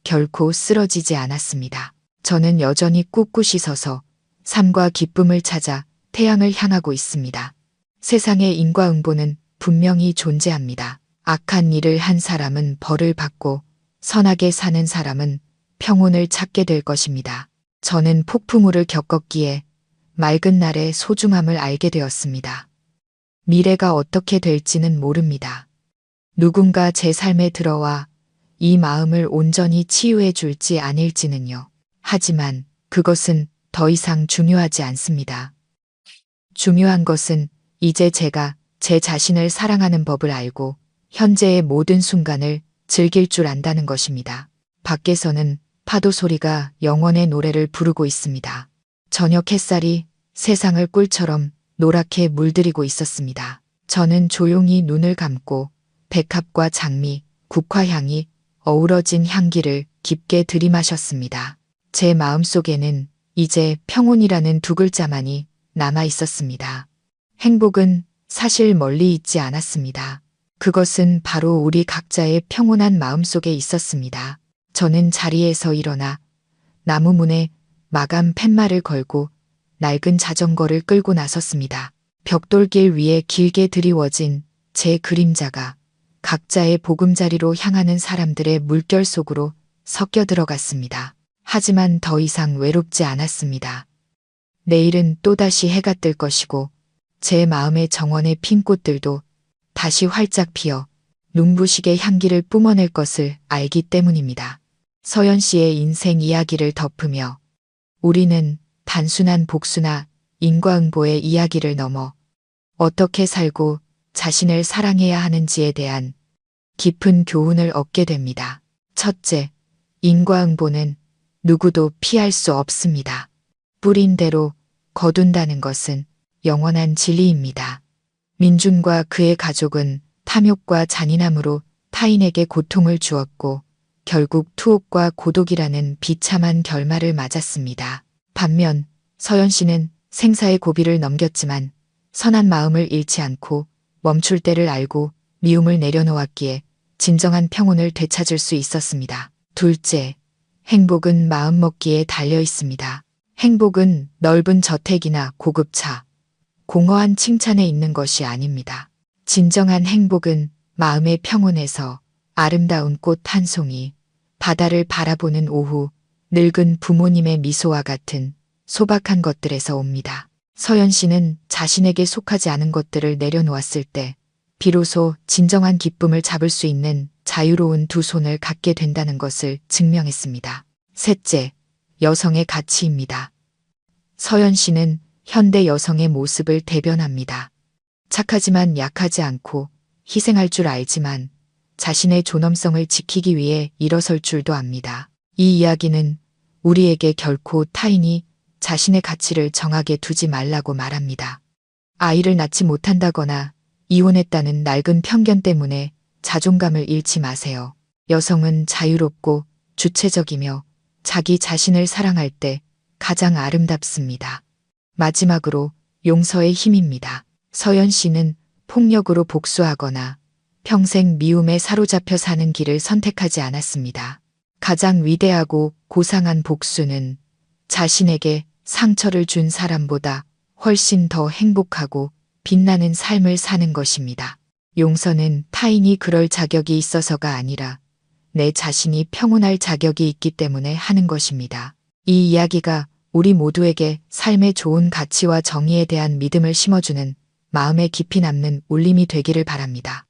결코 쓰러지지 않았습니다. 저는 여전히 꿋꿋이 서서 삶과 기쁨을 찾아 태양을 향하고 있습니다. 세상의 인과응보는 분명히 존재합니다. 악한 일을 한 사람은 벌을 받고 선하게 사는 사람은 평온을 찾게 될 것입니다. 저는 폭풍우를 겪었기에 맑은 날의 소중함을 알게 되었습니다. 미래가 어떻게 될지는 모릅니다. 누군가 제 삶에 들어와 이 마음을 온전히 치유해 줄지 아닐지는요. 하지만 그것은 더 이상 중요하지 않습니다. 중요한 것은 이제 제가 제 자신을 사랑하는 법을 알고 현재의 모든 순간을 즐길 줄 안다는 것입니다. 밖에서는 파도 소리가 영원의 노래를 부르고 있습니다. 저녁 햇살이 세상을 꿀처럼 노랗게 물들이고 있었습니다. 저는 조용히 눈을 감고 백합과 장미, 국화향이 어우러진 향기를 깊게 들이마셨습니다. 제 마음속에는 이제 평온이라는 두 글자만이 남아 있었습니다. 행복은 사실 멀리 있지 않았습니다. 그것은 바로 우리 각자의 평온한 마음속에 있었습니다. 저는 자리에서 일어나 나무 문에 마감 팻말을 걸고 낡은 자전거를 끌고 나섰습니다. 벽돌길 위에 길게 드리워진 제 그림자가 각자의 보금자리로 향하는 사람들의 물결 속으로 섞여 들어갔습니다. 하지만 더 이상 외롭지 않았습니다. 내일은 또다시 해가 뜰 것이고 제 마음의 정원의 핀 꽃들도 다시 활짝 피어 눈부시게 향기를 뿜어낼 것을 알기 때문입니다. 서연 씨의 인생 이야기를 덮으며 우리는 단순한 복수나 인과응보의 이야기를 넘어 어떻게 살고 자신을 사랑해야 하는지에 대한 깊은 교훈을 얻게 됩니다. 첫째, 인과응보는 누구도 피할 수 없습니다. 뿌린 대로 거둔다는 것은 영원한 진리입니다. 민준과 그의 가족은 탐욕과 잔인함으로 타인에게 고통을 주었고 결국 투옥과 고독이라는 비참한 결말을 맞았습니다. 반면 서연 씨는 생사의 고비를 넘겼지만 선한 마음을 잃지 않고 멈출 때를 알고 미움을 내려놓았기에 진정한 평온을 되찾을 수 있었습니다. 둘째, 행복은 마음먹기에 달려 있습니다. 행복은 넓은 저택이나 고급차, 공허한 칭찬에 있는 것이 아닙니다. 진정한 행복은 마음의 평온에서 아름다운 꽃 한 송이, 바다를 바라보는 오후, 늙은 부모님의 미소와 같은 소박한 것들에서 옵니다. 서연 씨는 자신에게 속하지 않은 것들을 내려놓았을 때 비로소 진정한 기쁨을 잡을 수 있는 자유로운 두 손을 갖게 된다는 것을 증명했습니다. 셋째, 여성의 가치입니다. 서연 씨는 현대 여성의 모습을 대변합니다. 착하지만 약하지 않고 희생할 줄 알지만 자신의 존엄성을 지키기 위해 일어설 줄도 압니다. 이 이야기는 우리에게 결코 타인이 자신의 가치를 정하게 두지 말라고 말합니다. 아이를 낳지 못한다거나 이혼했다는 낡은 편견 때문에 자존감을 잃지 마세요. 여성은 자유롭고 주체적이며 자기 자신을 사랑할 때 가장 아름답습니다. 마지막으로 용서의 힘입니다. 서연 씨는 폭력으로 복수하거나 평생 미움에 사로잡혀 사는 길을 선택하지 않았습니다. 가장 위대하고 고상한 복수는 자신에게 상처를 준 사람보다 훨씬 더 행복하고 빛나는 삶을 사는 것입니다. 용서는 타인이 그럴 자격이 있어서가 아니라 내 자신이 평온할 자격이 있기 때문에 하는 것입니다. 이 이야기가 우리 모두에게 삶의 좋은 가치와 정의에 대한 믿음을 심어주는 마음에 깊이 남는 울림이 되기를 바랍니다.